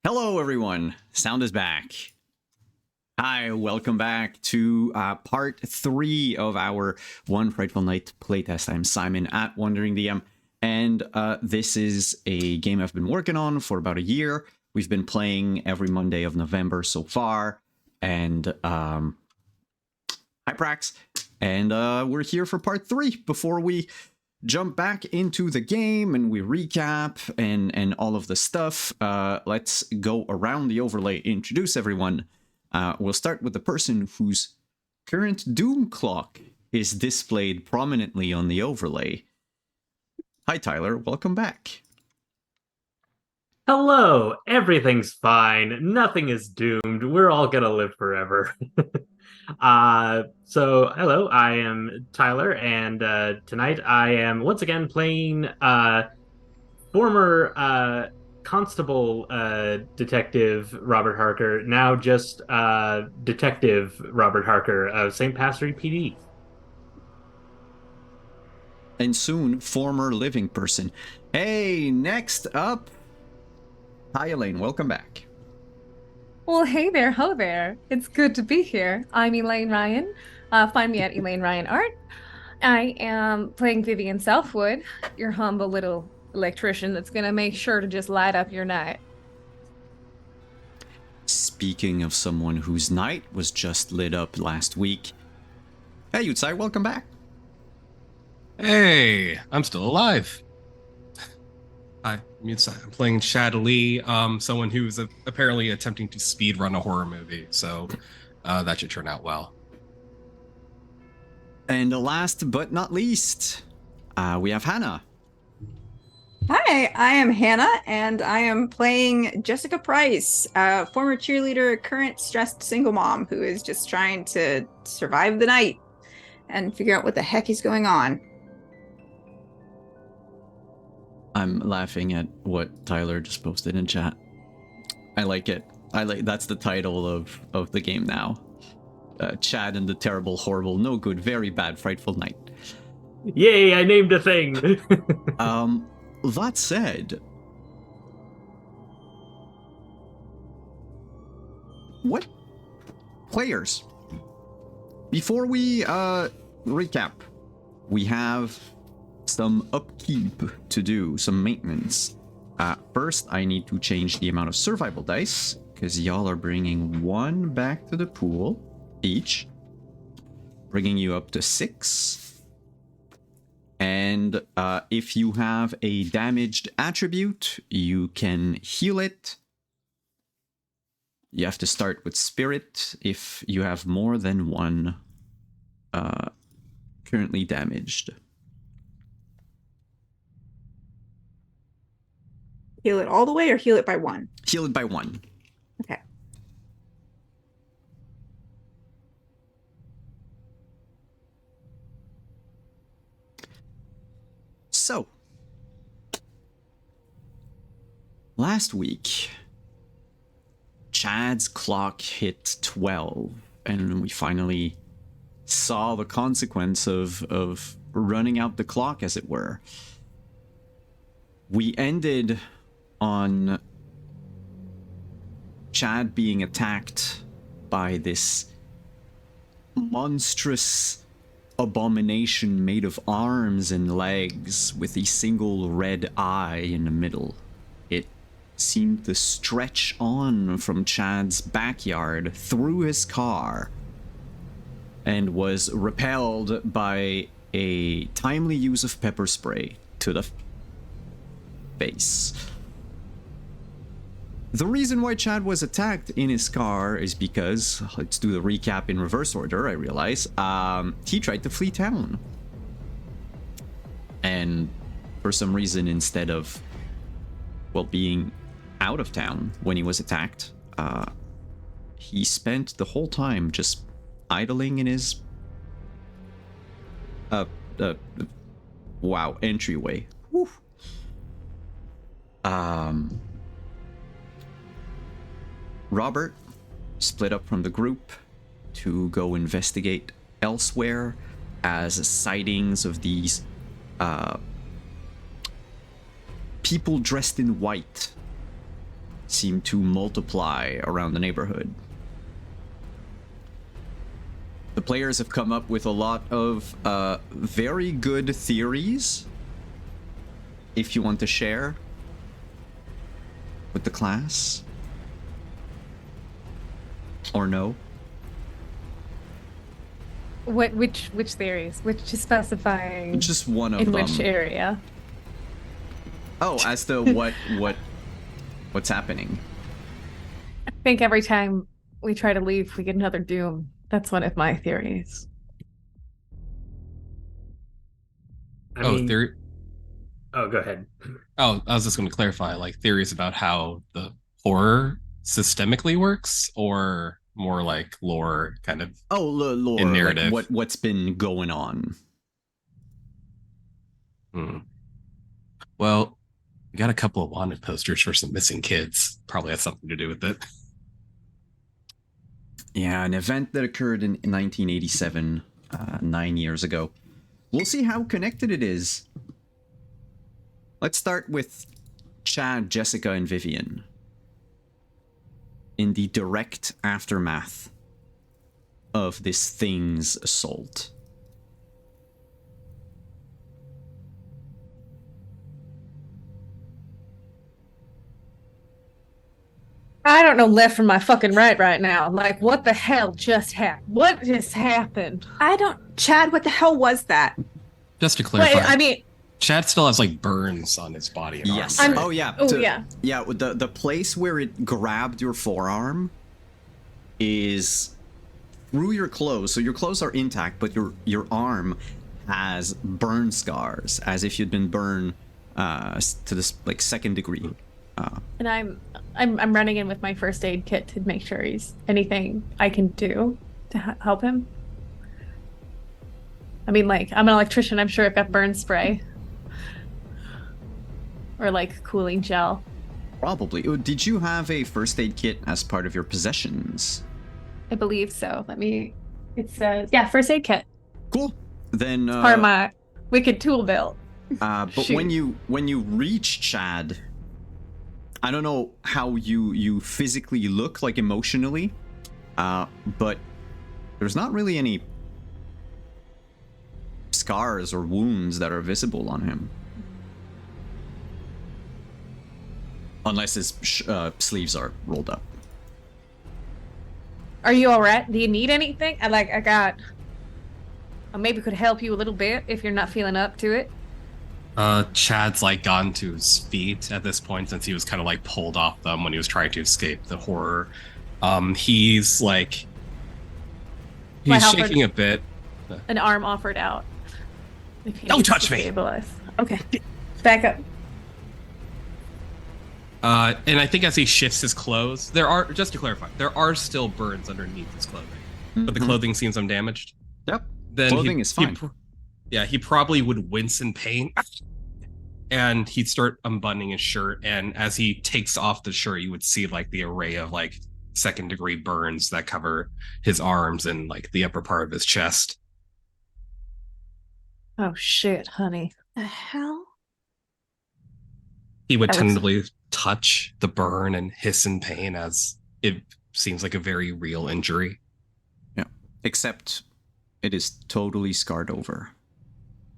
Hello, everyone. Sound is back. Hi, welcome back to part 3 of our One Frightful Night playtest. I'm Simon at Wandering DM, and this is a game I've been working on for about a year. We've been playing every Monday of November so far, and hi, Prax. And we're here for part 3 before we jump back into the game and we recap and all of the stuff. Let's go around the overlay, introduce everyone. We'll start with the person whose current doom clock is displayed prominently on the overlay. Hi, Tyler. Welcome back. Hello, everything's fine. Nothing is doomed. We're all gonna live forever. Hello, I am Tyler, and tonight I am once again playing former Constable Detective Robert Harker, now just Detective Robert Harker of St. Patrick PD. And soon, former living person. Hey, next up. Hi, Elaine. Welcome back. Well, hey there, ho there. It's good to be here. I'm Elaine Ryan. Find me at Elaine Ryan Art. I am playing Vivian Southwood, your humble little electrician that's going to make sure to just light up your night. Speaking of someone whose night was just lit up last week. Hey, Yutsai, welcome back. Hey, I'm still alive. Hi, I'm playing Shad Lee, someone who's apparently attempting to speedrun a horror movie, so that should turn out well. And last but not least, we have Hannah. Hi, I am Hannah, and I am playing Jessica Price, former cheerleader, current stressed single mom who is just trying to survive the night and figure out what the heck is going on. I'm laughing at what Tyler just posted in chat. I like it. That's the title of the game now. Chad and the terrible, horrible, no good, very bad, frightful night. Yay, I named a thing. That said, what players? Before we recap, we have some upkeep to do, some maintenance. First, I need to change the amount of survival dice, because y'all are bringing 1 back to the pool each, bringing you up to 6. And if you have a damaged attribute, you can heal it. You have to start with Spirit if you have more than 1 currently damaged. Heal it all the way or heal it by 1? Heal it by 1. Okay. So, last week, Chad's clock hit 12, and we finally saw the consequence of running out the clock, as it were. We ended on Chad being attacked by this monstrous abomination made of arms and legs with a single red eye in the middle. It seemed to stretch on from Chad's backyard through his car and was repelled by a timely use of pepper spray to the face. The reason why Chad was attacked in his car is because, let's do the recap in reverse order, I realize, he tried to flee town. And for some reason, instead of, well, being out of town when he was attacked, he spent the whole time just idling in his, entryway. Whew. Robert split up from the group to go investigate elsewhere as sightings of these people dressed in white seem to multiply around the neighborhood. The players have come up with a lot of very good theories, if you want to share with the class. Or no? Which theories? Which is specifying Just one of in them. which area? Oh, as to what's happening. I think every time we try to leave, we get another doom. That's one of my theories. I mean, theory. oh, go ahead. Oh, I was just going to clarify, like theories about how the horror systemically works, or more like lore kind of. Oh, lore, in narrative. Like what's been going on. Well, we got a couple of wanted posters for some missing kids. Probably has something to do with it. Yeah, an event that occurred in 1987, 9 years ago. We'll see how connected it is. Let's start with Chad, Jessica, and Vivian. In the direct aftermath of this thing's assault. I don't know left from my fucking right now. Like, what the hell just happened? What just happened? Chad, what the hell was that? Just to clarify, Wait, I mean, Chad still has like burns on his body. And Yes. arm, right? Oh yeah. oh yeah. Yeah. The place where it grabbed your forearm is through your clothes. So your clothes are intact, but your arm has burn scars, as if you'd been burned to this like second degree. And I'm running in with my first aid kit to make sure he's anything I can do to help him. I mean, like, I'm an electrician. I'm sure I've got burn spray or like cooling gel. Probably. Did you have a first aid kit as part of your possessions? I believe so. It says, yeah, first aid kit. Cool. Then Part of my wicked tool belt. but Shoot. when you reach Chad, I don't know how you physically look, like emotionally, but there's not really any scars or wounds that are visible on him. Unless his sleeves are rolled up. Are you all right? Do you need anything? I maybe could help you a little bit if you're not feeling up to it. Chad's like gotten to his feet at this point, since he was kind of like pulled off them when he was trying to escape the horror. He's like, My he's Halford- shaking a bit. An arm offered out. If he Don't needs touch to me. stabilize. Okay. Back up. And I think as he shifts his clothes, just to clarify, there are still burns underneath his clothing, but the Mhm. clothing seems undamaged. Yep. Then Clothing is fine. He probably would wince in pain, and he'd start unbuttoning his shirt. And as he takes off the shirt, you would see like the array of like second degree burns that cover his arms and like the upper part of his chest. Oh shit, honey. The hell? He would That was- tentatively touch the burn and hiss in pain, as it seems like a very real injury. Yeah. Except it is totally scarred over.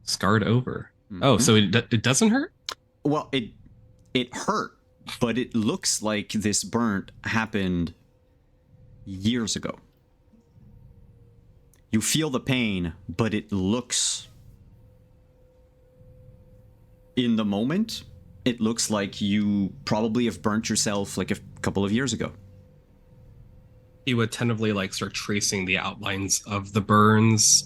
Scarred over. Oh, Mhm. so it doesn't hurt? Well, it hurt, but it looks like this burn happened years ago. You feel the pain, but it looks, in the moment, it looks like you probably have burnt yourself like a couple of years ago. He would tentatively like start tracing the outlines of the burns.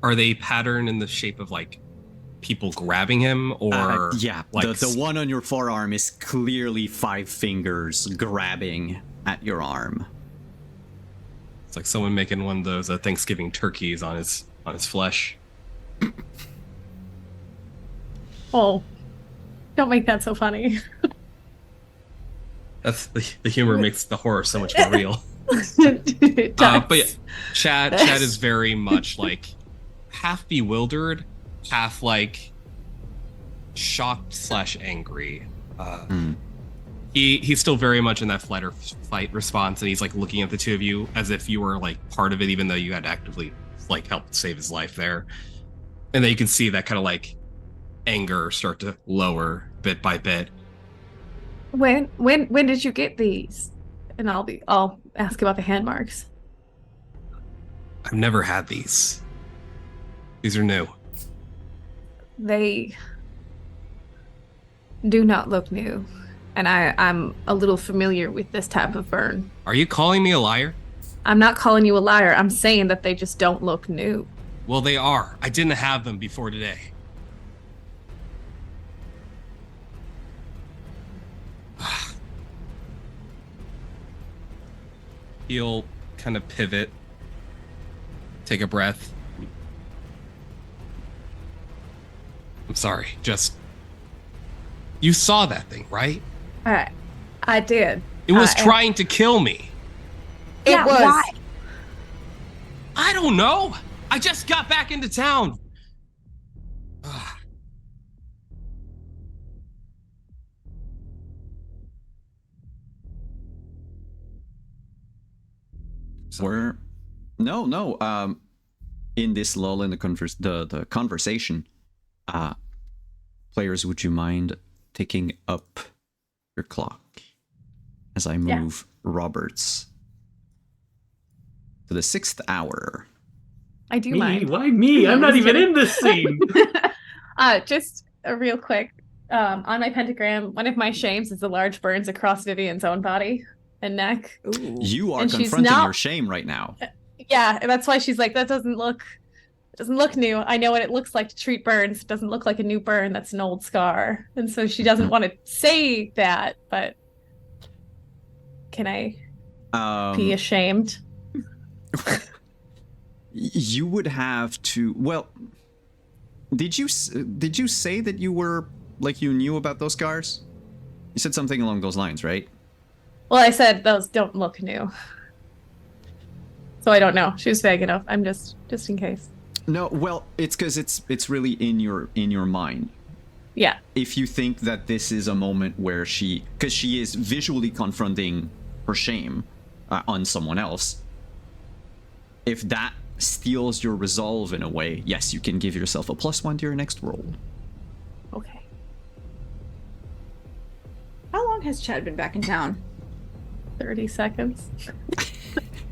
Are they patterned in the shape of like people grabbing him, or yeah, like the one on your forearm is clearly 5 fingers grabbing at your arm. it's like someone making one of those Thanksgiving turkeys on his flesh? Oh, don't make that so funny. That's the humor makes the horror so much more real. It does. But yeah, Chad is very much like half bewildered, half like shocked / angry. He's still very much in that flight or fight response, and he's like looking at the two of you as if you were like part of it, even though you had actively like helped save his life there. And then you can see that kind of like anger start to lower bit by bit. When did you get these? And I'll ask about the hand marks. I've never had these. These are new. They do not look new. And I'm a little familiar with this type of burn. Are you calling me a liar? I'm not calling you a liar. I'm saying that they just don't look new. Well, they are. I didn't have them before today. He'll kind of pivot, take a breath. I'm sorry, just... You saw that thing, right? I did. It was trying to kill me. It was. Why? I don't know. I just got back into town. We're no. In this lull in the conversation, players, would you mind ticking up your clock as I move Roberts to the 6th hour? I do Me? mind. Why me? I'm not even in this scene. Just a real quick. On my pentagram, one of my shames is the large burns across Vivian's own body and neck. Ooh. You are And she's confronting not- your shame right now. Yeah, and that's why she's like, that doesn't look new. I know what it looks like to treat burns. It doesn't look like a new burn. That's an old scar. And so she doesn't want to say that, but can I be ashamed? You would have to. Well, did you say that you were like you knew about those scars? You said something along those lines, right? Well, I said those don't look new. So I don't know. She was vague enough. I'm just in case. No, well, it's because it's really in your mind. Yeah. If you think that this is a moment where because she is visually confronting her shame on someone else, if that steals your resolve in a way, yes, you can give yourself a +1 to your next roll. Okay. How long has Chad been back in town? 30 seconds.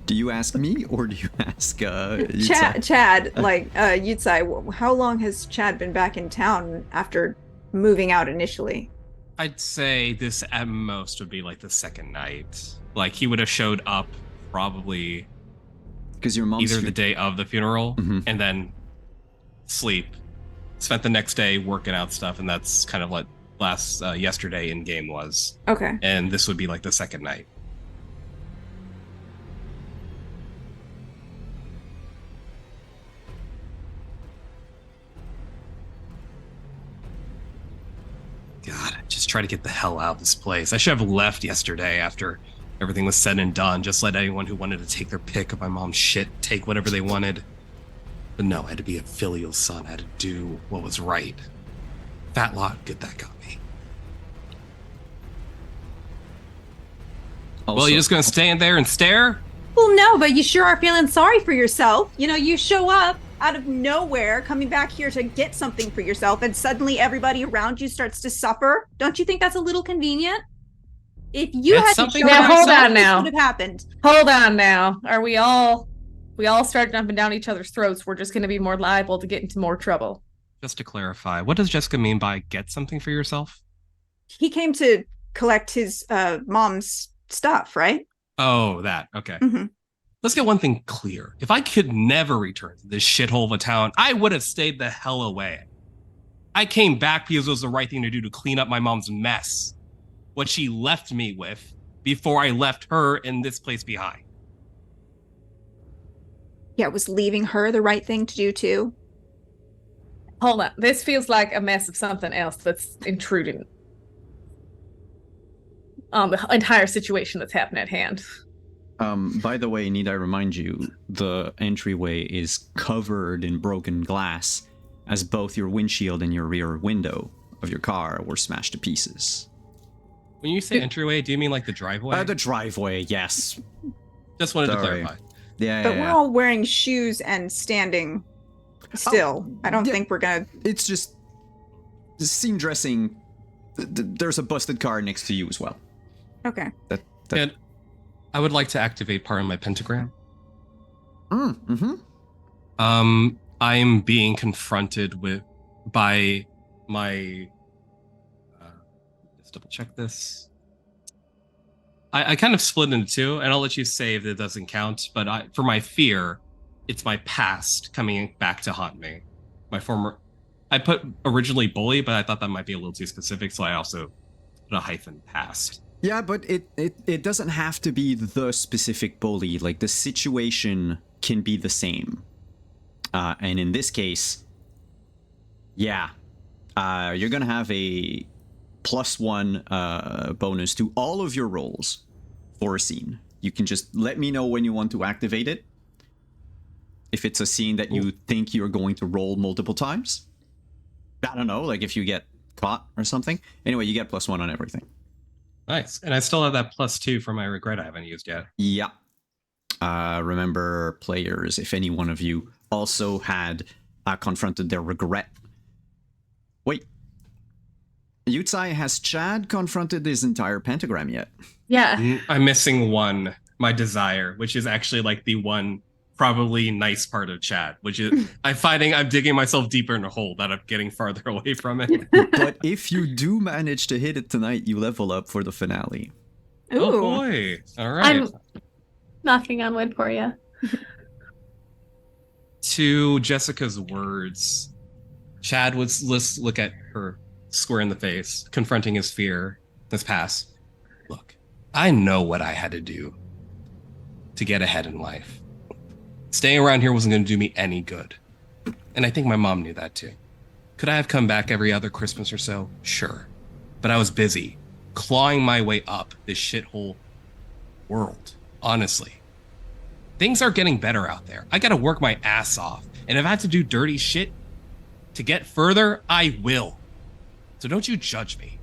Do you ask me or do you ask Yutsai? Chad, Yutsai, how long has Chad been back in town after moving out initially? I'd say this at most would be like the second night. Like he would have showed up probably Because your mom's either the day of the funeral and then sleep. Spent the next day working out stuff, and that's kind of what yesterday in game was. Okay. And this would be like the second night. God, just try to get the hell out of this place. I should have left yesterday after everything was said and done. Just let anyone who wanted to take their pick of my mom's shit take whatever they wanted. But no, I had to be a filial son. I had to do what was right. Fat lot, good that got me. Well, you're just gonna stand there and stare? Well, no, but you sure are feeling sorry for yourself. You know, you show up out of nowhere, coming back here to get something for yourself, and suddenly everybody around you starts to suffer. Don't you think that's a little convenient? If you It's had to something show for up, hold on something now. would have happened. Hold on now. Are we all start jumping down each other's throats? We're just going to be more liable to get into more trouble. Just to clarify, what does Jessica mean by get something for yourself? He came to collect his mom's stuff, right? Oh, that. Okay. Mm-hmm. Let's get one thing clear. If I could never return to this shithole of a town, I would have stayed the hell away. I came back because it was the right thing to do to clean up my mom's mess. What she left me with before I left her in this place behind. Yeah, was leaving her the right thing to do too? Hold on. This feels like a mess of something else that's intruding on the entire situation that's happened at hand. By the way, need I remind you, the entryway is covered in broken glass, as both your windshield and your rear window of your car were smashed to pieces. When you say entryway, do you mean like the driveway? The driveway, yes. Just wanted to Sorry. clarify. Yeah, But we're all wearing shoes and standing still. I don't yeah. think we're gonna. It's just scene dressing. There's a busted car next to you as well. Okay. And I would like to activate part of my pentagram. Mm-hmm. I am being confronted by my. Let's double check this. I kind of split into two, and I'll let you say if it doesn't count. But for my fear, it's my past coming back to haunt me. My former, I put originally bully, but I thought that might be a little too specific, so I also put a hyphen past. Yeah, but it doesn't have to be the specific bully. Like, the situation can be the same. And in this case, yeah, you're gonna have a +1 bonus to all of your rolls for a scene. You can just let me know when you want to activate it. If it's a scene that you think you're going to roll multiple times. I don't know, like if you get caught or something. Anyway, you get +1 on everything. Nice. And I still have that +2 for my regret I haven't used yet. Yeah. Remember, players, if any one of you also had confronted their regret. Wait. Yutsai, has Chad confronted his entire pentagram yet? Yeah. I'm missing one, my desire, which is actually like the one probably nice part of Chad, which is I'm digging myself deeper in a hole that I'm getting farther away from it. But if you do manage to hit it tonight, you level up for the finale. Ooh. Oh boy. All right. I'm knocking on wood for you. To Jessica's words, Chad would look at her square in the face, confronting his fear, his past. Look, I know what I had to do to get ahead in life. Staying around here wasn't going to do me any good. And I think my mom knew that too. Could I have come back every other Christmas or so? Sure. But I was busy clawing my way up this shithole world, honestly. Things are getting better out there. I got to work my ass off. And if I have to do dirty shit to get further, I will. So don't you judge me.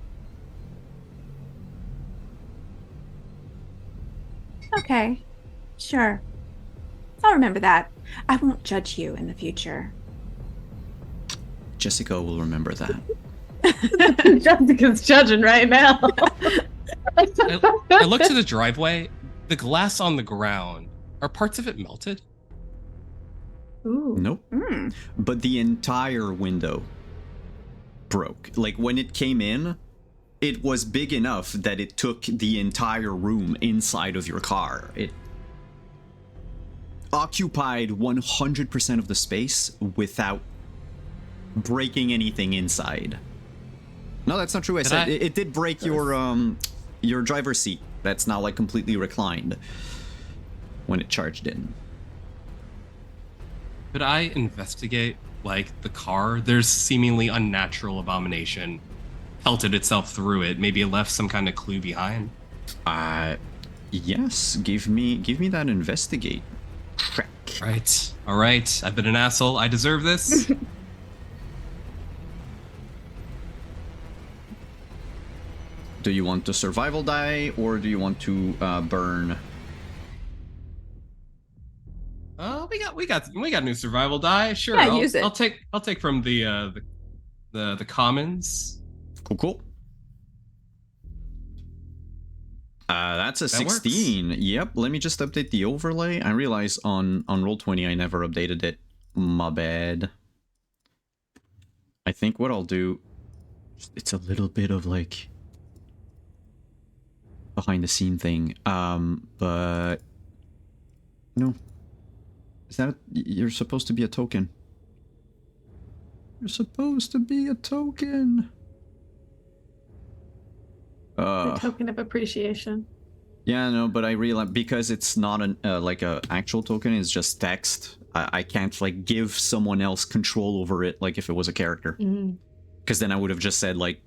Okay. Sure. I'll remember that. I won't judge you in the future. Jessica will remember that. Jessica's judging right now. I look to the driveway. The glass on the ground. Are parts of it melted? Ooh. Nope. Mm. But the entire window broke. Like, when it came in, it was big enough that it took the entire room inside of your car. It occupied 100% of the space without breaking anything inside. No, that's not true. I said it did break your driver's seat. That's now like completely reclined when it charged in. Could I investigate, like, the car? There's seemingly unnatural abomination pelted itself through it. Maybe it left some kind of clue behind. Yes. Give me that investigate check. Right. All right. I've been an asshole. I deserve this. Do you want the survival die, or do you want to burn? We got new survival die. Sure. Yeah, use it. I'll take from the commons. Cool. That's a That 16. Yep. Let me just update the overlay. I realize on Roll20 I never updated it. My bad. I think what I'll do, it's a little bit of like behind the scene thing. But no. Is that you're supposed to be a token? You're supposed to be a token. The token of appreciation. Yeah, no, but I realize because it's not an like a actual token, it's just text. I can't like give someone else control over it, like if it was a character. Because then I would have just said like,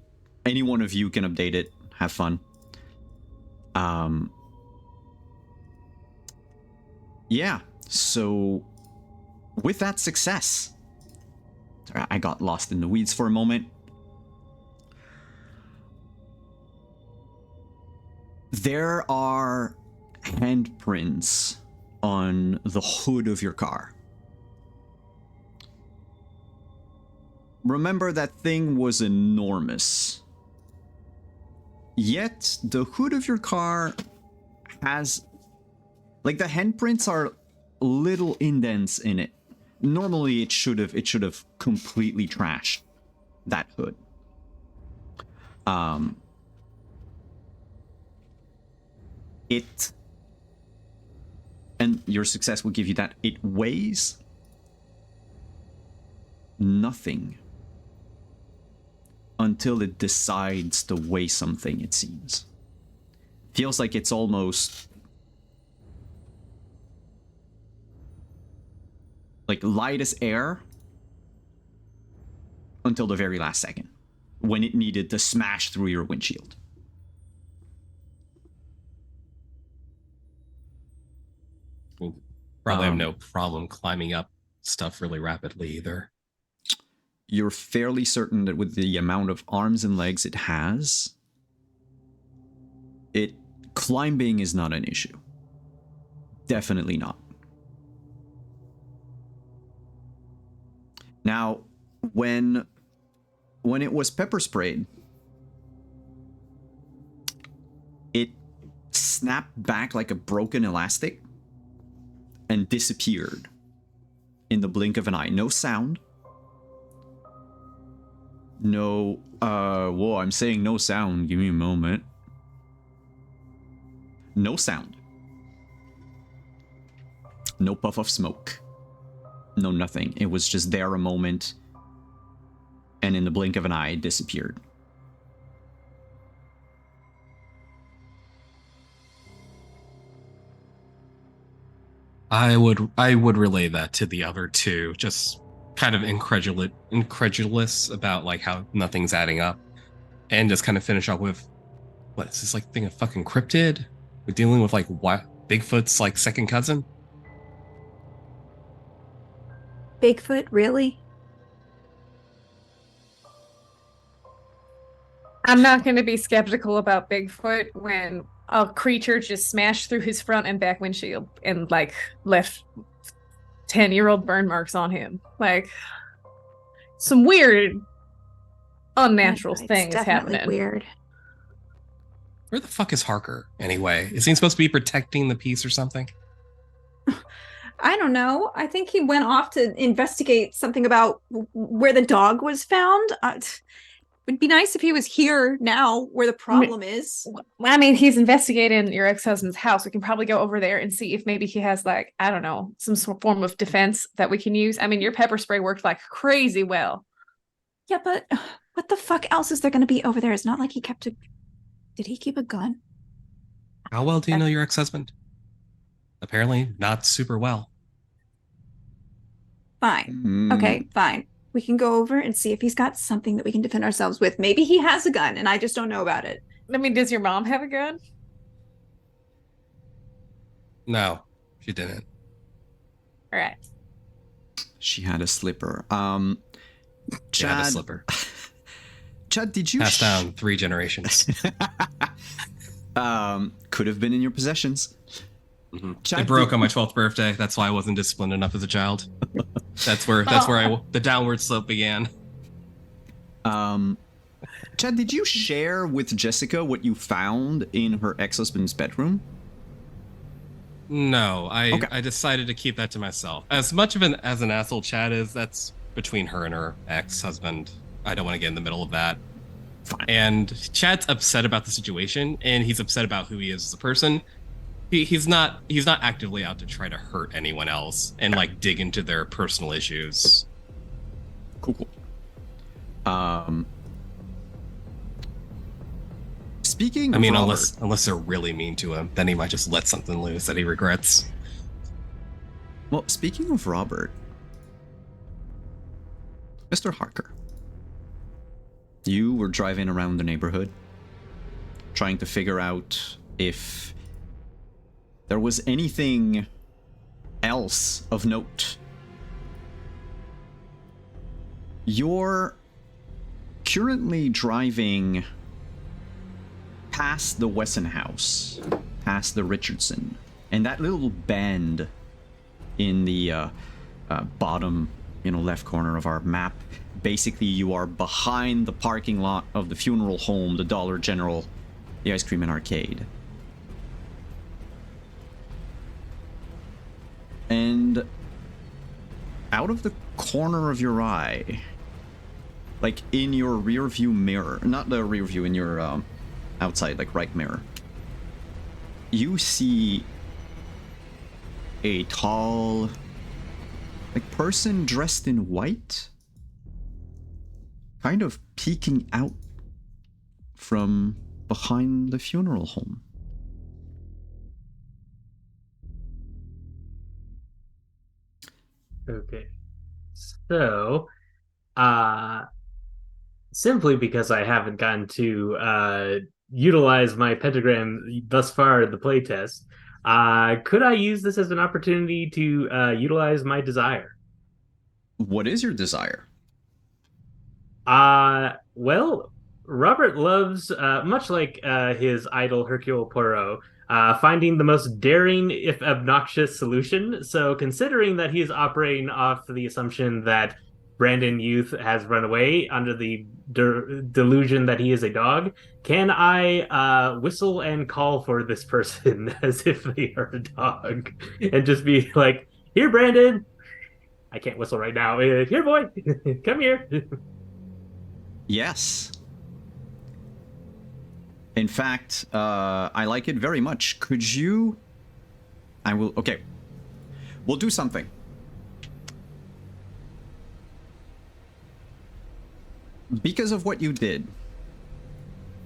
any one of you can update it. Have fun. Yeah. So, with that success, sorry, I got lost in the weeds for a moment. There are handprints on the hood of your car. Remember, that thing was enormous. Yet, the hood of your car has... like, the handprints are little indents in it. Normally, it should have completely trashed that hood. It... and your success will give you that. It weighs nothing until it decides to weigh something, it seems. Feels like it's almost like light as air until the very last second, when it needed to smash through your windshield. Probably have no problem climbing up stuff really rapidly either. You're fairly certain that with the amount of arms and legs it has, climbing is not an issue. Definitely not. Now, when it was pepper sprayed, it snapped back like a broken elastic and disappeared in the blink of an eye. No sound. No, whoa, I'm saying no sound. Give me a moment. No sound. No puff of smoke. No nothing. It was just there a moment, and in the blink of an eye, it disappeared. I would relay that to the other two, just kind of incredulous about like how nothing's adding up, and just kind of finish up with, what is this, like thing of fucking cryptid? We're dealing with like what, Bigfoot's like second cousin? Bigfoot, really? I'm not going to be skeptical about Bigfoot when a creature just smashed through his front and back windshield and like left 10-year-old burn marks on him. Like, some weird, unnatural things happening. Weird. Where the fuck is Harker anyway? Is he supposed to be protecting the peace or something? I don't know. I think he went off to investigate something about where the dog was found. It'd be nice if he was here now where the problem is. I mean, he's investigating your ex-husband's house. We can probably go over there and see if maybe he has, like, I don't know, some form of defense that we can use. I mean, your pepper spray worked like crazy well. Yeah, but what the fuck else is there going to be over there? It's not like he kept a... Did he keep a gun? How well do you know your ex-husband? Apparently not super well. Fine. Okay, fine. We can go over and see if he's got something that we can defend ourselves with. Maybe he has a gun and I just don't know about it. I mean, does your mom have a gun? No, she didn't. All right. She had a slipper. She had a slipper. Chad, did you passed down 3 generations? Could have been in your possessions. Mm-hmm. Chad, it broke on my 12th birthday. That's why I wasn't disciplined enough as a child. That's where the downward slope began. Chad, did you share with Jessica what you found in her ex-husband's bedroom? No, I decided to keep that to myself. As much of an asshole Chad is, that's between her and her ex-husband. I don't want to get in the middle of that. Fine. And Chad's upset about the situation, and he's upset about who he is as a person. He's not actively out to try to hurt anyone else and like dig into their personal issues. Cool. Speaking I mean, of Robert, unless they're really mean to him, then he might just let something loose that he regrets. Well, speaking of Robert, Mr. Harker, you were driving around the neighborhood trying to figure out if there was anything else of note. You're currently driving past the Wesson house, past the Richardson, and that little bend in the bottom, left corner of our map. Basically, you are behind the parking lot of the funeral home, the Dollar General, the ice cream and arcade. And out of the corner of your eye, like in your rear view mirror, not the rear view, in your outside, like right mirror, you see a tall, like, person dressed in white, kind of peeking out from behind the funeral home. Okay. So, simply because I haven't gotten to utilize my pentagram thus far in the playtest, could I use this as an opportunity to utilize my desire? What is your desire? Well, Robert loves, much like his idol Hercule Poirot, finding the most daring, if obnoxious, solution. So, considering that he is operating off the assumption that Brandon Youth has run away under the delusion that he is a dog, can I whistle and call for this person as if they are a dog, and just be like, "Here, Brandon." I can't whistle right now. Here, boy, come here. Yes. In fact, I like it very much. Could you... Okay. We'll do something. Because of what you did,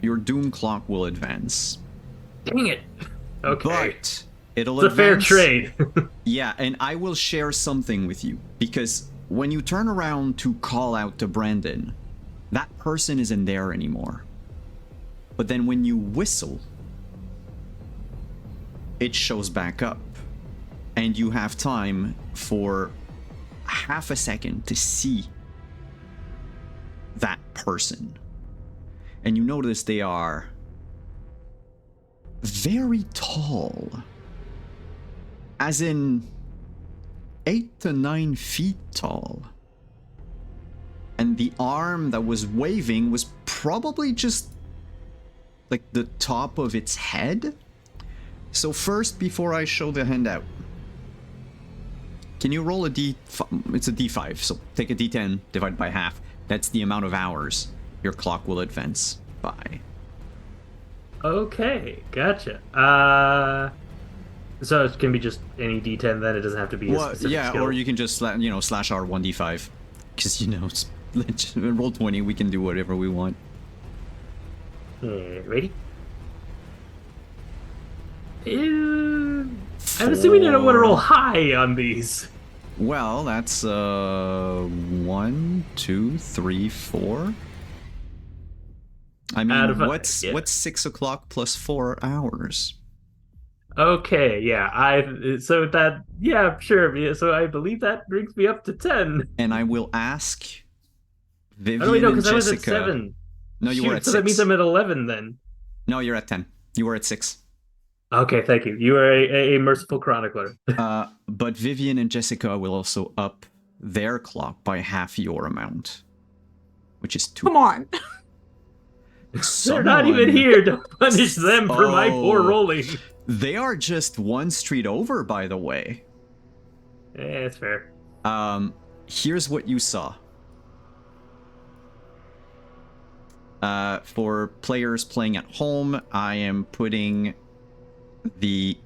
your doom clock will advance. Dang it. Okay. But it'll It's a fair advance. trade. Yeah, and I will share something with you. Because when you turn around to call out to Brandon, that person isn't there anymore. But then when you whistle, it shows back up. And you have time for half a second to see that person. And you notice they are very tall. As in 8 to 9 feet tall. And the arm that was waving was probably just like the top of its head. So first, before I show the handout, can you roll a D5? It's a D5, so take a D10, divide by half. That's the amount of hours your clock will advance by. Okay, gotcha. So it can be just any D10 then, it doesn't have to be a specific yeah, skill. or you can just slash R 1D5, because it's roll 20. We can do whatever we want. Ready? I'm assuming you don't want to roll high on these. Well, that's 1, 2, 3, 4. I mean, what's 6 o'clock plus 4 hours? Okay, yeah, sure. Yeah, so I believe that brings me up to 10. And I will ask Vivian Oh, wait, no, and because I was at Jessica. 7. No, you were at 6. So that means I'm at 11 then. No, you're at 10. You were at 6. Okay, thank you. You are a merciful chronicler. But Vivian and Jessica will also up their clock by half your amount, which is 2. Come on. They're not even here to punish them for my poor rolling. They are just one street over, by the way. Yeah, that's fair. Here's what you saw. For players playing at home, I am putting the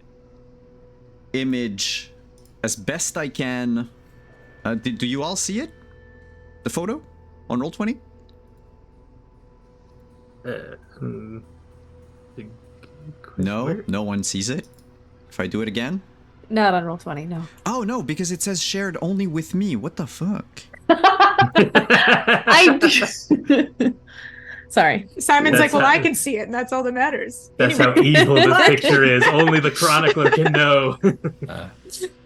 image as best I can. Do you all see it? The photo on Roll20? No, no one sees it. If I do it again? Not on Roll20, no. Oh no, because it says shared only with me. What the fuck? Sorry. Simon's That's like, well, how- I can see it, and that's all that matters. That's Anyway. how evil this picture is. Only the chronicler can know.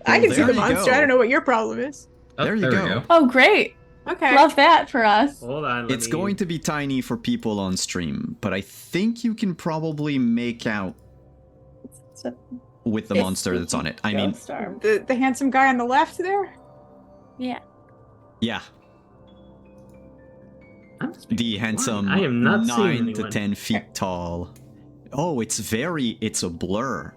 I can see there the you monster. go. I don't know what your problem is. There you we go. Oh, great. Okay. Love that for us. Hold on. It's going to be tiny for people on stream, but I think you can probably make out It's a with the It's monster that's on it. I mean, ghost arm. The handsome guy on the left there? Yeah. yeah, the handsome I am not seeing 9 to anyone. 10 feet tall. Oh, it's a blur.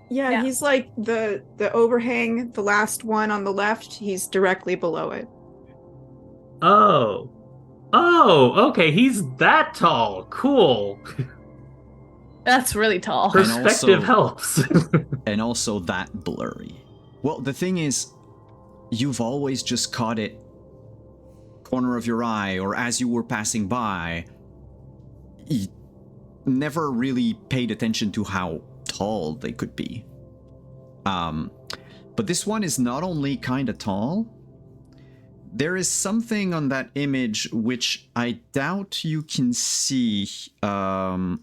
Yeah, Yeah. he's like the overhang, the last one on the left. He's directly below it. Oh. Oh, okay. He's that tall. Cool. That's really tall. And Perspective also- helps. And also that blurry. Well, the thing is, you've always just caught it corner of your eye or as you were passing by. You never really paid attention to how tall they could be. But this one is not only kind of tall, there is something on that image which I doubt you can see. I'll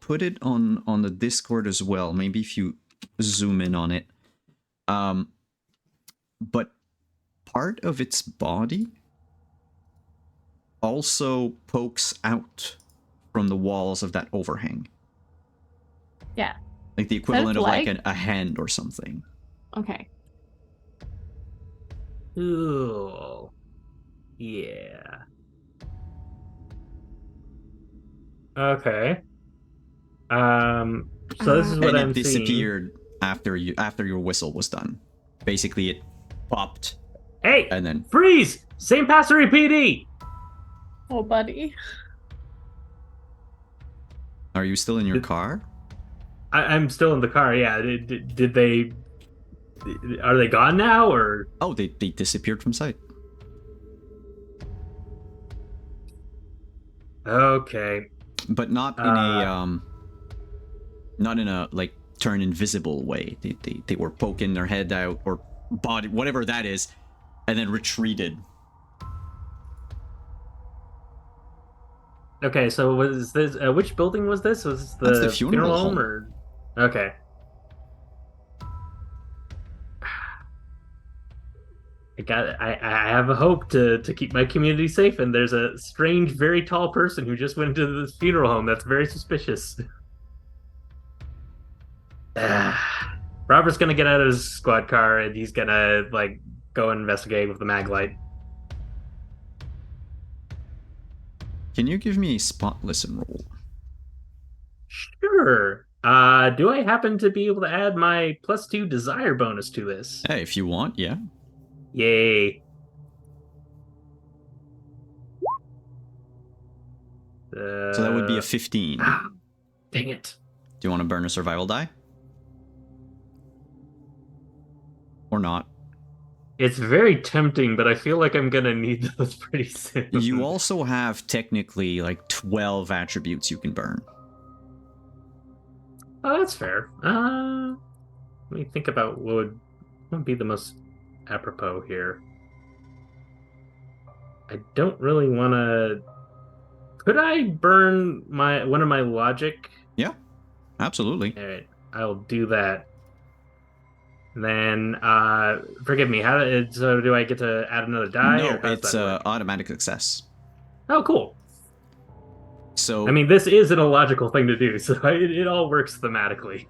put it on the Discord as well. Maybe if you zoom in on it. But part of its body also pokes out from the walls of that overhang. Yeah. Like the equivalent of like like- a hand or something. Okay. Ooh. Yeah. Okay. So this is what And I'm it disappeared after your whistle was done. Basically, it popped seeing. Hey, and then freeze! Same passery PD. Oh, buddy. are you still in your car? I'm still in the car. Yeah. Did they? Are they gone now or? Oh, they disappeared from sight. Okay. But not in a like turn invisible way. They were poking their head out or body, whatever that is, and then retreated. Okay. So was this? Which building was this? Was this That's the, the funeral home. or? Okay. I have a hope to keep my community safe, and there's a strange, very tall person who just went into this funeral home. That's very suspicious. Robert's gonna get out of his squad car and he's gonna like go investigate with the mag light. Can you give me a spot listen roll? Sure. Do I happen to be able to add my +2 desire bonus to this? Hey, if you want, yeah. Yay. So that would be a 15. Do Dang it. you want to burn a survival die? Or not? It's very tempting, but I feel like I'm gonna need those pretty soon. You also have technically like 12 attributes you can burn. Oh, that's fair. Let me think about what would be the most apropos here. I don't really want to. Could I burn one of my logic? Yeah, absolutely. All right, I'll do that. And then, forgive me. So do I get to add another die? or No, how does it's that work? automatic success. Oh, cool. So I mean, this is an illogical thing to do, so it all works thematically.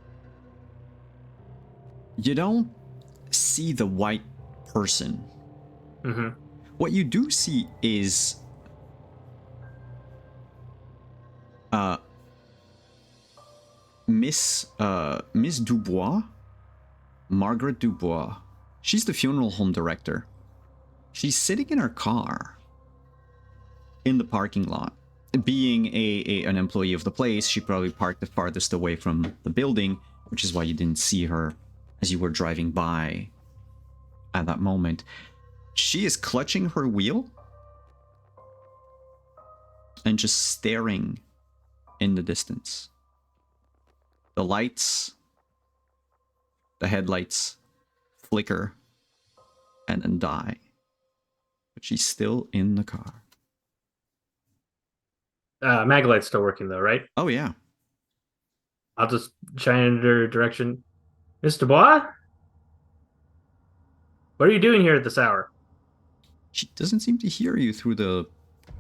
you don't see the white person. Mm-hmm. What you do see is Miss Dubois, Margaret Dubois. She's the funeral home director. She's sitting in her car in the parking lot. Being an employee of the place, she probably parked the farthest away from the building, which is why you didn't see her as you were driving by at that moment. She is clutching her wheel and just staring in the distance. The lights, the headlights flicker and then die. But she's still in the car. Magalight's still working though, right? Oh, yeah. I'll just shine in her direction. Miss Dubois? What are you doing here at this hour? She doesn't seem to hear you through the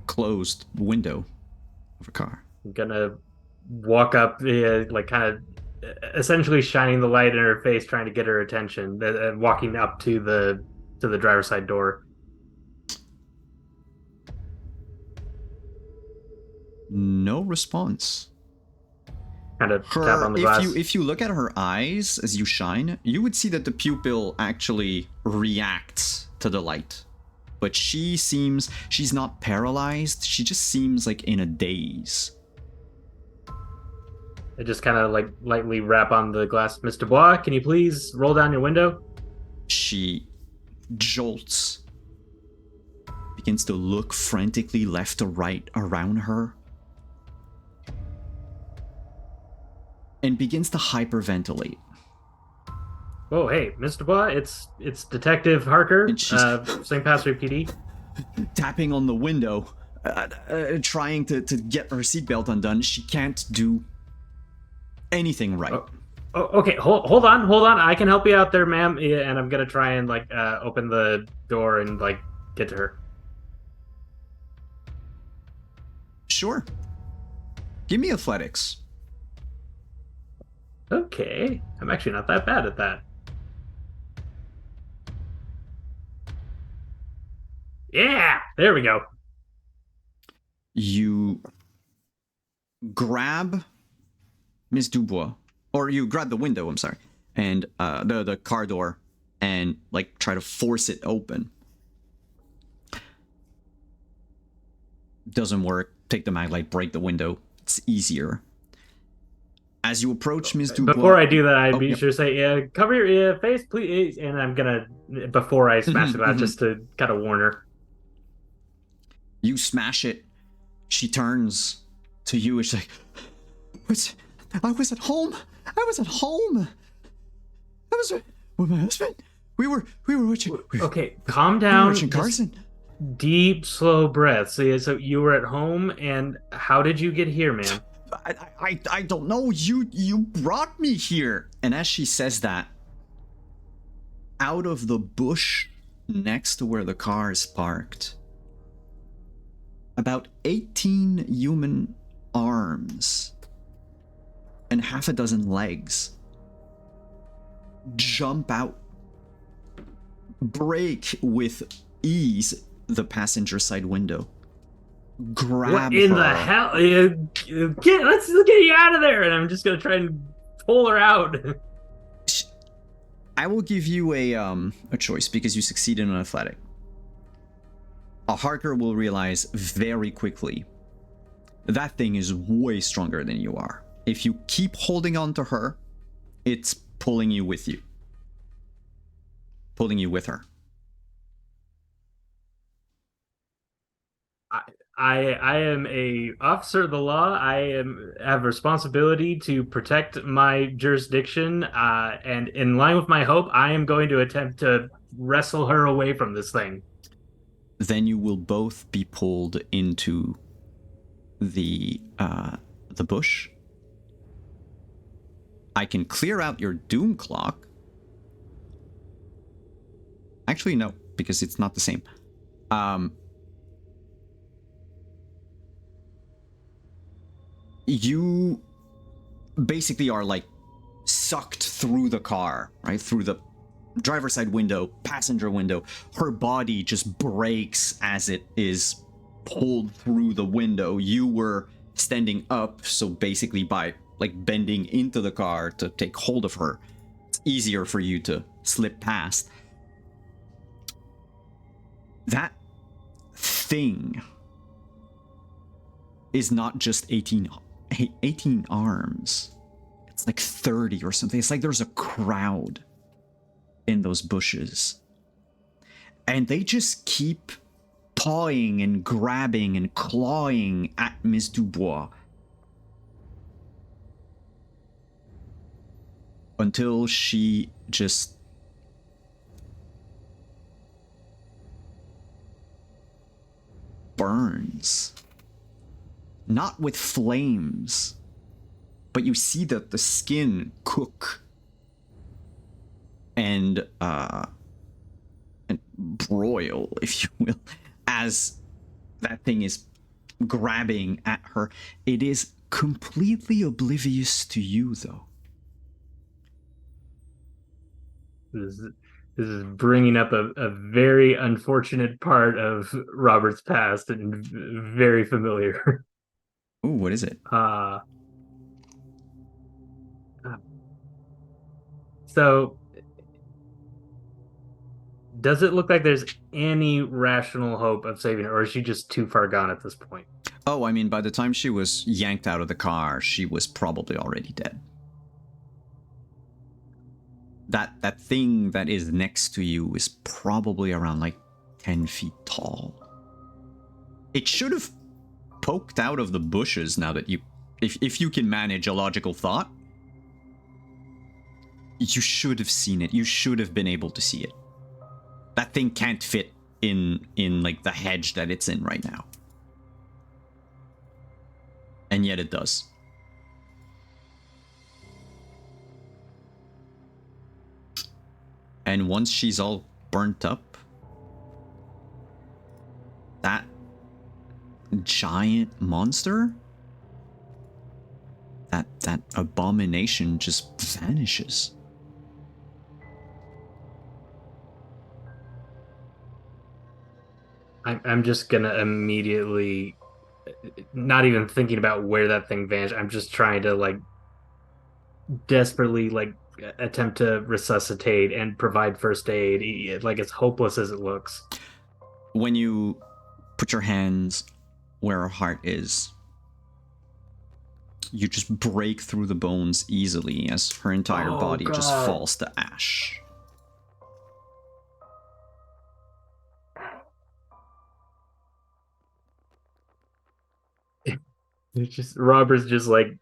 closed window of a car. I'm gonna walk up, like kind of essentially shining the light in her face, trying to get her attention, and walking up to the driver's side door. No response. Kind of tap on the glass. If you look at her eyes as you shine, you would see that the pupil actually reacts to the light. But she's not paralyzed. She just seems like in a daze. I just kind of like lightly rap on the glass. Miss Dubois, can you please roll down your window? She jolts, begins to look frantically left to right around her, and begins to hyperventilate. Oh, hey, Miss Dubois, it's Detective Harker, And she's- St. Patrick PD. Tapping on the window, trying to get her seatbelt undone. She can't do anything right. Oh, okay, hold on. I can help you out there, ma'am. Yeah, and I'm gonna try and like open the door and like get to her. Sure. Give me athletics. Okay, I'm actually not that bad at that. Yeah, there we go. You grab Miss Dubois, or you grab the window, I'm sorry, and the car door, and like try to force it open. Doesn't work. Take the maglite, break the window. It's easier. As you approach Miss Dubois... Before I do that, I'd be yep. sure to say, yeah, cover your face, please. And I'm gonna, before I smash it out, just to kind of warn her. You smash it. She turns to you and she's like, I was at home. I was at home. I was with my husband. We were watching. Okay, calm We were down. watching Carson. Deep, slow breaths. So you were at home, and how did you get here, ma'am? I don't know. You brought me here. And as she says that, out of the bush next to where the car is parked, about 18 human arms and half a dozen legs jump out, break with ease the passenger side window, grab What in her. the hell? Let's get you out of there! And I'm just gonna try and pull her out. I will give you a choice because you succeeded in athletic. A Harker will realize very quickly that thing is way stronger than you are. If you keep holding on to her, it's pulling you with you. Pulling you with her. I am a officer of the law. I have responsibility to protect my jurisdiction, and in line with my hope, I am going to attempt to wrestle her away from this thing. Then you will both be pulled into the bush. I can clear out your doom clock. Actually, no, because it's not the same. You basically are like sucked through the car, right? Through the driver's side window, passenger window. Her body just breaks as it is pulled through the window. You were standing up, so basically by like bending into the car to take hold of her, it's easier for you to slip past. That thing is not just 18 arms. It's like 30 or something. It's like there's a crowd in those bushes. And they just keep pawing and grabbing and clawing at Miss Dubois. Until she just burns. Not with flames, but you see the skin cook. And and broil, if you will, as that thing is grabbing at her. It is completely oblivious to you, though. This is bringing up a very unfortunate part of Robert's past and very familiar. Ooh, what is it? So, does it look like there's any rational hope of saving her, or is she just too far gone at this point? Oh, I mean, by the time she was yanked out of the car, she was probably already dead. That thing that is next to you is probably around like 10 feet tall. It should have poked out of the bushes now that you... If you can manage a logical thought, you should have seen it. You should have been able to see it. That thing can't fit in like the hedge that it's in right now. And yet it does. And once she's all burnt up, that giant monster, that abomination just vanishes. I'm just gonna immediately, not even thinking about where that thing vanished. I'm just trying to like desperately like attempt to resuscitate and provide first aid, like as hopeless as it looks. When you put your hands where her heart is, you just break through the bones easily as her entire body just falls to ash. It's just Robert's just like,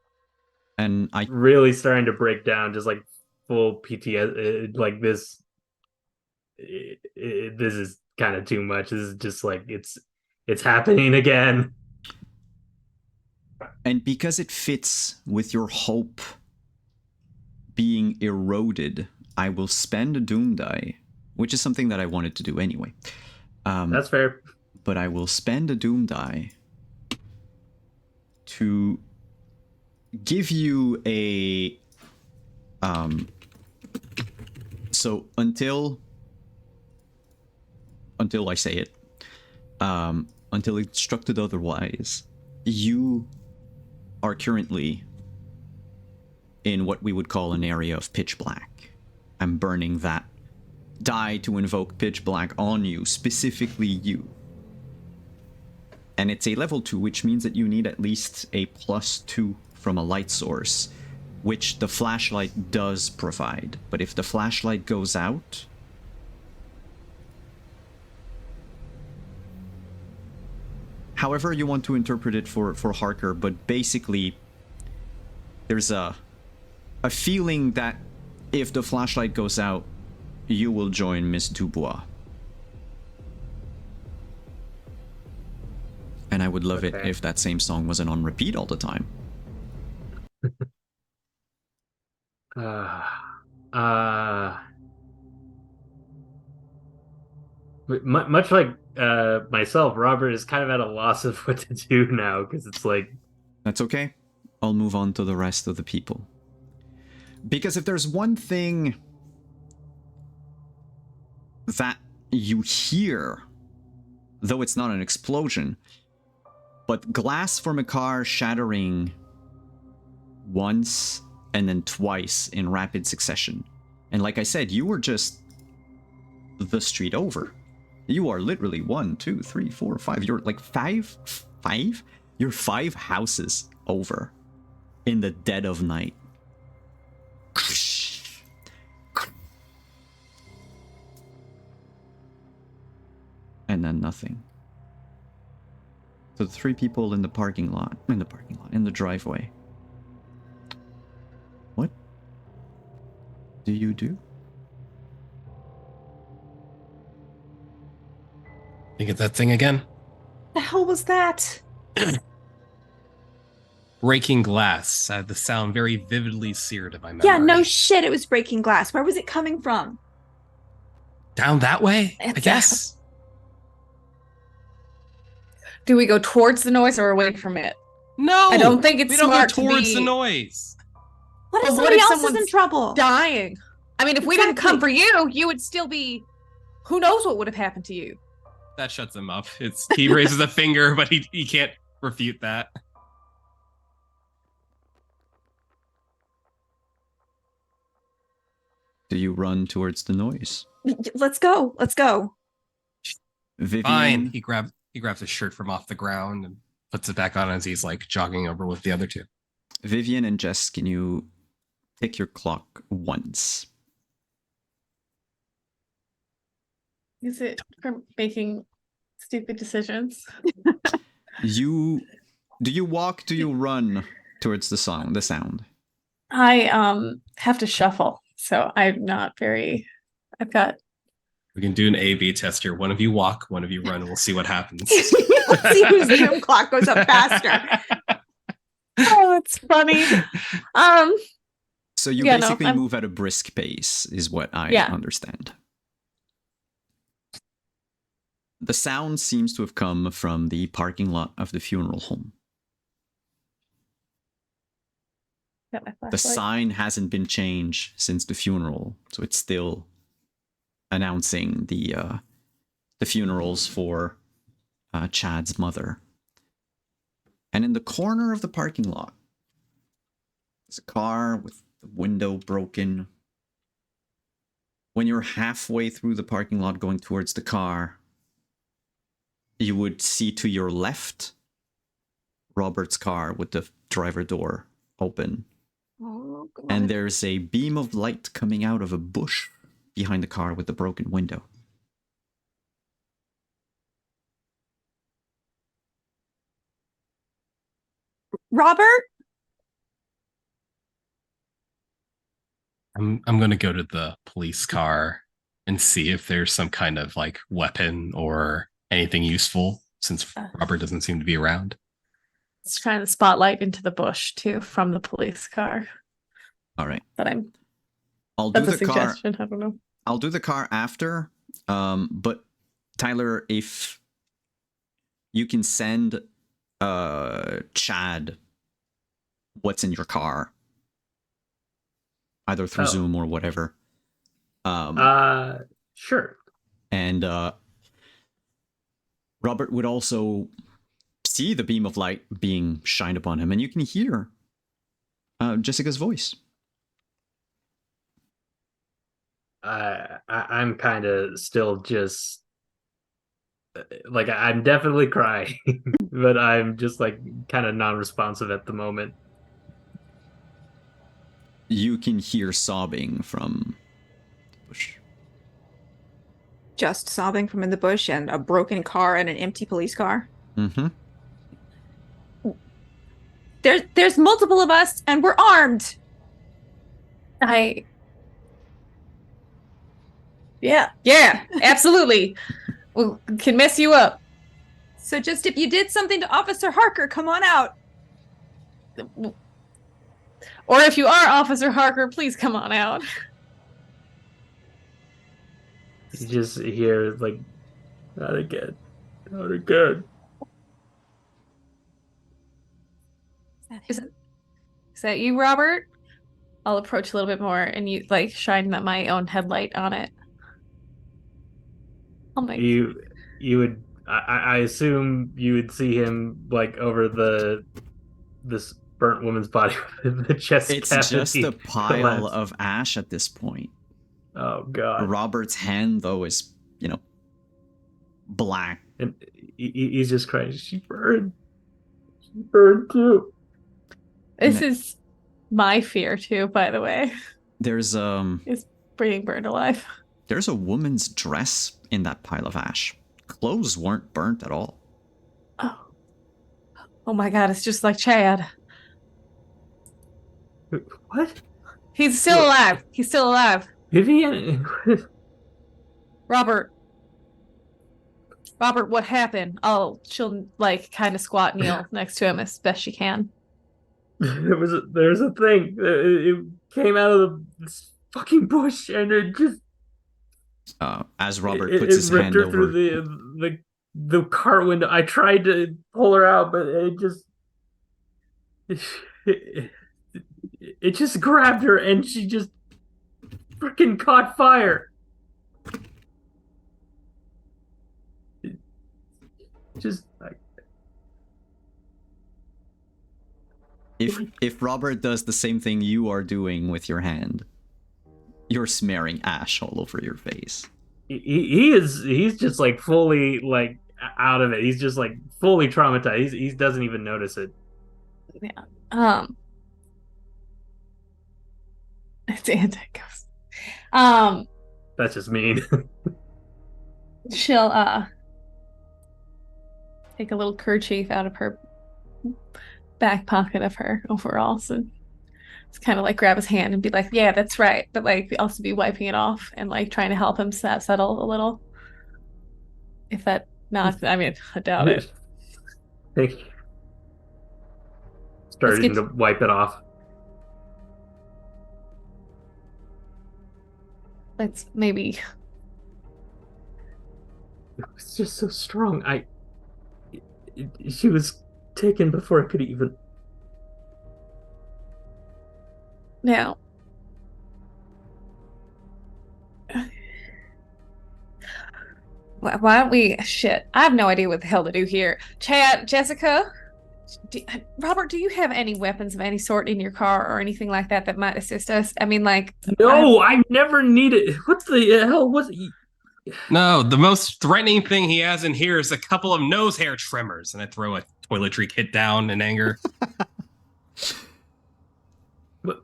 and I really starting to break down, just like full PTSD. Like this is kind of too much. This is just like it's happening again. And because it fits with your hope being eroded, I will spend a doom die, which is something that I wanted to do anyway. That's fair. But I will spend a doom die to give you a so until I say it, until instructed otherwise, you are currently in what we would call an area of pitch black. I'm burning that die to invoke pitch black on you, specifically you. And it's a level 2, which means that you need at least a +2 from a light source, which the flashlight does provide. But if the flashlight goes out, however you want to interpret it for Harker, but basically there's a feeling that if the flashlight goes out, you will join Miss Dubois. And I would love it if that same song wasn't on repeat all the time. Much like myself, Robert is kind of at a loss of what to do now, because it's like... That's okay. I'll move on to the rest of the people. Because if there's one thing that you hear, though it's not an explosion, but glass from a car shattering once and then twice in rapid succession. And like I said, you were just the street over. You are literally 1, 2, 3, 4, 5. You're like five? You're 5 houses over in the dead of night. And then nothing. So the 3 people in the in the driveway. What do you do? Think of that thing again. The hell was that? Breaking glass. The sound very vividly seared in my memory. Yeah, no shit, it was breaking glass. Where was it coming from? Down that way, I It's guess. Do we go towards the noise or away from it? No, I don't think it's we don't smart go to towards the be- noise. What if But what somebody if else is in someone's trouble? Dying. I mean, if we didn't come for Exactly. you, you would still be. Who knows what would have happened to you? That shuts him up. He raises a finger, but he can't refute that. Do you run towards the noise? Let's go. Let's go. Vivian, Fine. He grabs his shirt from off the ground and puts it back on as he's like jogging over with the other two. Vivian and Jess, can you tick your clock once? Is it for making stupid decisions? Do you walk? Do you run towards the song? The sound. I have to shuffle, so I'm not very. I've got. We can do an A/B test here. One of you walk, one of you run, and we'll see what happens. Let's see whose doom clock goes up faster. Oh, that's funny. So you Yeah, no, basically I'm- move at a brisk pace, is what I Yeah. understand. The sound seems to have come from the parking lot of the funeral home. Got my The flashlight. sign hasn't been changed since the funeral, so it's still announcing the funerals for Chad's mother. And in the corner of the parking lot, there's a car with the window broken. When you're halfway through the parking lot going towards the car, you would see to your left Robert's car with the driver door open. Oh, God. And there's a beam of light coming out of a bush behind the car with the broken window. Robert? I'm gonna go to the police car and see if there's some kind of like weapon or anything useful, since Robert doesn't seem to be around. It's trying to spotlight into the bush too from the police car. All right. But I'm. I'll do That's a the car. suggestion. I don't know. I'll do the car after. But Tyler, if you can send Chad what's in your car, either through Zoom or whatever. Sure. And Robert would also see the beam of light being shined upon him, and you can hear Jessica's voice. I'm kind of still just like I'm definitely crying, but I'm just like kind of non-responsive at the moment. You can hear sobbing from the bush. Just sobbing from in the bush and a broken car and an empty police car. Mm-hmm. There's multiple of us and we're armed. Yeah, absolutely. We can mess you up. So just if you did something to Officer Harker, come on out. Or if you are Officer Harker, please come on out. You just hear like, not again, not again. Is that you, Robert? I'll approach a little bit more and you like shine my own headlight on it. Oh my! You would I assume you would see him like over this burnt woman's body with the chest It's cavity just a pile collapse. of ash at this point. Oh god. Robert's hand, though, is, black. And he's just crying. She burned too. This is my fear too, by the way. There's Being burned alive. there's a woman's dress in that pile of ash. Clothes weren't burnt at all. Oh my god, it's just like Chad. What? He's still alive. He's still alive. Vivian? Robert, what happened? Oh, she'll like kind of squat kneel next to him as best she can. There's a thing. It came out of this fucking bush and it just As Robert It puts his ripped hand her over. through the car window. I tried to pull her out, but it just grabbed her, and she just freaking caught fire. Just like, If Robert does the same thing you are doing with your hand, you're smearing ash all over your face. he's just like fully like out of it. He's just like fully traumatized. He doesn't even notice it. Yeah. It's anti-ghost. That's just mean. She'll take a little kerchief out of her back pocket of her overalls and it's kind of like grab his hand and be like, yeah, that's right. But like also be wiping it off and like trying to help him settle a little. If that not, I mean, I doubt it. Thank you. Starting to wipe it off. Let's maybe. It was just so strong. She was taken before I could even. Now. Why don't we? Shit, I have no idea what the hell to do here. Chad, Jessica, Robert, do you have any weapons of any sort in your car or anything like that that might assist us? I mean, like. No, I never needed. What the hell was it? No, the most threatening thing he has in here is a couple of nose hair trimmers, and I throw a toiletry kit down in anger.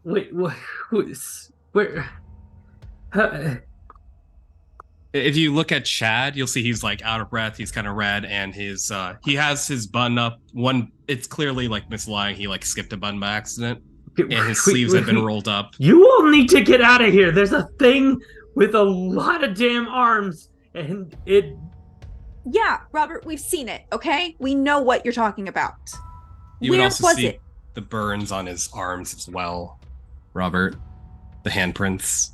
Wait, what? Where? If you look at Chad, you'll see he's like out of breath. He's kind of red, and his he has his bun up. One, it's clearly like mislying. He like skipped a bun by accident, and his sleeves have been rolled up. You all need to get out of here. There's a thing with a lot of damn arms, and it. Yeah, Robert, we've seen it. Okay, we know what you're talking about. You would Where also was see it? the burns on his arms as well, Robert. The handprints.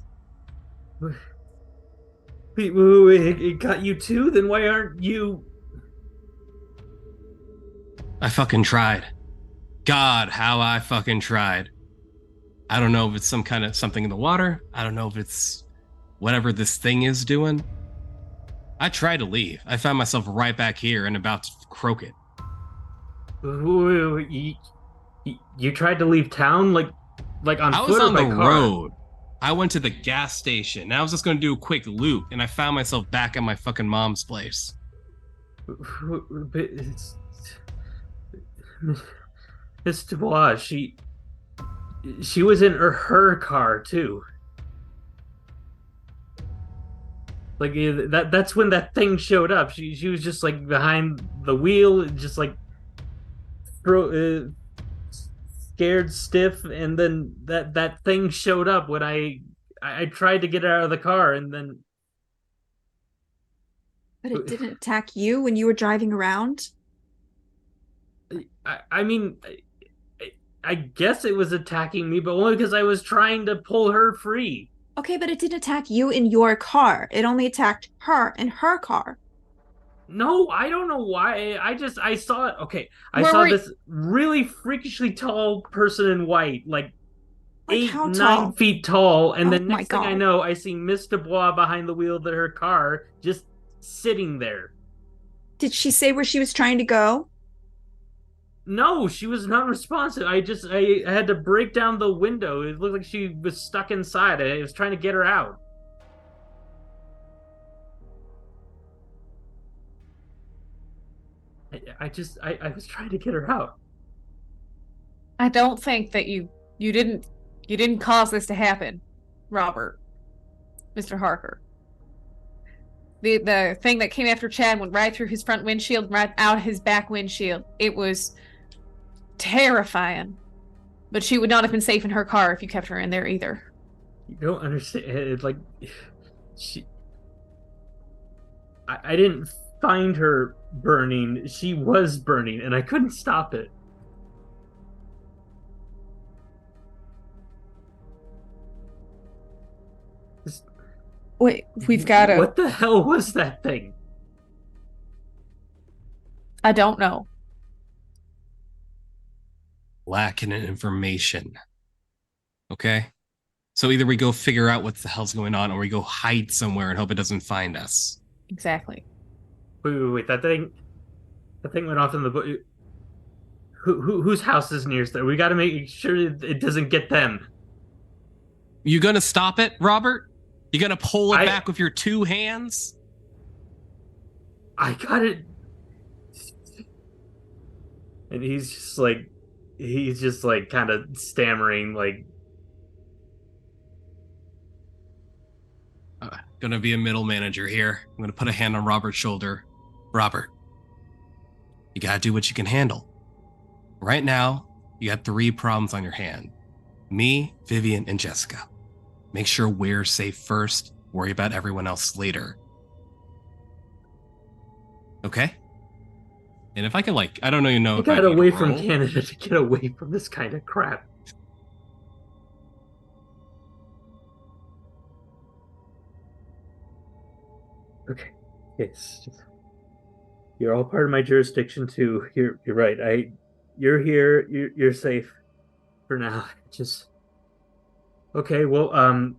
Wait, it got you too? Then why aren't you? I fucking tried. God, how I fucking tried. I don't know if it's some kind of something in the water. I don't know if it's whatever this thing is doing. I tried to leave. I found myself right back here and about to croak it. You tried to leave town like on I foot was or on by the car? road. I went to the gas station. And I was just going to do a quick loop, and I found myself back at my fucking mom's place. Miss Dubois, she was in her car too. Like that's when that thing showed up. She was just like behind the wheel, just like scared stiff, and then that thing showed up when I tried to get her out of the car, and then. But it didn't attack you when you were driving around? I mean, I guess it was attacking me, but only because I was trying to pull her free. Okay, but it didn't attack you in your car. It only attacked her in her car. No, I don't know why. I saw it. Okay, I Where saw were this really freakishly tall person in white, like How 9 tall? feet tall, and Oh the my next thing I God. know, I see Miss Dubois behind the wheel of her car, just sitting there. Did she say where she was trying to go? No, she was not responsive. I had to break down the window. It looked like she was stuck inside. I was trying to get her out. I was trying to get her out. I don't think that you didn't cause this to happen, Robert, Mr. Harker. The thing that came after Chad went right through his front windshield, right out his back windshield. It was terrifying. But she would not have been safe in her car if you kept her in there either. You don't understand. Like, I didn't find her burning. She was burning, and I couldn't stop it. Wait, we've got to. What the hell was that thing? I don't know. Lacking in information. Okay? So either we go figure out what the hell's going on, or we go hide somewhere and hope it doesn't find us. Exactly. Wait, that thing went off in the book. Whose house is nearest there? We got to make sure it doesn't get them. You gonna stop it, Robert? You gonna pull it back with your two hands? I got it. And he's just like kind of stammering, like, Gonna be a middle manager here. I'm gonna put a hand on Robert's shoulder. Robert, you gotta do what you can handle. Right now, you got 3 problems on your hand. Me, Vivian, and Jessica. Make sure we're safe first. Worry about everyone else later. Okay? And if I could, I don't know, I if I got need away to from roll. Canada to get away from this kind of crap. Okay. It's just, you're all part of my jurisdiction too. You're right. You're here. You're safe for now. Just okay. Well,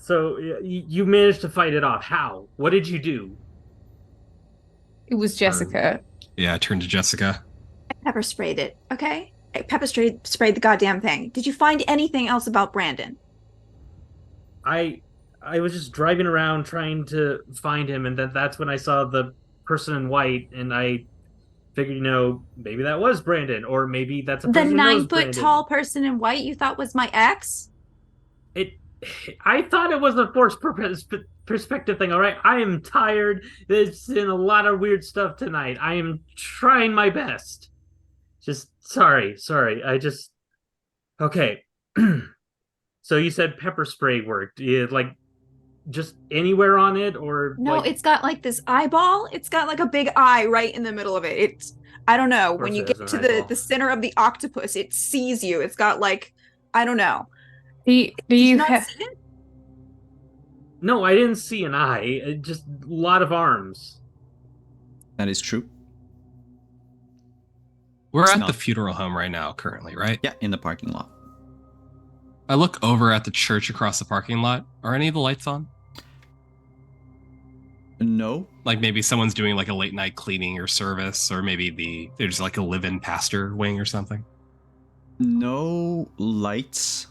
so you managed to fight it off. How? What did you do? It was Jessica. Yeah, I turned to Jessica. I pepper sprayed it, okay? I pepper sprayed the goddamn thing. Did you find anything else about Brandon? I was just driving around trying to find him, and that's when I saw the person in white, and I figured, maybe that was Brandon, or maybe that's a The person who knows 9-foot Brandon. tall person in white you thought was my ex? I thought it was a forced perspective thing, all right? I am tired. There's been a lot of weird stuff tonight. I am trying my best. Just, sorry. Okay. So you said pepper spray worked. Just anywhere on it, or No, it's got this eyeball. It's got a big eye right in the middle of it. I don't know. When you get to the center of the octopus, it sees you. It's got I don't know. Do you have? No, I didn't see an eye. Just a lot of arms. That is true. We're It's at not. the funeral home right now, currently, right? Yeah, in the parking lot. I look over at the church across the parking lot. Are any of the lights on? No. Maybe someone's doing a late night cleaning or service, or maybe there's a live-in pastor wing or something. No lights.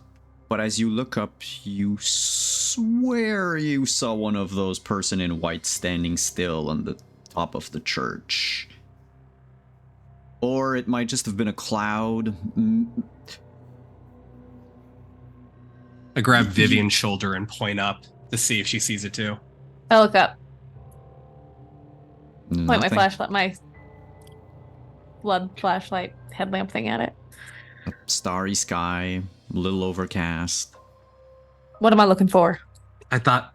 But as you look up, you swear you saw one of those person in white standing still on the top of the church. Or it might just have been a cloud. I grab Vivian's shoulder and point up to see if she sees it too. I look up. Point my Nothing. flashlight, my blood flashlight headlamp thing at it. Starry sky, a little overcast. What am I looking for? I thought,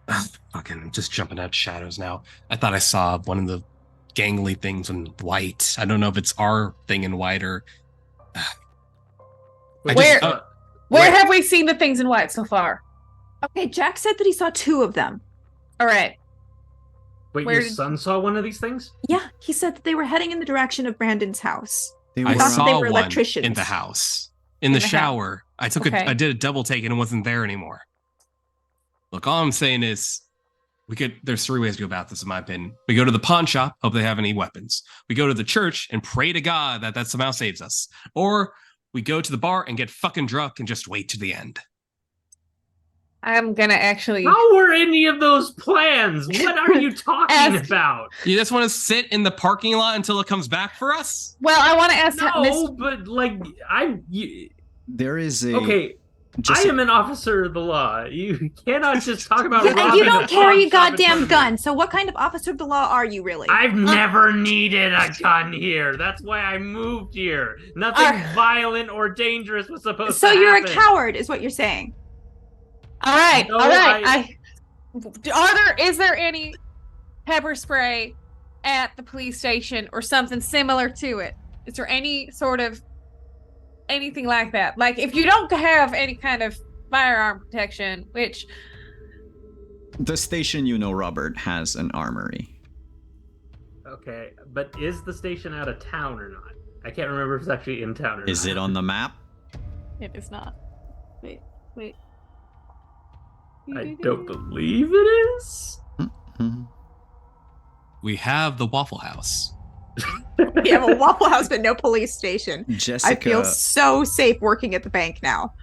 fucking, just jumping out shadows now. I thought I saw one of the gangly things in white. I don't know if it's our thing in white or. Where have we seen the things in white so far? Okay, Jack said that he saw 2 of them. All right. Wait, Where your did- son saw one of these things? Yeah, he said that they were heading in the direction of Brandon's house. They I were thought saw they were one electricians. in the house. In the the house. shower. I took Okay. I did a double take and it wasn't there anymore. Look, all I'm saying is there's 3 ways to go about this in my opinion. We go to the pawn shop, hope they have any weapons. We go to the church and pray to God that somehow saves us. Or we go to the bar and get fucking drunk and just wait to the end. I'm gonna actually. How were any of those plans? What are you talking about? You just want to sit in the parking lot until it comes back for us? Well, I want to ask No, but There is a... okay. Just I am an officer of the law. You cannot just talk about Yeah, and robbing you a don't carry a pawn shop in front goddamn of me. gun. So what kind of officer of the law are you really? I've never needed a gun here. That's why I moved here. Nothing violent or dangerous was supposed So to you're happen. a coward, is what you're saying. All right, No, all right. Is there any pepper spray at the police station or something similar to it? Is there any sort of anything like that? If you don't have any kind of firearm protection, which The station, you know, Robert, has an armory. Okay, but is the station out of town or not? I can't remember if it's actually in town or not. Is it on the map? It is not. Wait. I don't believe it is. Mhm. We have the Waffle House. We have a Waffle House, but no police station. I feel Jessica, so safe working at the bank now.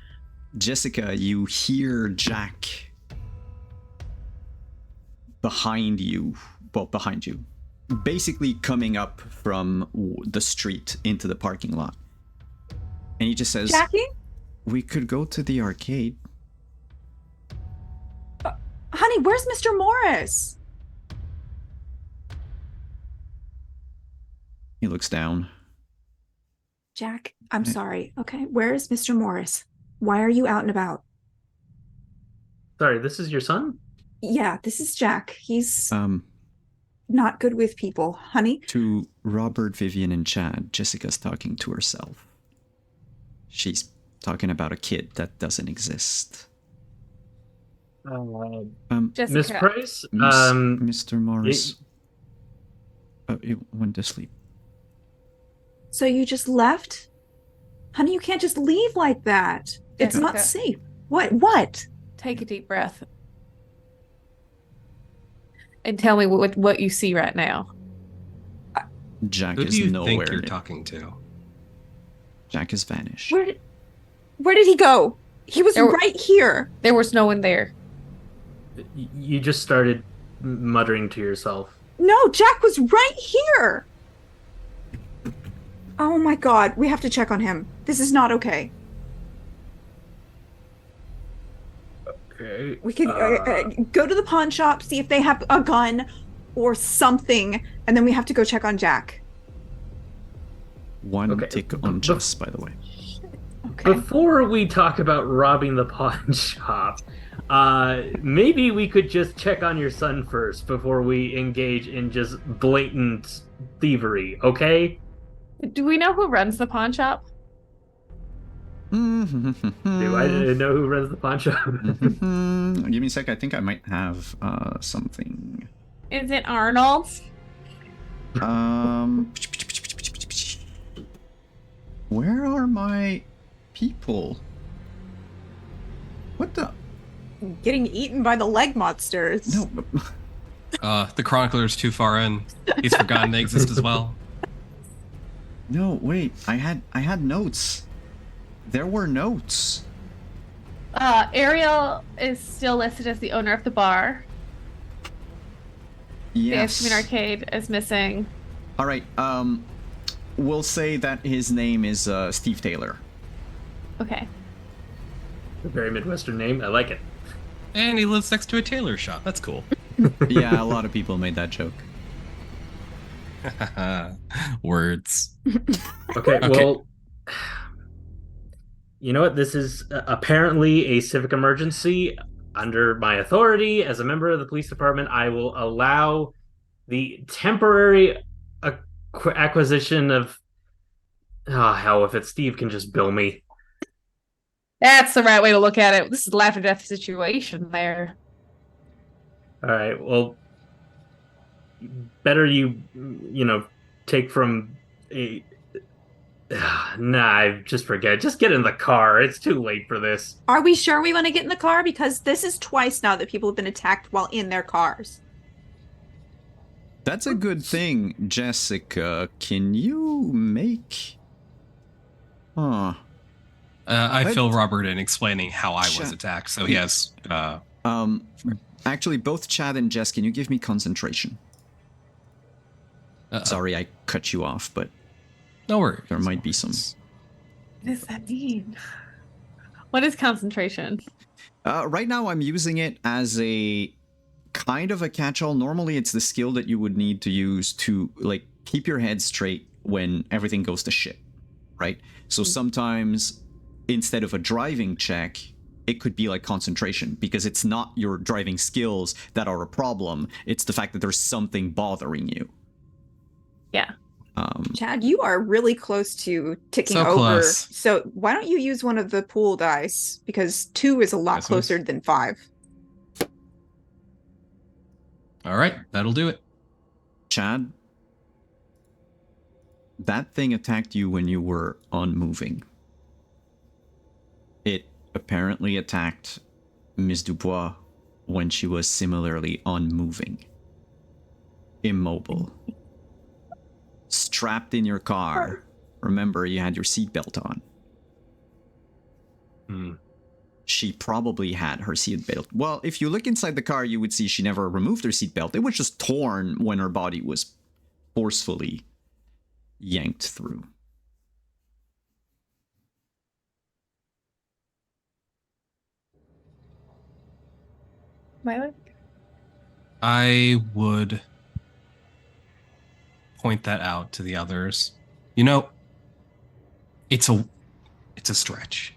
you hear Jack behind you, basically coming up from the street into the parking lot. And he just says, Jackie? we could go to the arcade. Honey, where's Mr. Morris? He looks down. Jack, I'm sorry. Okay, where is Mr. Morris? Why are you out and about? Sorry, this is your son? Yeah, this is Jack. He's not good with people. Honey? To Robert, Vivian, and Chad, Jessica's talking to herself. She's talking about a kid that doesn't exist. Jessica. Miss Price? Mr. Morris. He went to sleep. So you just left? Honey, you can't just leave like that. It's not Jessica. safe. What? Take a deep breath. And tell me what you see right now. Jack Who is do you nowhere. think you're near- talking to? Jack has vanished. Where did he go? He was There were- right here. There was no one there. You just started muttering to yourself. No, Jack was right here. Oh my god, we have to check on him. This is not okay. Okay. We could go to the pawn shop, see if they have a gun or something, and then we have to go check on Jack. One Okay, tick on Jess, by the way. Okay. Before we talk about robbing the pawn shop, maybe we could just check on your son first before we engage in just blatant thievery, okay? Do we know who runs the pawn shop? Do I know who runs the pawn shop? Give me a sec. I think I might have something. Is it Arnold's? Where are my people? What the? Getting eaten by the leg monsters. No. The Chronicler's too far in. He's forgotten they exist as well. No, wait. I had notes. There were notes. Ariel is still listed as the owner of the bar. Yes. The Ice Arcade is missing. All right. We'll say that his name is Steve Taylor. Okay. A very Midwestern name. I like it. And he lives next to a tailor shop. That's cool. Yeah, a lot of people made that joke. Words. Okay, Okay. well, you know what? This is apparently a civic emergency. Under my authority as a member of the police department, I will allow the temporary acquisition of. Oh, hell, if it's Steve can just bill me. That's the right way to look at it. This is a life or death situation there. All right, well, better you take from a. Nah, just forget. Just get in the car. It's too late for this. Are we sure we want to get in the car? Because this is twice now that people have been attacked while in their cars. That's a good thing, Jessica. Can you make? Huh. I What? fill Robert in explaining how I was Shut- attacked. So he has. Actually, both Chad and Jess, can you give me concentration? Sorry, I cut you off, but No worries. there might be some. What does that mean? What is concentration? Right now, I'm using it as a kind of a catch-all. Normally, it's the skill that you would need to use to like keep your head straight when everything goes to shit, right? So sometimes, instead of a driving check, it could be like concentration, because it's not your driving skills that are a problem. It's the fact that there's something bothering you. Yeah. Chad, you are really close to ticking So over. close. So why don't you use one of the pool dice? Because 2 is a lot This closer one's- than 5. All right, that'll do it. Chad, that thing attacked you when you were unmoving. It apparently attacked Miss Dubois when she was similarly unmoving, immobile, strapped in your car. Remember, you had your seatbelt on. She probably had her seatbelt. Well, if you look inside the car, you would see she never removed her seatbelt. It was just torn when her body was forcefully yanked through. Violet? I would point that out to the others. You know, it's a stretch.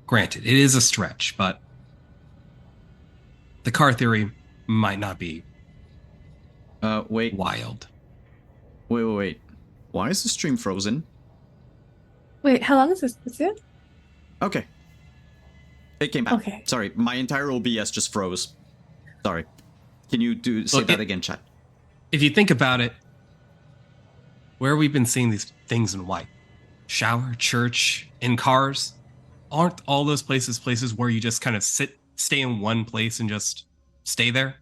Granted, it is a stretch, but the car theory might not be Wait. wild. Wait. Why is the stream frozen? Wait, how long is this? Is it? Okay. It came back. Okay. Sorry, my entire OBS just froze. Sorry. Can you say that again, chat? If you think about it, where we've been seeing these things in white, shower, church, in cars, aren't all those places where you just kind of stay in one place and just stay there?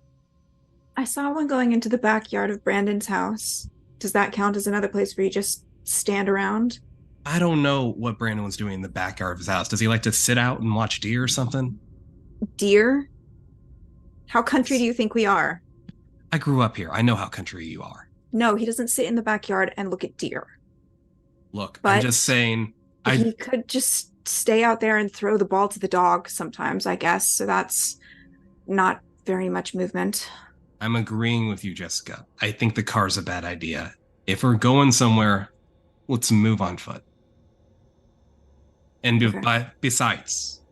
I saw one going into the backyard of Brandon's house. Does that count as another place where you just stand around? I don't know what Brandon was doing in the backyard of his house. Does he like to sit out and watch deer or something? Deer? How country do you think we are? I grew up here. I know how country you are. No, he doesn't sit in the backyard and look at deer. Look, But I'm just saying. He could just stay out there and throw the ball to the dog sometimes, I guess. So that's not very much movement. I'm agreeing with you, Jessica. I think the car's a bad idea. If we're going somewhere, let's move on foot. And Okay. besides,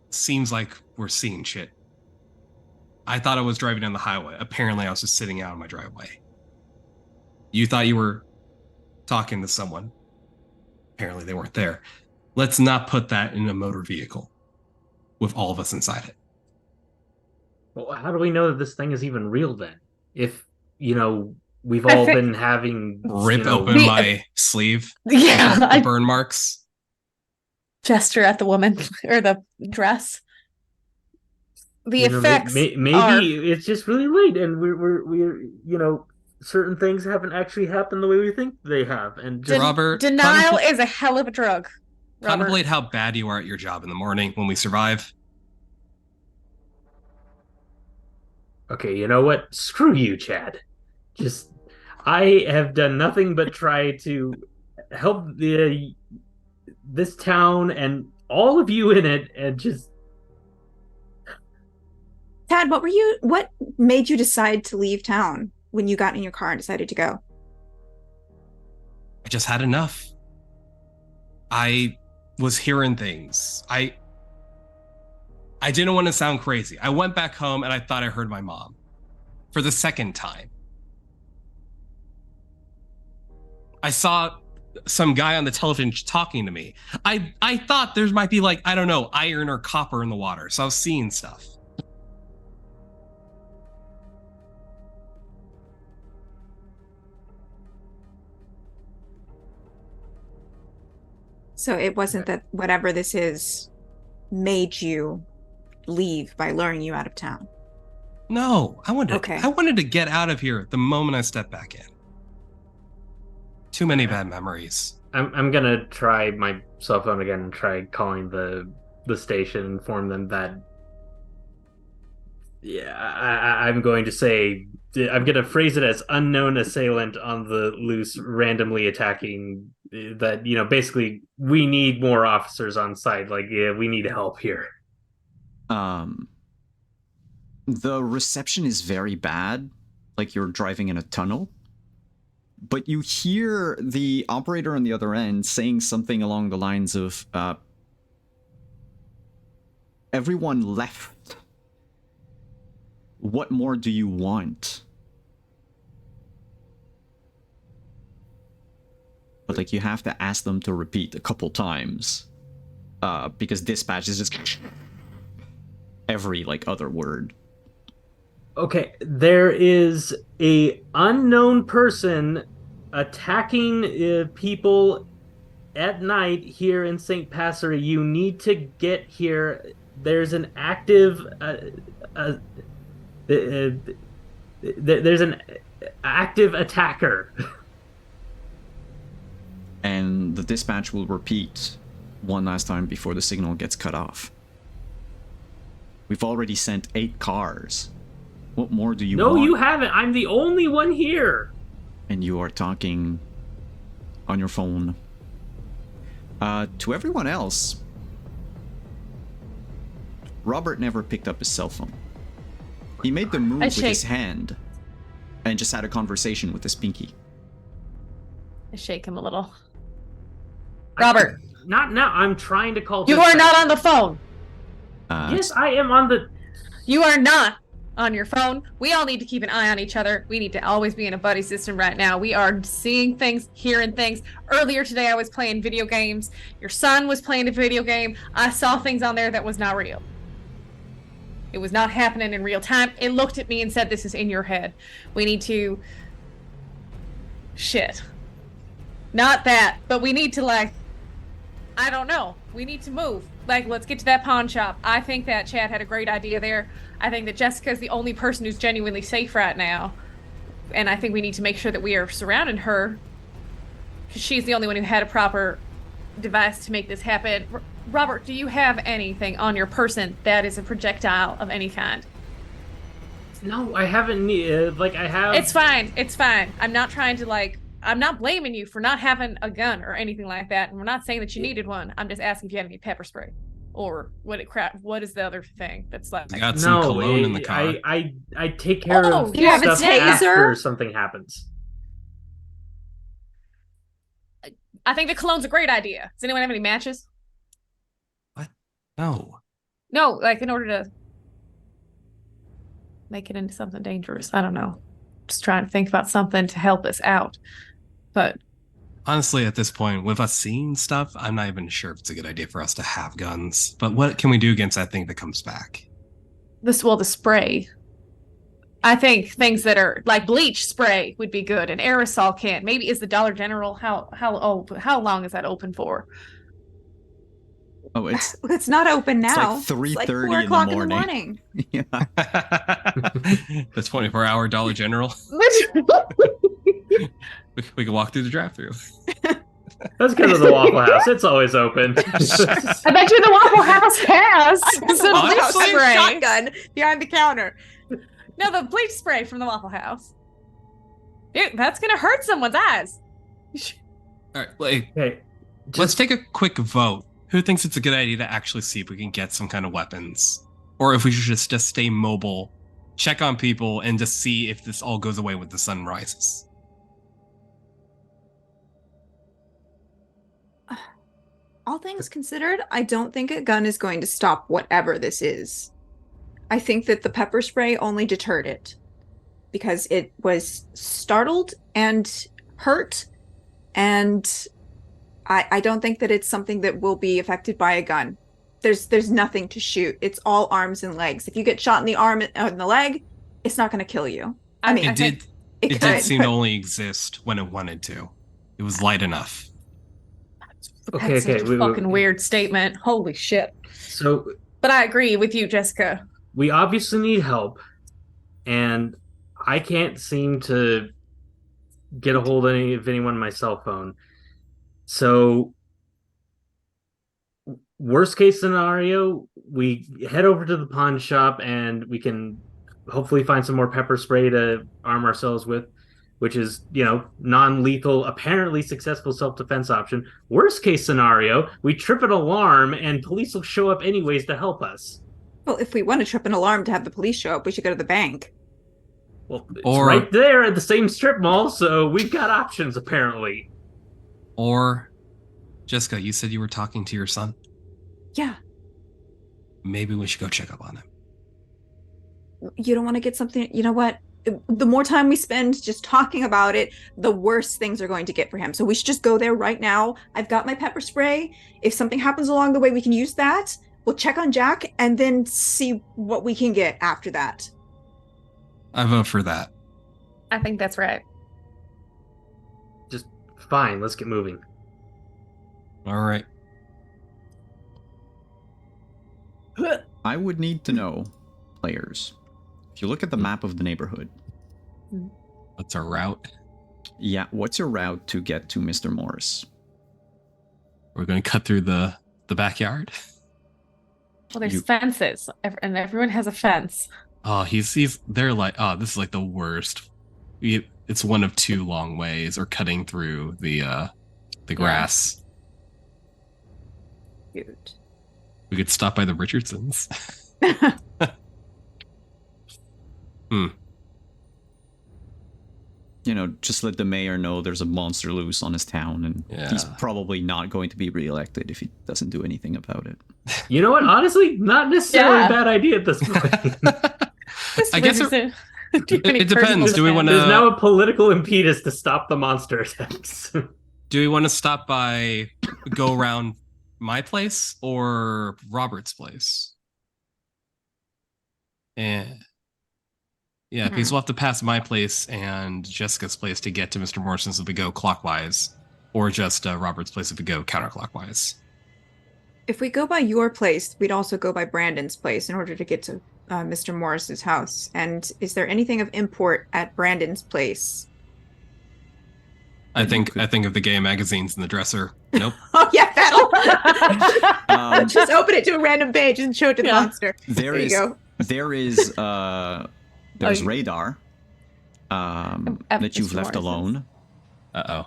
seems like we're seeing shit. I thought I was driving down the highway. Apparently, I was just sitting out in my driveway. You thought you were talking to someone. Apparently, they weren't there. Let's not put that in a motor vehicle with all of us inside it. Well, how do we know that this thing is even real then? If, we've all been having Rip open my sleeve. Yeah, The burn marks. Gesture at the woman or the dress. The effects maybe are... it's just really late, and we're certain things haven't actually happened the way we think they have, and just Robert, denial is a hell of a drug. Robert. Contemplate how bad you are at your job in the morning when we survive. Okay, you know what? Screw you, Chad. I have done nothing but try to help this town and all of you in it, and just... Tad, what made you decide to leave town when you got in your car and decided to go? I just had enough. I was hearing things. I didn't want to sound crazy. I went back home and I thought I heard my mom for the second time. I saw some guy on the television talking to me. I thought there might be iron or copper in the water. So I was seeing stuff. So it wasn't that whatever this is made you leave by luring you out of town. No, I wanted to get out of here the moment I stepped back in. Too many bad memories. I'm gonna try my cell phone again and try calling the station, inform them that I'm going to say, I'm going to phrase it as unknown assailant on the loose, randomly attacking. That, basically we need more officers on site. We need help here. The reception is very bad, like you're driving in a tunnel. But you hear the operator on the other end saying something along the lines of, everyone left. What more do you want? But you have to ask them to repeat a couple times. Because dispatch is just every other word. Okay, there is a unknown person attacking people at night here in St. Passery. You need to get here. There's an active uh, uh, there's an active attacker. And the dispatch will repeat one last time before the signal gets cut off. We've already sent 8 cars. What more do you want? No, you haven't. I'm the only one here. And you are talking on your phone. To everyone else, Robert never picked up his cell phone. He made the move with his hand and just had a conversation with his pinky. I shake him a little. Robert, Not now. I'm trying to call. you are not on the phone. Yes, I am on the. You are not on your phone. We all need to keep an eye on each other. We need to always be in a buddy system right now. We are seeing things, hearing things. Earlier today, I was playing video games. Your son was playing a video game. I saw things on there that was not real. It was not happening in real time. It looked at me and said, this is in your head. We need to... Shit. Not that, but we need to, like... I don't know. We need to move. Like, let's get to that pawn shop. I think that Chad had a great idea there. I think that Jessica's the only person who's genuinely safe right now. And I think we need to make sure that we are surrounding her. Because she's the only one who had a proper device to make this happen. Robert, do you have anything on your person that is a projectile of any kind? No, I haven't. I have. It's fine. It's fine. I'm not trying to, like... I'm not blaming you for not having a gun or anything like that. And we're not saying that you needed one. I'm just asking if you have any pepper spray. Or what is the other thing that's like... I got some cologne in the car. I take care of you have a stuff taser? after something happens. I think the cologne's a great idea. Does anyone have any matches? What? No. No, like in order to make it into something dangerous. I don't know. Just trying to think about something to help us out. But honestly, at this point, with us seeing stuff, I'm not even sure if it's a good idea for us to have guns. But what can we do against that thing that comes back? the spray. I think things that are like bleach spray would be good. An aerosol can. Maybe is the Dollar General how long is that open for? Oh, it's not open now. It's like 3:30 it's like 4 o'clock in the morning. Yeah. The 24-hour Dollar General. We can walk through the drive-thru. That's because of the Waffle House. It's always open. I bet you the Waffle House has some bleach spray. Shotgun behind the counter. No, the bleach spray from the Waffle House. Dude, that's gonna hurt someone's eyes. All right, like, Okay, let's take a quick vote. Who thinks it's a good idea to actually see if we can get some kind of weapons? Or if we should just stay mobile, check on people, and just see if this all goes away with the sun rises? All things considered, I don't think a gun is going to stop whatever this is. I think that the pepper spray only deterred it because it was startled and hurt, and I don't think that it's something that will be affected by a gun. There's nothing to shoot. It's all arms and legs. If you get shot in the arm or in the leg, it's not going to kill you. I mean, it did seem to only exist when it wanted to. It was light enough. Okay, That's such a fucking weird statement. Holy shit. So, but I agree with you, Jessica. We obviously need help, and I can't seem to get a hold of anyone on my cell phone. So, worst case scenario, we head over to the pawn shop and we can hopefully find some more pepper spray to arm ourselves with, which is, non-lethal, apparently successful self-defense option. Worst case scenario, we trip an alarm and police will show up anyways to help us. Well, if we want to trip an alarm to have the police show up, we should go to the bank. Well, it's right there at the same strip mall, so we've got options, apparently. Or, Jessica, you said you were talking to your son? Yeah. Maybe we should go check up on him. You don't want to get something, you know what? The more time we spend just talking about it, the worse things are going to get for him. So we should just go there right now. I've got my pepper spray. If something happens along the way, we can use that. We'll check on Jack and then see what we can get after that. I vote for that. I think that's right. Just fine. Let's get moving. All right. I would need to know, players, if you look at the map of the neighborhood, What's our route? yeah, what's your route to get to Mr. Morris? We're going to cut through the backyard. Well, there's You- fences, and everyone has a fence. Oh, they're like, oh, this is like the worst. It's one of two long ways, or cutting through the grass. Cute. We could stop by the Richardsons. You know, just let the mayor know there's a monster loose on his town, and he's Yeah. probably not going to be reelected if he doesn't do anything about it. You know what? Honestly, not necessarily Yeah. a bad idea at this point. I guess it it depends. Do we want There's now to? a political impetus to stop the monster attacks. Do we want to stop by, go around my place or Robert's place? And yeah, because we'll have to pass my place and Jessica's place to get to Mr. Morrison's if we go clockwise, or just Robert's place if we go counterclockwise. If we go by your place, we'd also go by Brandon's place in order to get to Mr. Morris's house. And is there anything of import at Brandon's place? I think of the gay magazines in the dresser. Nope. Oh yeah, that'll just open it to a random page and show it to the Yeah. monster. There you is go. there's you- radar At that you've Mr. left Morris's. alone. Uh-oh.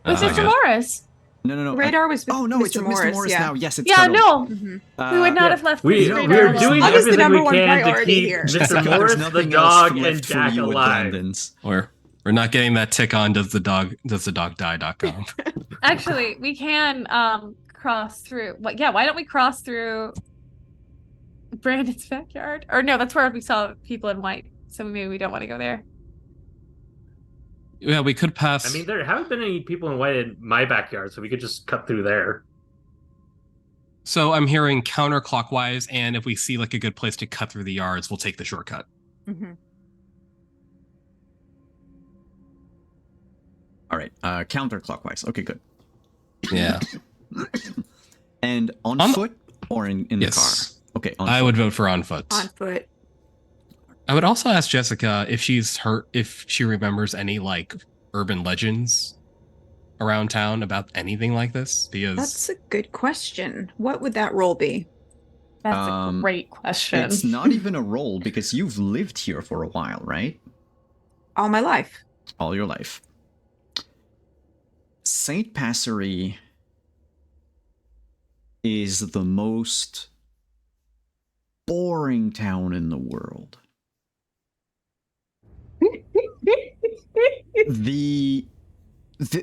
With Oh, Mr. God. Morris. No. Radar was with Oh no, Mr. it's with Morris, Mr. Morris yeah. now. Yes, it's Yeah, cut off. no. Mhm. We would not Yeah. have left We, this we're radar alone. doing That was the everything number we one can to priority keep here. Mr. There's Morris, the nothing dog, else and left for Jack you with alive. Brandon's. We're not getting that tick on does the dog die.com. Actually, we can cross through. Yeah, why don't we cross through Brandon's backyard? Or no, that's where we saw people in white. So maybe we don't want to go there. Yeah, we could pass. I mean, there haven't been any people in white in my backyard, so we could just cut through there. So I'm hearing counterclockwise, and if we see like a good place to cut through the yards, we'll take the shortcut. Mhm. All right, counterclockwise. Okay, good. Yeah. And on On- foot or in the car? Yes. Okay, on I foot. would vote for on foot. On foot. I would also ask Jessica if if she remembers any like urban legends around town about anything like this, because That's a good question. What would that role be? That's a Um, great question. It's not even a role because you've lived here for a while, right? All my life. All your life. St. Passery is the most boring town in the world.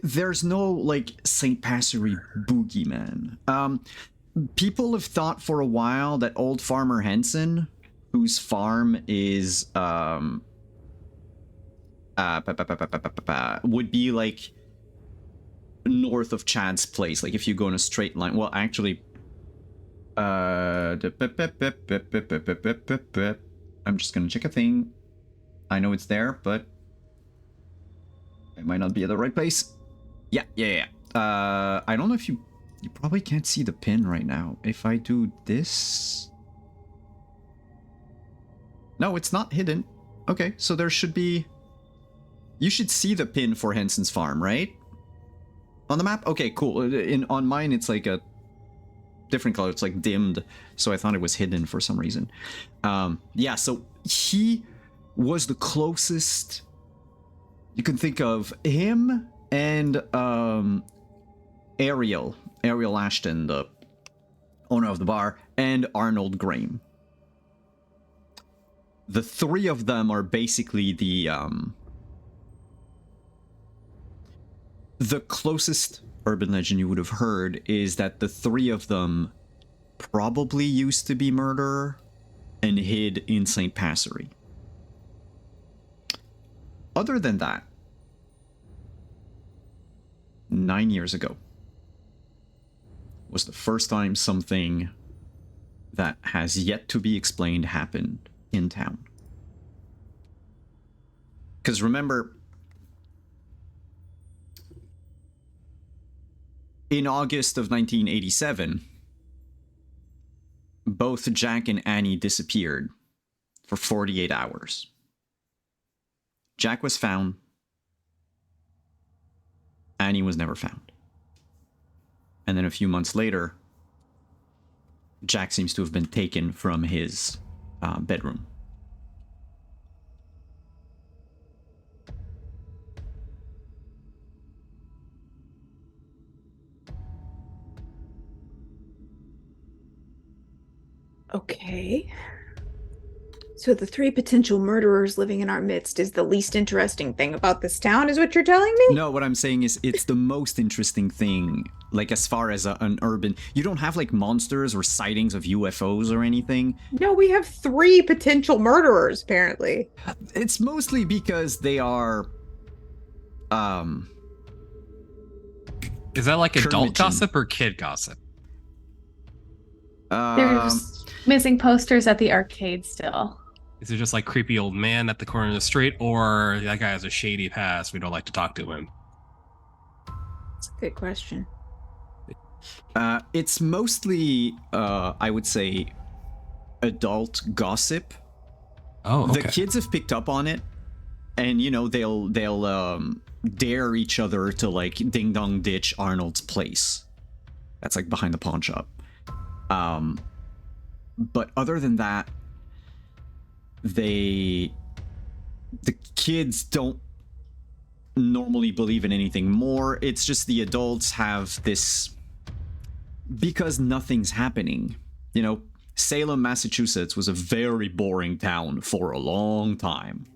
There's no like St. Passery boogeyman. People have thought for a while that old Farmer Henson, whose farm is would be like north of Chad's place, like if you go in a straight line. Well, actually, I'm just gonna check a thing. I know it's there, but it might not be at the right place. Yeah. I don't know if you probably can't see the pin right now. If I do this, no, it's not hidden. Okay, so there should be. You should see the pin for Henson's farm, right? On the map? Okay, cool. On mine, it's like a different color. It's like dimmed, so I thought it was hidden for some reason. Yeah, so he was the closest you can think of. Him and Ariel Ashton, the owner of the bar, and Arnold Graham. The three of them are basically the closest urban legend you would have heard is that the three of them probably used to be murderer and hid in St. Passery. Other than that, 9 years ago was the first time something that has yet to be explained happened in town. Because remember, in August of 1987, both Jack and Annie disappeared for 48 hours. Jack was found. Annie was never found. And then a few months later, Jack seems to have been taken from his bedroom. Okay. So the three potential murderers living in our midst is the least interesting thing about this town, is what you're telling me? No, what I'm saying is it's the most interesting thing, like as far as an urban... You don't have like monsters or sightings of UFOs or anything. No, we have three potential murderers, apparently. It's mostly because they are... Is that like adult Curmudgeon. gossip or kid gossip? There's missing posters at the arcade still. Is it just like creepy old man at the corner of the street, or that guy has a shady past, we don't like to talk to him? That's a good question. It's mostly, I would say, adult gossip. Oh, okay. The kids have picked up on it, and you know they'll dare each other to like ding dong ditch Arnold's place. That's like behind the pawn shop. But other than that, the kids don't normally believe in anything more. It's just the adults have this, because nothing's happening. You know, Salem, Massachusetts was a very boring town for a long time.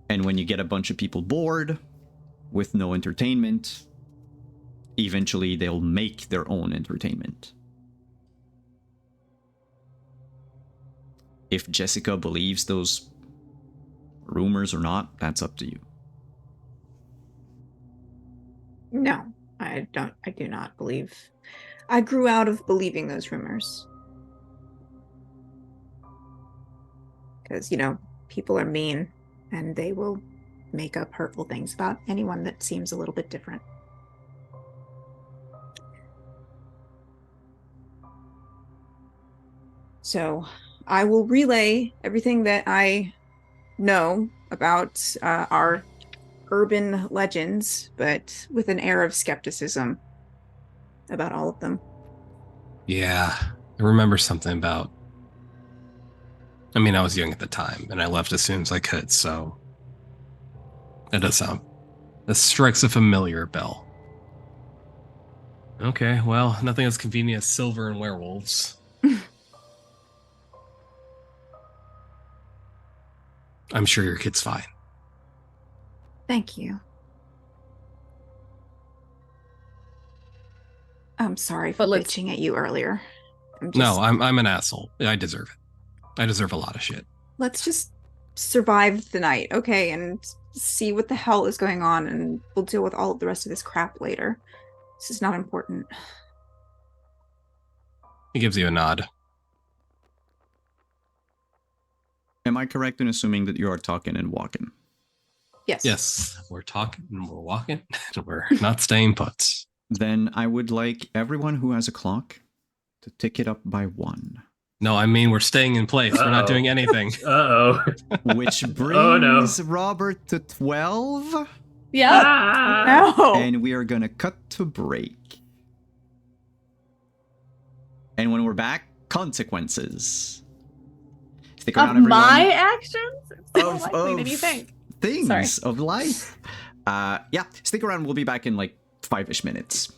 And when you get a bunch of people bored with no entertainment, eventually they'll make their own entertainment. If Jessica believes those rumors or not, that's up to you. No, I do not believe. I grew out of believing those rumors. Because, you know, people are mean and they will make up hurtful things about anyone that seems a little bit different. So I will relay everything that I know about our urban legends, but with an air of skepticism about all of them. Yeah, I remember something about... I mean, I was young at the time, and I left as soon as I could, so... That does sound... That strikes a familiar bell. Okay, well, nothing as convenient as silver and werewolves. I'm sure your kid's fine. Thank you. I'm sorry for But let's- bitching at you earlier. No, I'm an asshole. I deserve it. I deserve a lot of shit. Let's just survive the night, okay, and see what the hell is going on, and we'll deal with all of the rest of this crap later. This is not important. He gives you a nod. Am I correct in assuming that you are talking and walking? Yes. Yes, we're talking and we're walking. We're not staying put. Then I would like everyone who has a clock to tick it up by 1. No, I mean, we're staying in place. We're not Uh-oh. doing anything. Uh-oh. Which brings Oh, no. Robert to 12. Yeah. Ah! No. And we are going to cut to break. And when we're back, consequences. Stick around, Of everyone. my actions? It's more Of- likely than of- you think. Things Sorry. of life. Yeah, stick around. We'll be back in like 5-ish minutes.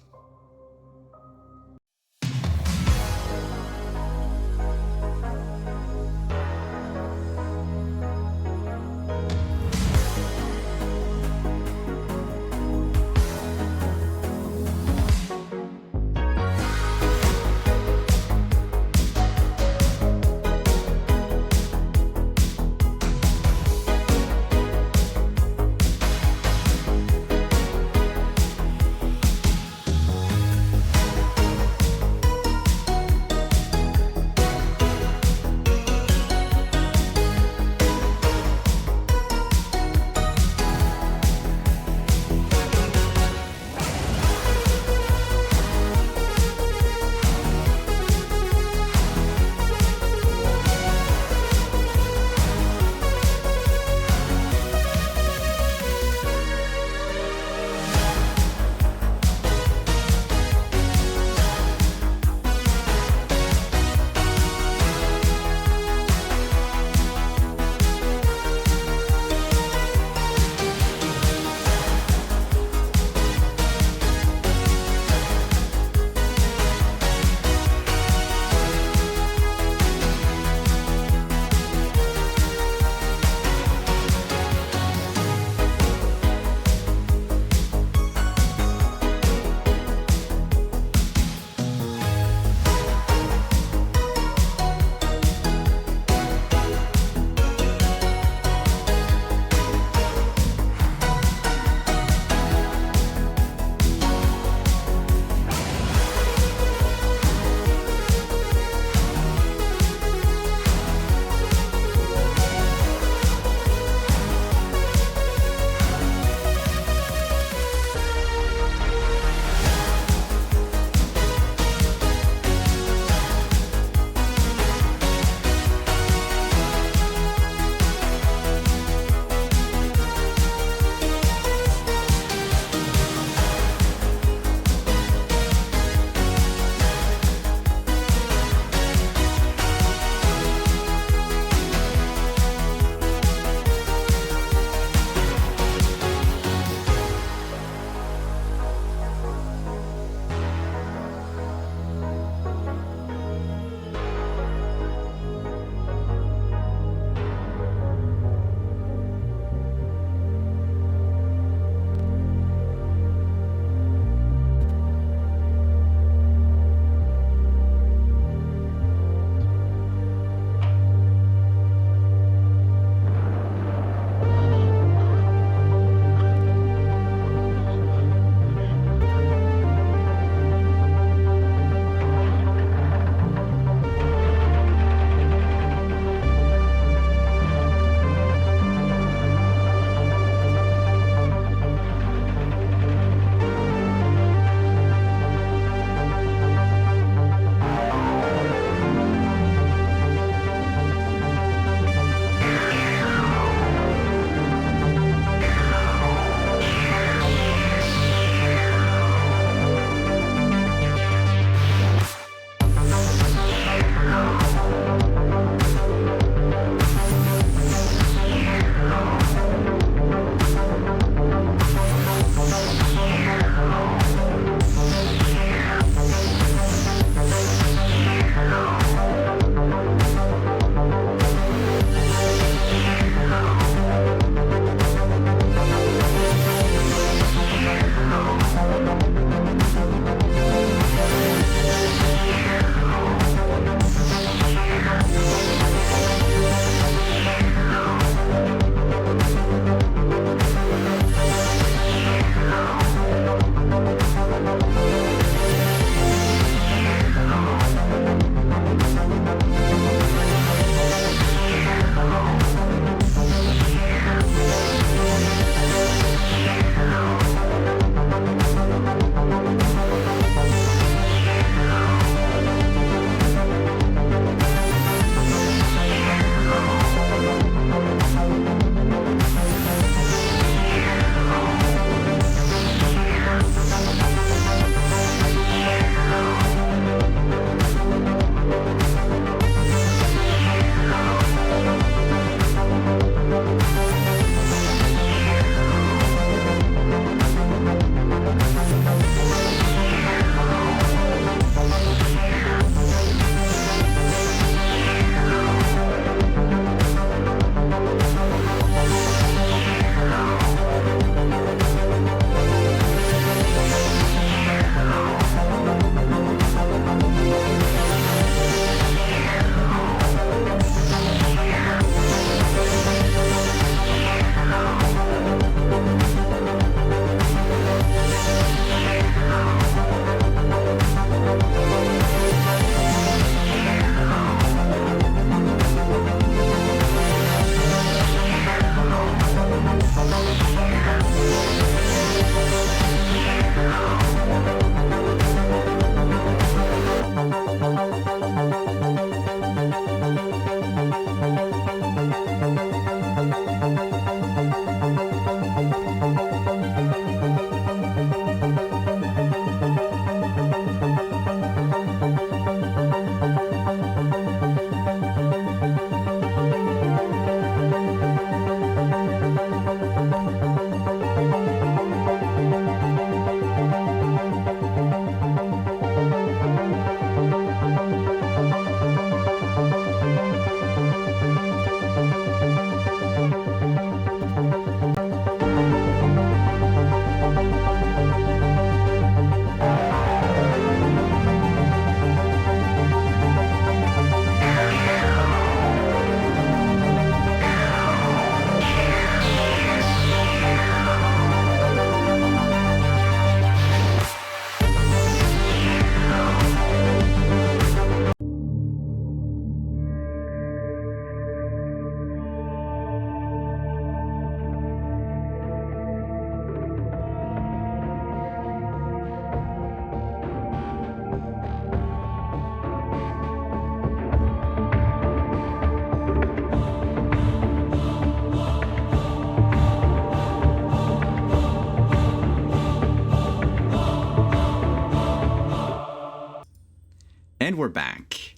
And we're back.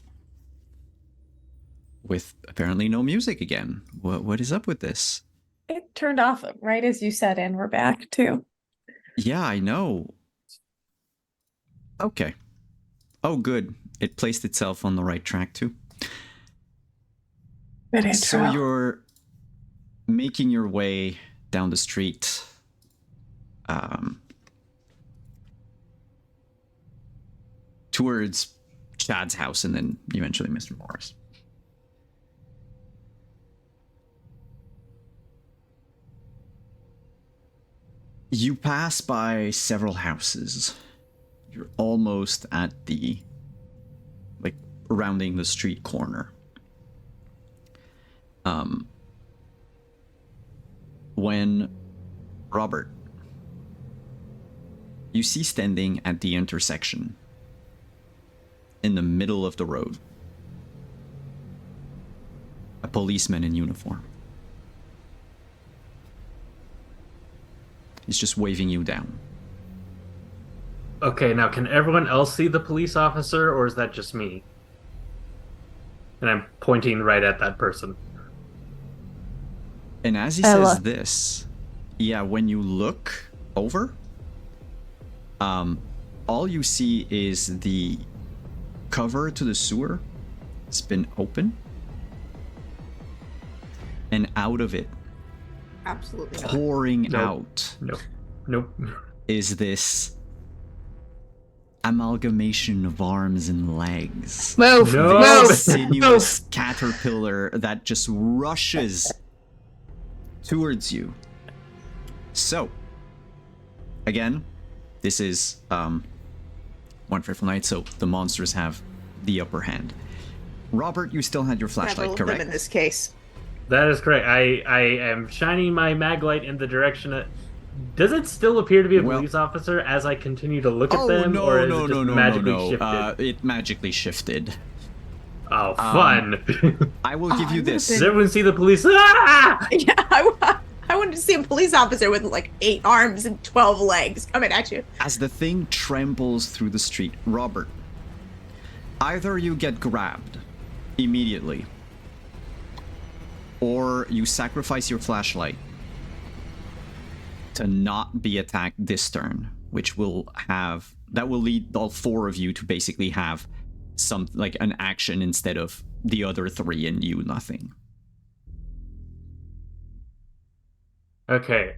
With apparently no music again. What is up with this? It turned off right as you said, and we're back too. Yeah, I know. Okay. Oh, good. It placed itself on the right track too. Good intro. So you're making your way down the street. Towards Chad's house and then eventually Mr. Morris. You pass by several houses. You're almost at the, like, rounding the street corner. When Robert, you see standing at the intersection in the middle of the road, a policeman in uniform. He's just waving you down. Okay, now can everyone else see the police officer, or is that just me? And I'm pointing right at that person. And as he Ella. says this, yeah, when you look over, all you see is the cover to the sewer. It's been open. And out of it, Absolutely not. pouring Nope. out, Nope. is this amalgamation of arms and legs. Move. No. Move. Sinuous caterpillar that just rushes towards you. So, again, this is One Frightful Night, so the monsters have the upper hand. Robert, you still had your flashlight, Several of them correct? in this case. That is correct. I am shining my mag light in the direction of... Does it still appear to be a Well- police officer as I continue to look at Oh, them? no, or is no, it just no, magically no. shifted? It magically shifted. Oh, fun. I will give I you would've this. Does everyone see the police? Ah! Yeah, I wanted to see a police officer with like 8 arms and 12 legs coming at you. As the thing trembles through the street, Robert, either you get grabbed immediately, or you sacrifice your flashlight to not be attacked this turn, which will have, that will lead all 4 of you to basically have some, like, an action instead of the other 3 and you nothing. Okay.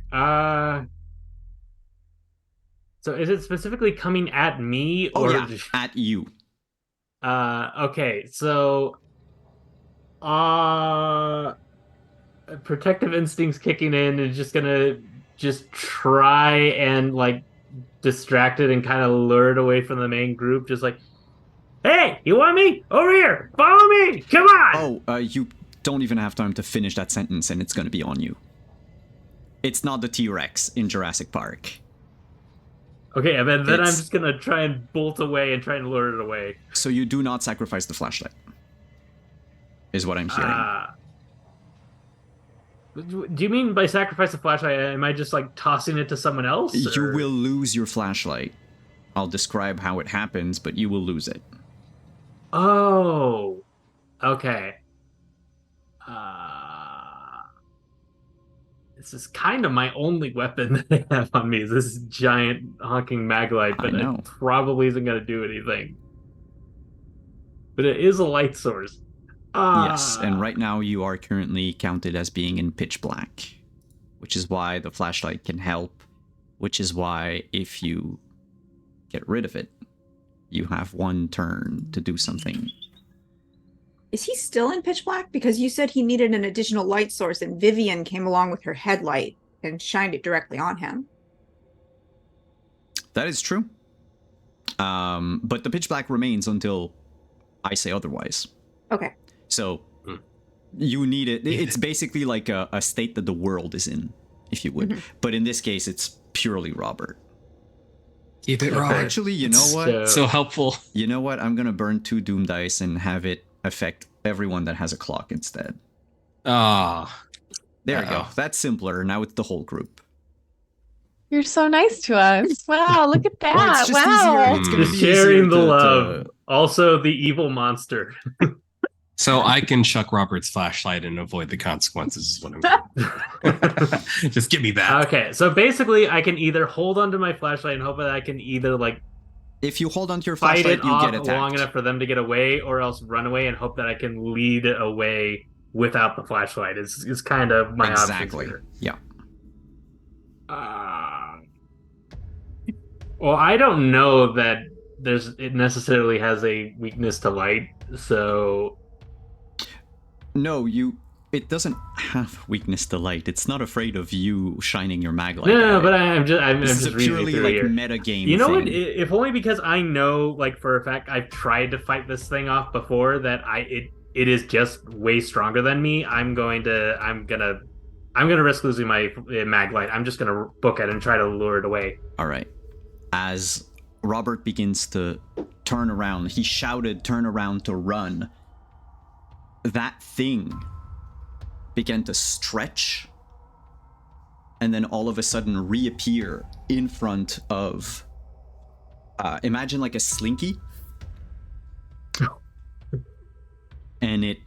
So is it specifically coming at me, Oh or yeah, at you. okay, so protective instincts kicking in and just gonna just try and like distract it and kind of lure it away from the main group, just like, hey, you want me? Over here, follow me, come on. Oh, you don't even have time to finish that sentence and it's gonna be on you. It's not the T-Rex in Jurassic Park. Okay, and then I'm It's- just gonna try and bolt away and try and lure it away. So you do not sacrifice the flashlight, is what I'm hearing. Do you mean by sacrifice the flashlight? Am I just like tossing it to someone else? You or- will lose your flashlight. I'll describe how it happens, but you will lose it. Oh, okay. This is kind of my only weapon that I have on me. Is this giant honking mag light, but know. it probably isn't going to do anything. But it is a light source. Yes, and right now you are currently counted as being in pitch black, which is why the flashlight can help, which is why if you get rid of it, you have 1 turn to do something. Is he still in pitch black? Because you said he needed an additional light source and Vivian came along with her headlight and shined it directly on him. That is true. But the pitch black remains until I say otherwise. Okay. So you need it. It's basically like a state that the world is in, if you would. Mhm. But in this case, it's purely Robert. Keep it Okay. raw. Actually, you know what? So helpful. You know what? I'm gonna burn 2 Doom dice and have it affect everyone that has a clock instead. Ah, There we go. Uh-oh. That's simpler. Now it's the whole group. You're so nice to us. Wow, look at that. Well, it's just wow. easier. It's gonna Just be sharing easier the to love. Also, the evil monster. So I can chuck Robert's flashlight and avoid the consequences is what I'm doing. Just give me that. Okay, so basically, I can either hold onto my flashlight and hope that I can either like If you hold onto your fight flashlight, it you off get attacked. long enough for them to get away, or else run away and hope that I can lead away without the flashlight. Is kind of my Exactly. options Yeah. here. Well, I don't know that it necessarily has a weakness to light, so No, it doesn't have weakness to light. It's not afraid of you shining your mag light. no, but I'm this is just a reading purely through like here. meta game. You know thing. what? If only because I know, like for a fact, I've tried to fight this thing off before. That it is just way stronger than me. I'm gonna risk losing my mag light. I'm just gonna book it and try to lure it away. All right. As Robert begins to turn around, he shouted, "Turn around to run." That thing began to stretch and then all of a sudden reappear in front of imagine like a slinky, and it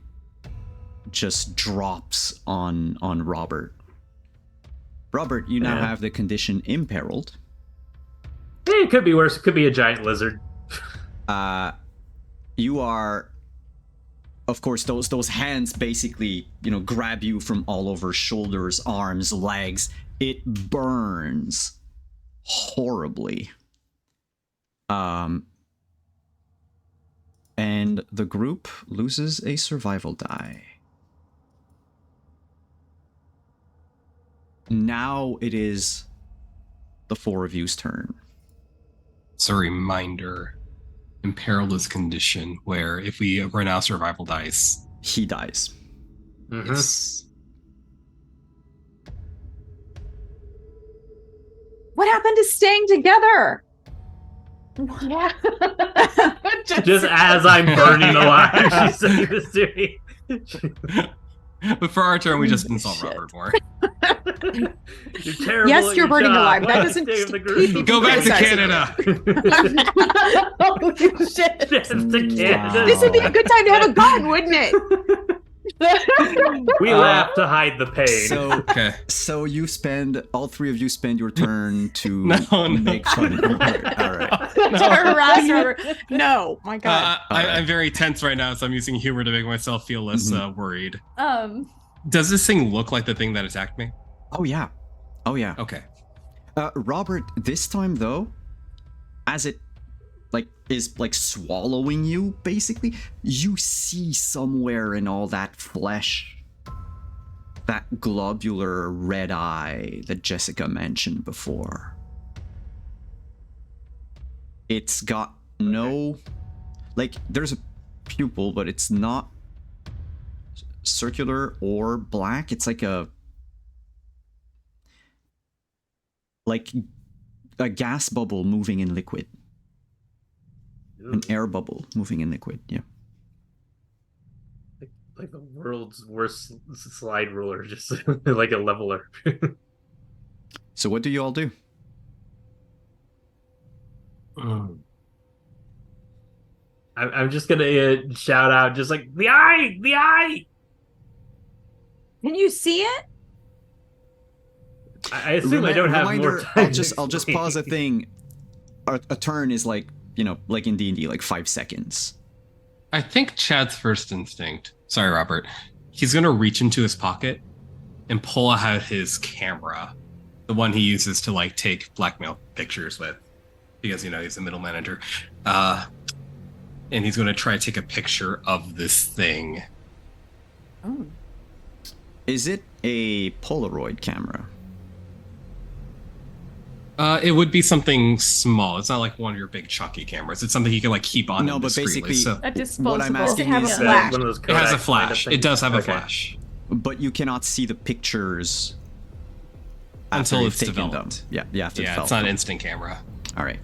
just drops on Robert. Robert, you now have the condition imperiled. It could be worse. It could be a giant lizard. You are, of course, those hands basically, grab you from all over, shoulders, arms, legs. It burns horribly. And the group loses a survival die. Now it is the four of you's turn. It's a reminder. Imperiled is condition where if we run out survival dice, He dies. Mhm. yes. What happened to staying together? Yeah. Just as I'm burning alive, she's saying this to me. But for our turn, we just Holy insult shit. Robert more. You're terrible. Yes, at you're your burning job. alive. That Why doesn't stay with the keep group? people Go back to criticizing Canada. Holy shit. Yes, to Canada. This would be a good time to have a gun, wouldn't it? We laugh to hide the pain. So, Okay. so all three of you spend your turn to No. make fun of Robert. All right. To harass Robert. No, my God. I'm very tense right now, so I'm using humor to make myself feel less worried. Does this thing look like the thing that attacked me? Oh yeah. Okay. Robert, this time though, as it is swallowing you, basically, you see somewhere in all that flesh that globular red eye that Jessica mentioned before. It's got no, there's a pupil, but it's not circular or black. It's like a gas bubble moving in liquid. An air bubble moving in liquid, yeah. Like the world's worst slide ruler, just like a leveler. So what do you all do? I'm just gonna shout out, just like the eye. Can you see it? I assume I don't have more Reminder, time. I'll just pause a thing. A turn is like in D&D, like 5 seconds. I think Chad's first instinct, sorry, Robert, he's going to reach into his pocket and pull out his camera, the one he uses to take blackmail pictures with, because, he's a middle manager. And he's going to try to take a picture of this thing. Oh. Is it a Polaroid camera? It would be something small. It's not like one of your big chunky cameras. It's something you can keep on. No, but discreetly. basically, So A disposable. what I'm asking have a is, flash. One of those it has a Kodak kind of flash. things? It does have a Okay. flash but you cannot see the pictures after until you've it's taken developed. them. Yeah, you have to Yeah, develop it's not an them. instant camera. All right.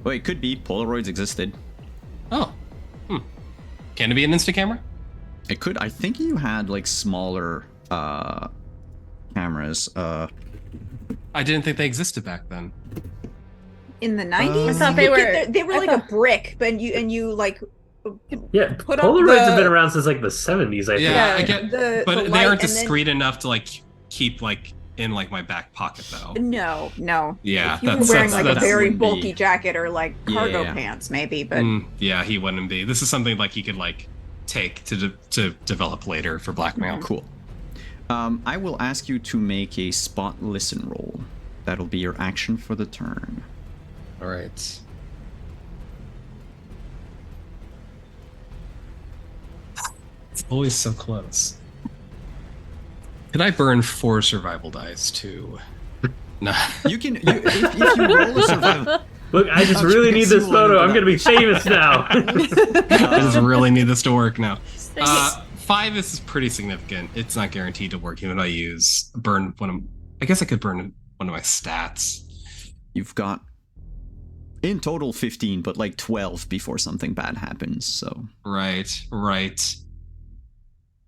Well, it could be. Polaroids existed. Oh, can it be an instant camera? It could. I think you had smaller cameras. I didn't think they existed back then. in the 90s. I thought They were I like thought- a brick, but you like Yeah, put up Polaroids have the- been around since like the 70s, I think. Yeah, I Yeah, get, the but they light aren't and then- discreet enough to like keep like in like my back pocket though. No. Yeah, If you were that's- wearing that's- like a that's- very wouldn't be- bulky jacket or like cargo Yeah. pants, maybe, but Yeah, he wouldn't be. This is something like he could like take to develop later for blackmail. Cool. I will ask you to make a spot listen roll. That'll be your action for the turn. All right. It's always so close. Could I burn 4 survival dice too? No. You can, if you roll a survival. Look, I just Okay, really need so this you photo. wanted I'm going to be famous now. I just really need this to work now. Dang it. 5 is pretty significant. It's not guaranteed to work. Even if I use burn one of, I guess I could burn one of my stats. You've got in total 15, but like 12 before something bad happens. So Right.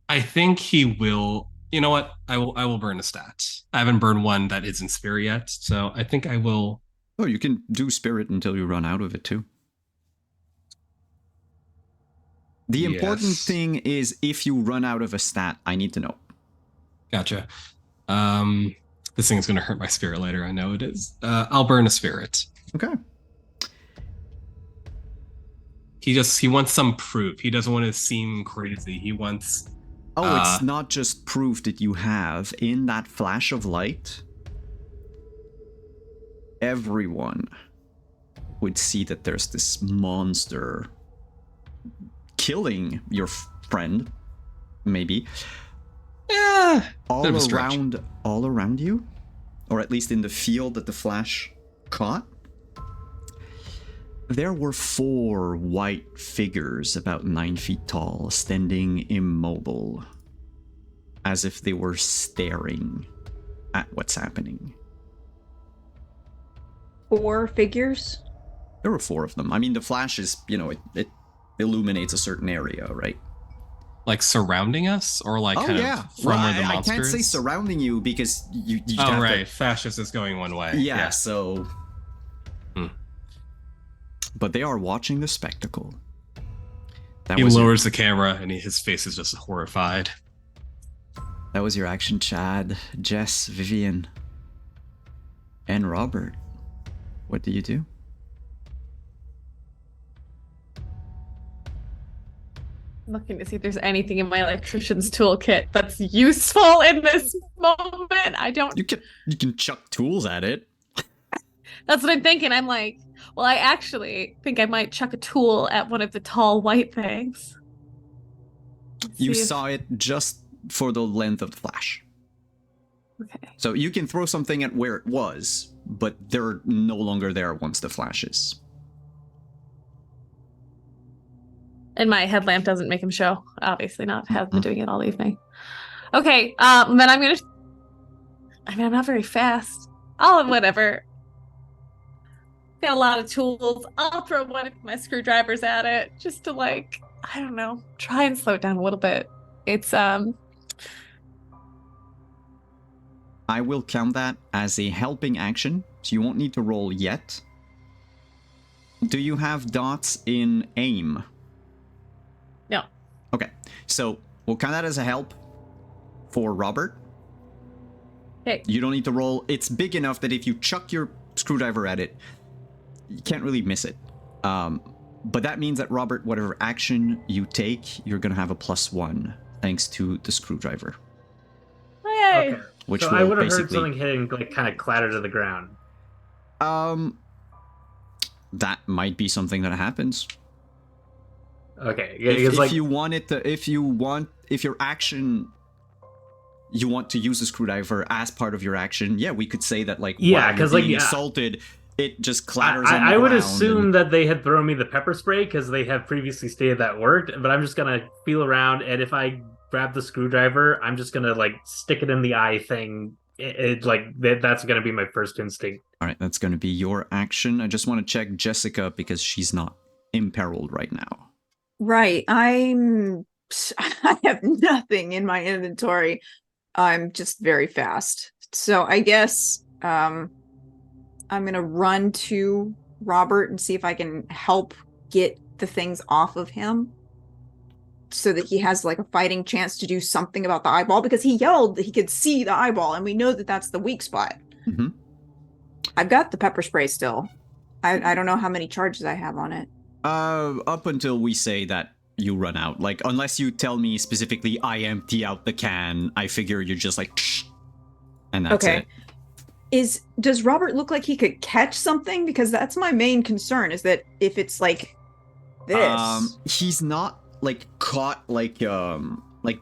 I think he will. You know what? I will burn a stat. I haven't burned one that isn't spirit yet, so I think I will. oh, you can do spirit until you run out of it too. The important Yes. thing is if you run out of a stat, I need to know. Gotcha. This thing is going to hurt my spirit later. I know it is. I'll burn a spirit. Okay. He wants some proof. He doesn't want to seem crazy. He wants. Oh, it's not just proof that you have. In that flash of light, everyone would see that there's this monster killing your friend, maybe. Yeah. All Bit of a stretch. around you, or at least in the field that the flash caught, there were 4 white figures about 9 feet tall, standing immobile, as if they were staring at what's happening. 4 figures. There were 4 of them. I mean, the flash is, it illuminates a certain area, right? Like surrounding us, or like kind of from Well, where the I monster can't say is? surrounding you because you Oh have right, to, fascist is going one way. yeah, so. Hmm. But they are watching the spectacle. That He was your- lowers the camera, and his face is just horrified. That was your action, Chad, Jess, Vivian, and Robert. What do you do? Looking to see if there's anything in my electrician's toolkit that's useful in this moment. I don't. You can chuck tools at it. That's what I'm thinking. I'm like, well, I actually think I might chuck a tool at one of the tall white things. Let's You see if- saw it just for the length of the flash. Okay. So you can throw something at where it was, but they're no longer there once the flash is. And my headlamp doesn't make him show. Obviously not. Have been doing it all evening. Okay. Then I'm gonna. I mean, I'm not very fast. Oh, whatever. Got a lot of tools. I'll throw one of my screwdrivers at it just to like, I don't know, try and slow it down a little bit. It's I will count that as a helping action, so you won't need to roll yet. Do you have dots in aim? No. Okay, so we'll count that as a help for Robert. Okay. You don't need to roll. It's big enough that if you chuck your screwdriver at it, you can't really miss it. But that means that, Robert, whatever action you take, you're going to have a +1 thanks to the screwdriver. Yay. Okay. Which So will I would have heard basically- something hitting, like, kind of clatter to the ground. That might be something that happens. Okay, yeah, If, because if like you want it to, if your action, you want to use the screwdriver as part of your action, yeah, we could say that, like, Yeah, while you're 'cause, like, being yeah. assaulted, it just clatters on the I would ground assume and- that they had thrown me the pepper spray because they have previously stated that worked, but I'm just gonna feel around, and if I grab the screwdriver, I'm just gonna like stick it in the eye thing. That's gonna be my first instinct. All right, that's going to be your action. I just want to check Jessica because she's not imperiled right now. Right. I have nothing in my inventory. I'm just very fast. So I guess I'm gonna run to Robert and see if I can help get the things off of him so that he has like a fighting chance to do something about the eyeball, because he yelled that he could see the eyeball and we know that that's the weak spot. Mm-hmm. I've got the pepper spray still. I don't know how many charges I have on it. Up until we say that you run out. Like, unless you tell me specifically I empty out the can, I figure you're just like, Psh, and that's Okay. it. Does Robert look like he could catch something? Because that's my main concern, is that if it's like this. He's not like caught like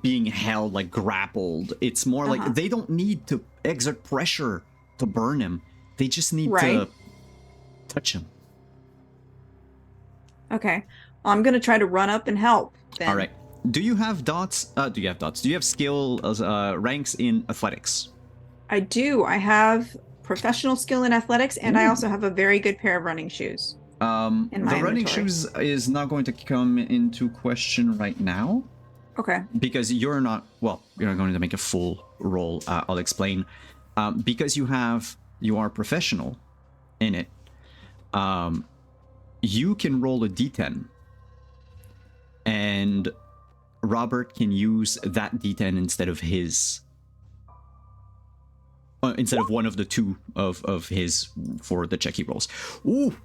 being held, like grappled. It's more like they don't need to exert pressure to burn him. They just need to touch him. Okay. Well, I'm gonna try to run up and help then. All right. Do you have dots? Do you have skill ranks in athletics? I do. I have professional skill in athletics, and I also have a very good pair of running shoes. The running inventory. shoes is not going to come into question right now. Okay. Because you're not going to make a full roll. I'll explain. Because you are professional in it. You can roll a d10, and Robert can use that d10 instead of his. Instead of one of the two of his for the check he rolls. Ooh,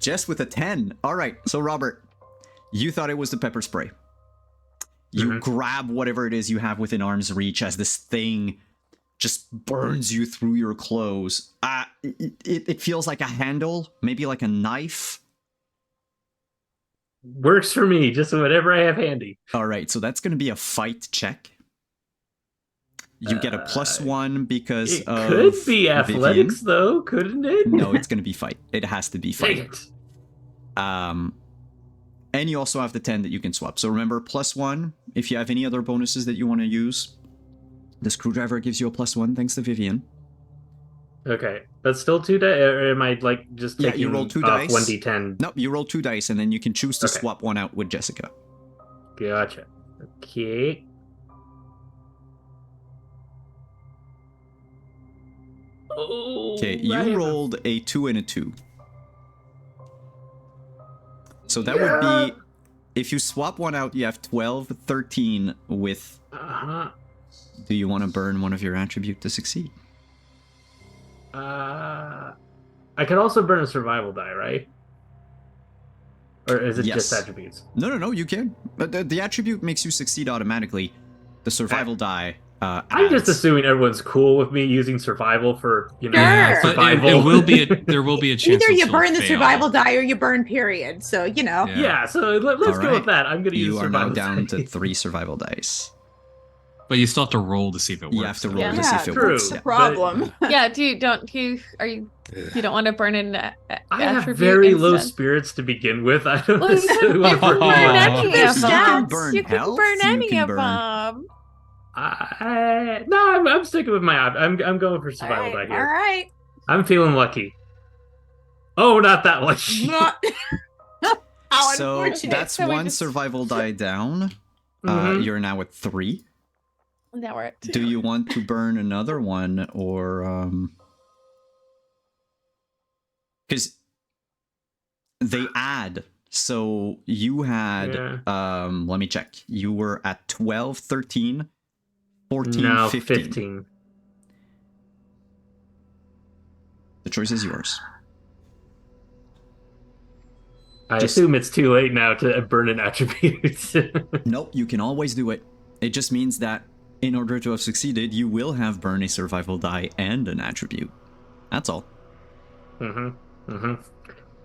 just with a 10. All right, so Robert, you thought it was the pepper spray. You grab whatever it is you have within arm's reach as this thing just burns you through your clothes. It feels like a handle, maybe like a knife. Works for me, just whatever I have handy. All right, so that's going to be a fight check. You get a +1 because it of could be athletics, Vivian. though, couldn't it? No, it's going to be fight. It has to be fight. Dang it. And you also have the 10 that you can swap. So remember, +1. If you have any other bonuses that you want to use, the screwdriver gives you a +1 thanks to Vivian. Okay, that's still 2 dice, or am I like just taking you roll 2 off dice. 1d10? No, you roll 2 dice, and then you can choose to swap one out with Jessica. Gotcha. Okay. Oh, Okay, you rolled a 2 and a 2. So that would be, if you swap one out, you have 12, 13 with... Do you want to burn one of your attribute to succeed? I could also burn a survival die, right? Or is it just attributes? No, you can. But the attribute makes you succeed automatically. The survival die I'm just assuming everyone's cool with me using survival for, Sure. survival. It will be there will be a chance. Either you you'll burn the fail. survival die or you burn period. So, Yeah, so let's go with that. I'm going to use You are survival now down die. to 3 survival dice. But you still have to roll to see if it works. You have to roll Yeah. to see if it True. works. That's the Yeah. problem. Yeah, you don't want to burn an I have attribute very low instead? spirits to begin with. I don't Well, you necessarily can want to burn burn any of You can them. burn You can health, burn you any can of burn- them. No, I'm sticking with my I'm going for survival die All here. right. I'm feeling lucky. Oh, not that lucky. How So unfortunate. that's So we one just- survival die down. Mhm. You're now at 3. Now we're at 2. Do you want to burn another one, or because they add? So you had let me check. You were at 12, 13, 14, No, 15. 15. The choice is yours. I Just- assume it's too late now to burn an attribute. Nope, you can always do it. It just means that in order to have succeeded, you will have burned a survival die and an attribute. That's all.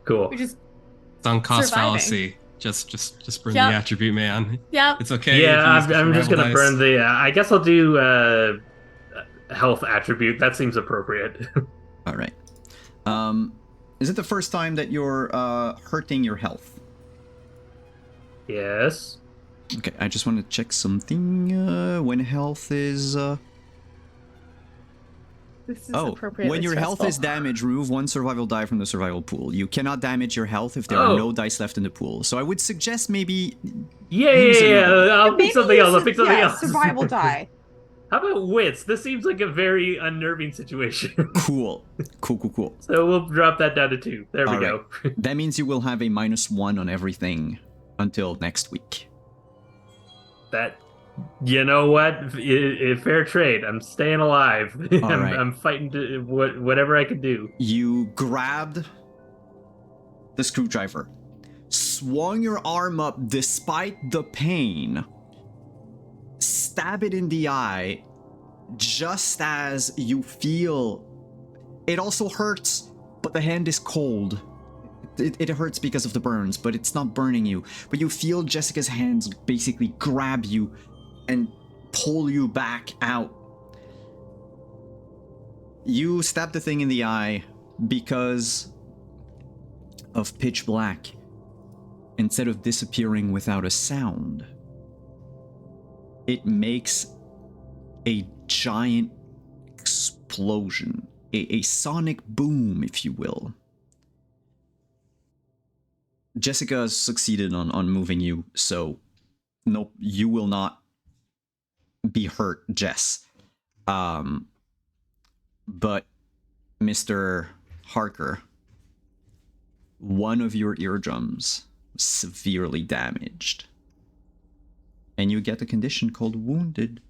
Cool. We just It's on cost Surviving. fallacy. Just burn Yep. the attribute, man. yeah. It's okay. Yeah, if you use the I'm just survival gonna dice. burn the. I guess I'll do health attribute. That seems appropriate. All right. Is it the first time that you're hurting your health? Yes. Okay, I just want to check something. When health is This is when appropriately your health is stressful. damaged, remove 1 survival die from the survival pool. You cannot damage your health if there are no dice left in the pool. So I would suggest maybe Yeah. Use another. I'll pick Maybe something else. I'll pick something yeah, else. survival die. How about wits? This seems like a very unnerving situation. Cool. So we'll drop that down to 2. There we All go. That means you will have a -1 on everything until next week. That, you know what? Fair trade. I'm staying alive. Right. I'm fighting to whatever I can do. You grabbed the screwdriver, swung your arm up despite the pain, stab it in the eye, just as you feel it also hurts, but the hand is cold. It hurts because of the burns, but it's not burning you. But you feel Jessica's hands basically grab you and pull you back out. You stab the thing in the eye because of pitch black. Instead of disappearing without a sound, it makes a giant explosion, a sonic boom, if you will. Jessica has succeeded on moving you, so nope, you will not be hurt, Jess. But Mr. Harker, one of your eardrums was severely damaged, and you get a condition called wounded.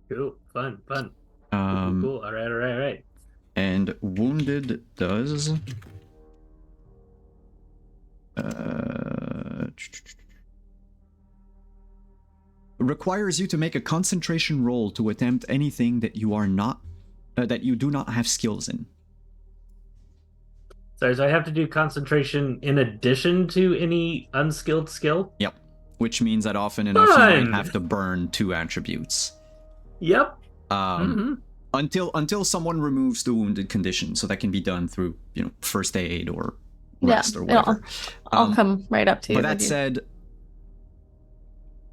Cool. Fun. Cool. All right. And wounded does requires you to make a concentration roll to attempt anything that you are not that you do not have skills in. Sorry, so I have to do concentration in addition to any unskilled skill? Yep. Which means that often enough you Fun! might have to burn 2 attributes. Yep. Until someone removes the wounded condition, so that can be done through, first aid or rest or whatever. I'll come right up to you. But that said,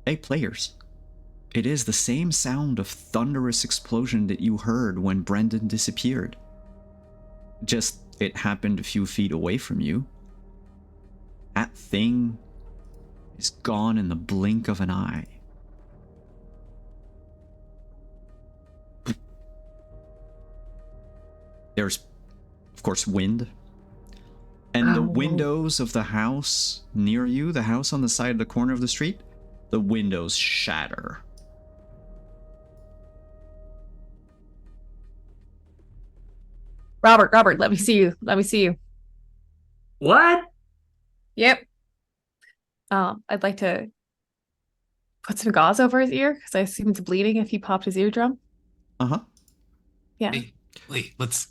hey players, it is the same sound of thunderous explosion that you heard when Brendan disappeared. Just it happened a few feet away from you. That thing is gone in the blink of an eye. There's, of course, wind. And the windows of the house near you, the house on the side of the corner of the street, the windows shatter. Robert, let me see you. What? Yep. I'd like to put some gauze over his ear because I assume it's bleeding if he popped his eardrum. Uh-huh. Yeah. Hey, wait, let's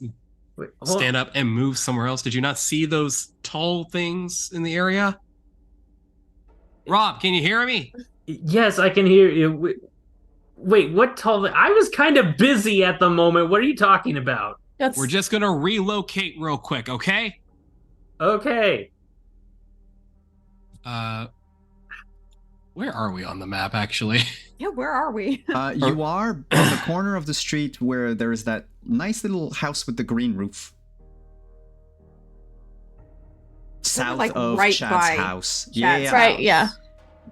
Wait, stand up and move somewhere else. Did you not see those tall things in the area? Rob, can you hear me? Yes, I can hear you. Wait, what tall? I was kind of busy at the moment. What are you talking about? We're just gonna relocate real quick, okay? Okay. Where are we on the map, actually? Yeah, where are we? You are on the corner of the street where there's that nice little house with the green roof. South like of right Chad's by house. Chad's Right, house. yeah.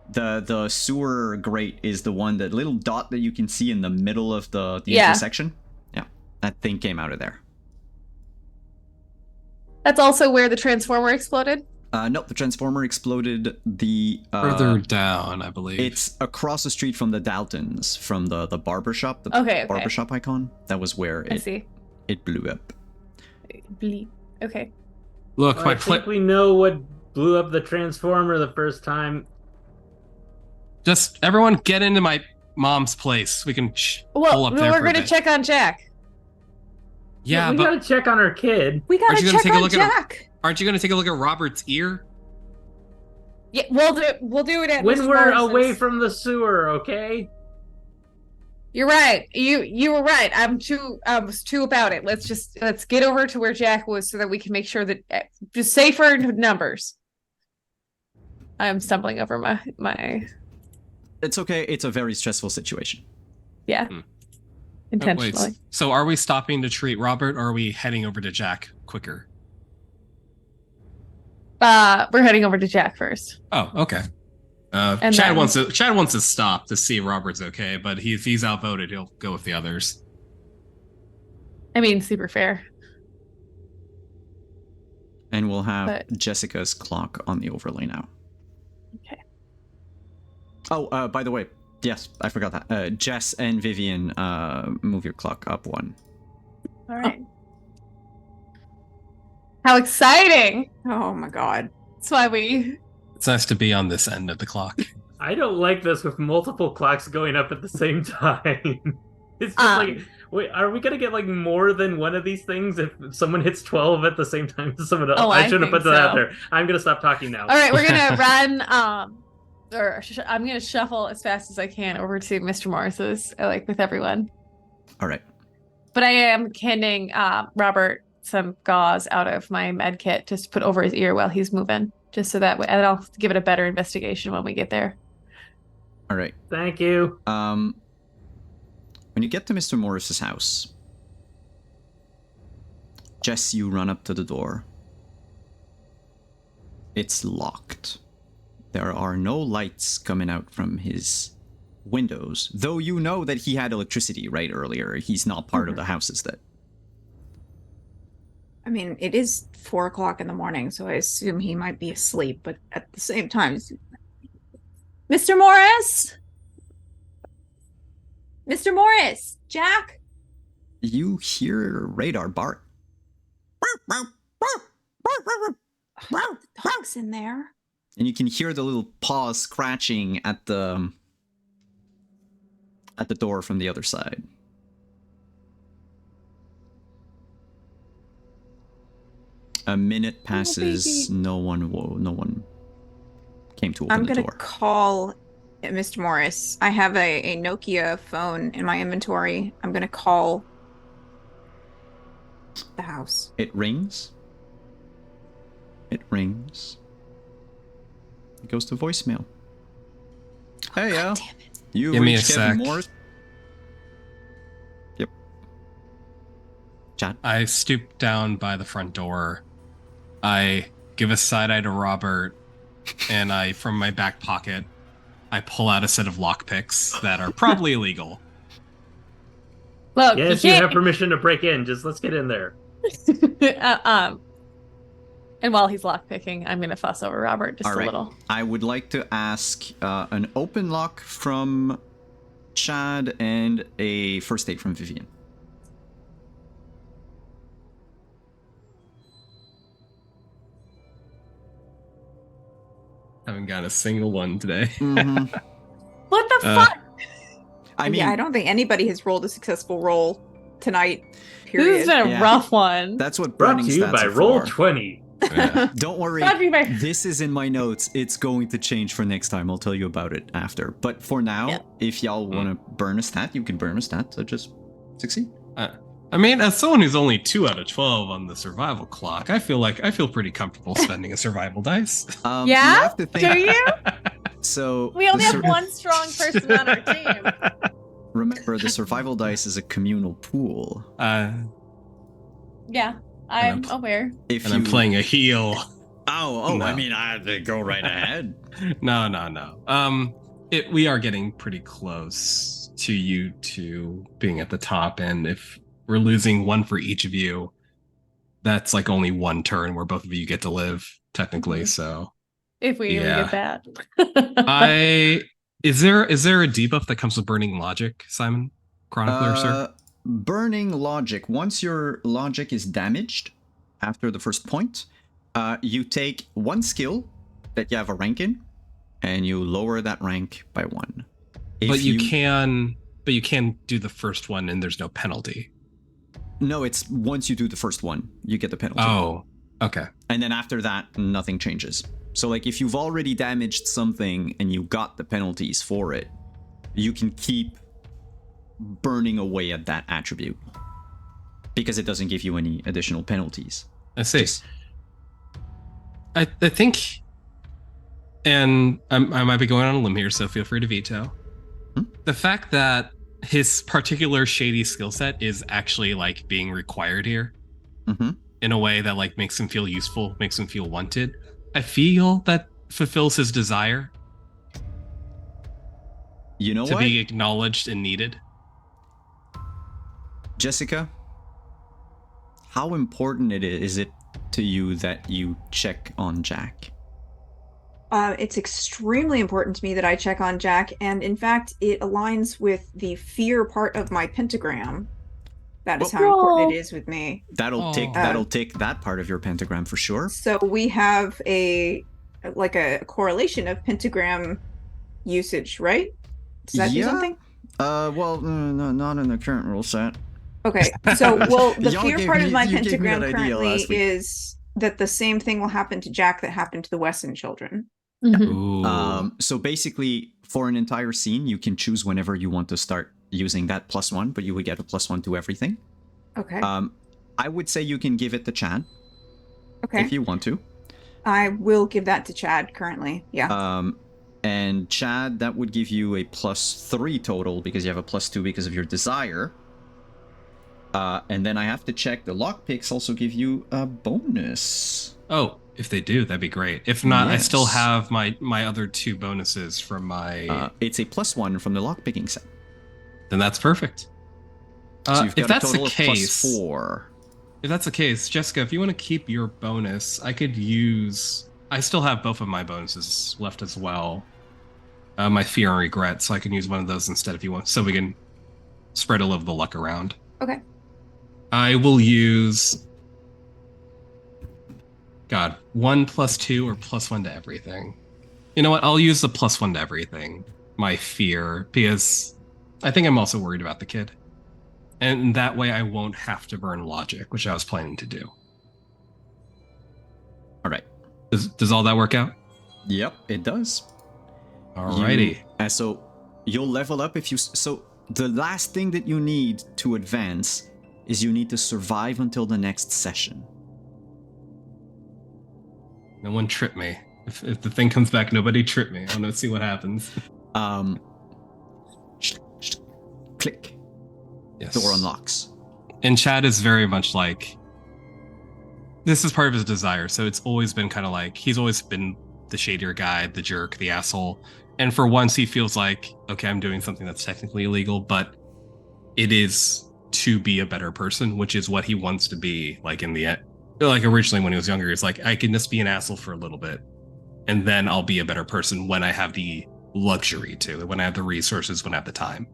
The sewer grate is the one, that little dot that you can see in the middle of the Yeah. intersection. Yeah, that thing came out of there. That's also where the transformer exploded. Nope, the transformer exploded Further down, I believe. It's across the street from the Daltons, from the barbershop, the Okay. barbershop icon. That was where I see. it blew up. Okay. Look, Well, my I think we know what blew up the transformer the first time. just everyone get into my mom's place. We can pull Well, up there we're for a going to bit. check on Jack. Yeah, we but gotta check on our kid. We Aren't gotta you gonna check take a on look at Jack. aren't you going to take a look at Robert's ear? Yeah, we'll do it at When Mrs. we're Morrison's. away from the sewer, okay? You're right. You were right. I was too about it. Let's get over to where Jack was so that we can make sure that just safer numbers. I'm stumbling over my It's okay. It's a very stressful situation. intentionally. Wait, so are we stopping to treat Robert, or are we heading over to Jack quicker? We're heading over to Jack first. Oh, okay. And Chad then- wants to stop to see if Robert's okay, but if he's outvoted, he'll go with the others. I mean, super fair. And we'll have But- Jessica's clock on the overlay now. Okay. Oh, by the way, yes, I forgot that. Jess and Vivian, move your clock up one. All right. How exciting! Oh my god. That's why we. It's nice to be on this end of the clock. I don't like this with multiple clocks going up at the same time. It's just like, wait, are we gonna get like more than one of these things if someone hits 12 at the same time as someone else? Oh, I I shouldn't have think put that out so. there. I'm gonna stop talking now. All right, we're gonna run. I'm gonna shuffle as fast as I can over to Mr. Morris's, like with everyone. All right. But I am handing Robert some gauze out of my med kit just to put over his ear while he's moving, just so that way, and I'll give it a better investigation when we get there. All right. Thank you. When you get to Mr. Morris's house, Jess, you run up to the door. It's locked. There are no lights coming out from his windows, though you know that he had electricity right earlier. He's not part of the houses that. I mean, it is 4 o'clock in the morning, so I assume he might be asleep, but at the same time, Mr. Morris? Mr. Morris! Jack? You hear radar bark. The dog's in there. And you can hear the little paws scratching at the door from the other side. A minute passes. baby. No one came to open I'm the gonna door. call Mr. Morris. I have a Nokia phone in my inventory. I'm gonna call the house. It rings. It rings. It goes to voicemail. Hey, yo. Damn it. You Give me reached a Kevin sec. Morris? Yep. Chad? I stoop down by the front door. I give a side eye to Robert, and from my back pocket, I pull out a set of lockpicks that are probably illegal. Look, Yes, you have permission to break in. Just let's get in there. And while he's lockpicking, I'm gonna fuss over Robert just All a right. little. I would like to ask an open lock from Chad and a first aid from Vivian. Haven't got a single one today. Mhm. What the Uh, fuck? I mean, yeah, I don't think anybody has rolled a successful roll tonight. This Period. has been a Yeah. rough one. that's what Brought burning to you stats by are Roll for. 20. Yeah. Don't worry. Brought to you by- This is in my notes. It's going to change for next time. I'll tell you about it after. But for now, Yeah. if y'all want to burn a stat, you can burn a stat. So just succeed. I mean, as someone who's only 2 out of 12 on the survival clock, I feel pretty comfortable spending a survival dice. You Yeah? have to think. Do you? So We only the have one strong person on our team. Remember, the survival dice is a communal pool. Yeah, I'm And aware. If and I'm playing a heal. Oh, No. I mean, I go right ahead. No. We are getting pretty close to you two being at the top, and if we're losing one for each of you, that's like only one turn where both of you get to live, technically. So If we even Yeah. get that. Is there a debuff that comes with burning logic, Simon? Chronicler, sir? Burning logic. Once your logic is damaged after the first point, you take one skill that you have a rank in, and you lower that rank by 1. But you can do the first one and there's no penalty. No, it's once you do the first one, you get the penalty. Oh, okay. And then after that, nothing changes. So, like, if you've already damaged something and you got the penalties for it, you can keep burning away at that attribute because it doesn't give you any additional penalties. I see. Just- I think, and I might be going on a limb here, so feel free to veto. The fact that his particular shady skill set is actually like being required here Mhm. in a way that like makes him feel useful, makes him feel wanted. I feel that fulfills his desire. You know to what, be acknowledged and needed. Jessica? How important is it to you that you check on Jack? It's extremely important to me that I check on Jack, and in fact, it aligns with the fear part of my pentagram. That is how important it is with me. That'll take that part of your pentagram for sure. So we have a correlation of pentagram usage, right? Does that do something? Well, no, not in the current rule set. Okay, so the Y'all fear gave part me- of my you gave me pentagram that idea currently last week. is that the same thing will happen to Jack that happened to the Wesson children. Mhm. Ooh. So basically, for an entire scene, you can choose whenever you want to start using that +1, but you would get a +1 to everything. Okay. I would say you can give it to Chad Okay. if you want to. I will give that to Chad currently. Yeah. And Chad, that would give you a +3 total because you have a +2 because of your desire. And then I have to check the lockpicks also give you a bonus. Oh, if they do, that'd be great. If not, I still Yes. have my other 2 bonuses from my. It's a +1 from the lockpicking set. Then that's perfect. So you've got If that's a total the of case, +4. if that's the case, Jessica, if you want to keep your bonus, I could use. I still have both of my bonuses left as well. My fear and regret, so I can use one of those instead if you want, so we can spread a little of the luck around. Okay. I will use. God, 1 + 2 or +1 to everything. You know what? I'll use the +1 to everything. My fear, because I think I'm also worried about the kid. And that way I won't have to burn logic, which I was planning to do. All right. Does all that work out? Yep, it does. Alrighty. So you'll level up if you. So the last thing that you need to advance is you need to survive until the next session. No one trip me. If the thing comes back, nobody trip me. I want to see what happens. Click. Yes. Door unlocks. And Chad is very much like, this is part of his desire. So it's always been kind of like, he's always been the shadier guy, the jerk, the asshole. And for once he feels like, okay, I'm doing something that's technically illegal, but it is to be a better person, which is what he wants to be. Like in the end, like originally when he was younger, it's like, I can just be an asshole for a little bit. And then I'll be a better person when I have the luxury to, when I have the resources, when I have the time.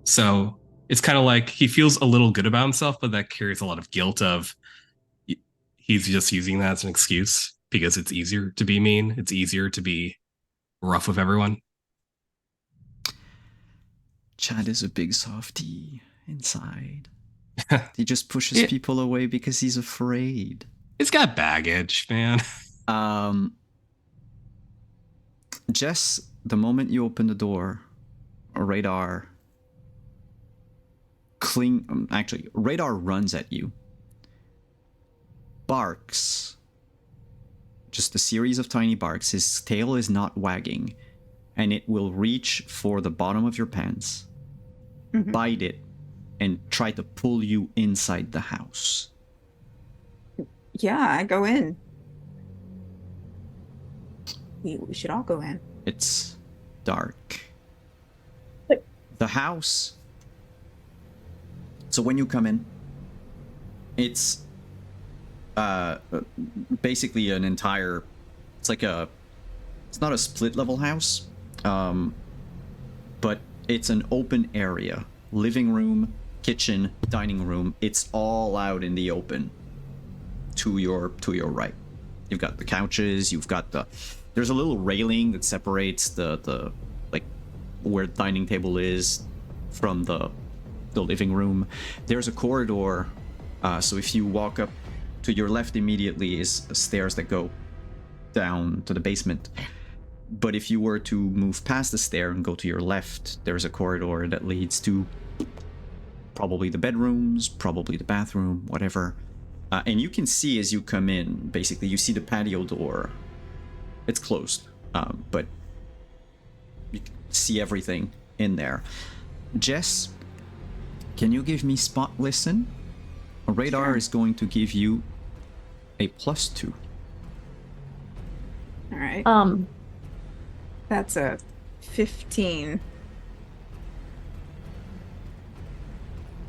So it's kind of like he feels a little good about himself, but that carries a lot of guilt of he's just using that as an excuse because it's easier to be mean. It's easier to be rough with everyone. Chad is a big softie inside. He just pushes people away because he's afraid. It's got baggage, man. Jess, the moment you open the door, Radar Radar runs at you. Barks. Just a series of tiny barks. His tail is not wagging. And it will reach for the bottom of your pants, bite it, and try to pull you inside the house. Yeah, I go in. We should all go in. It's dark. The house. So when you come in, it's basically an entire. It's like a. It's not a split level house, but it's an open area. Living room, kitchen, dining room. It's all out in the open. To your right, you've got the couches. You've got the. There's a little railing that separates the like where the dining table is from the living room. There's a corridor, so if you walk up to your left immediately is stairs that go down to the basement. But if you were to move past the stair and go to your left, there's a corridor that leads to probably the bedrooms, probably the bathroom, whatever. And you can see as you come in, basically you see the patio door. It's closed, but you can see everything in there. Jess, can you give me spot listen? Radar Sure. is going to give you a +2. All right. Um, That's a 15.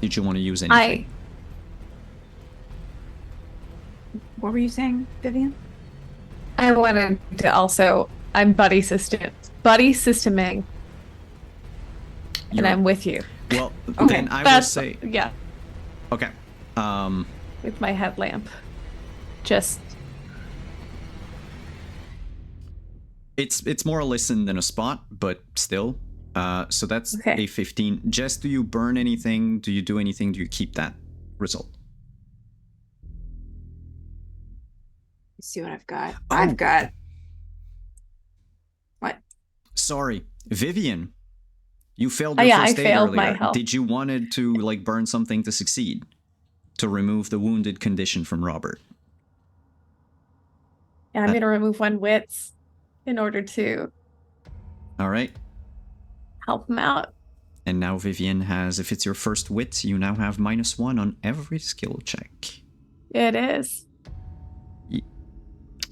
Did you want to use anything? What were you saying, Vivian? I wanted to also. I'm buddy systeming, and You're- I'm with you. Well, Okay. then I will That's say. yeah, Okay. with my headlamp. Just It's more a listen than a spot, but still. So that's Okay. a 15. Jess, do you burn anything? Do you do anything? Do you keep that result? Let's see what I've got. Oh. I've got. What? Sorry, Vivian. You failed Oh, your yeah, I first aid failed my earlier. health. Did you wanted to like burn something to succeed? To remove the wounded condition from Robert? yeah, I'm gonna remove one wits in order to All right. help him out. And now Vivian has, if it's your first wit, you now have -1 on every skill check. It is.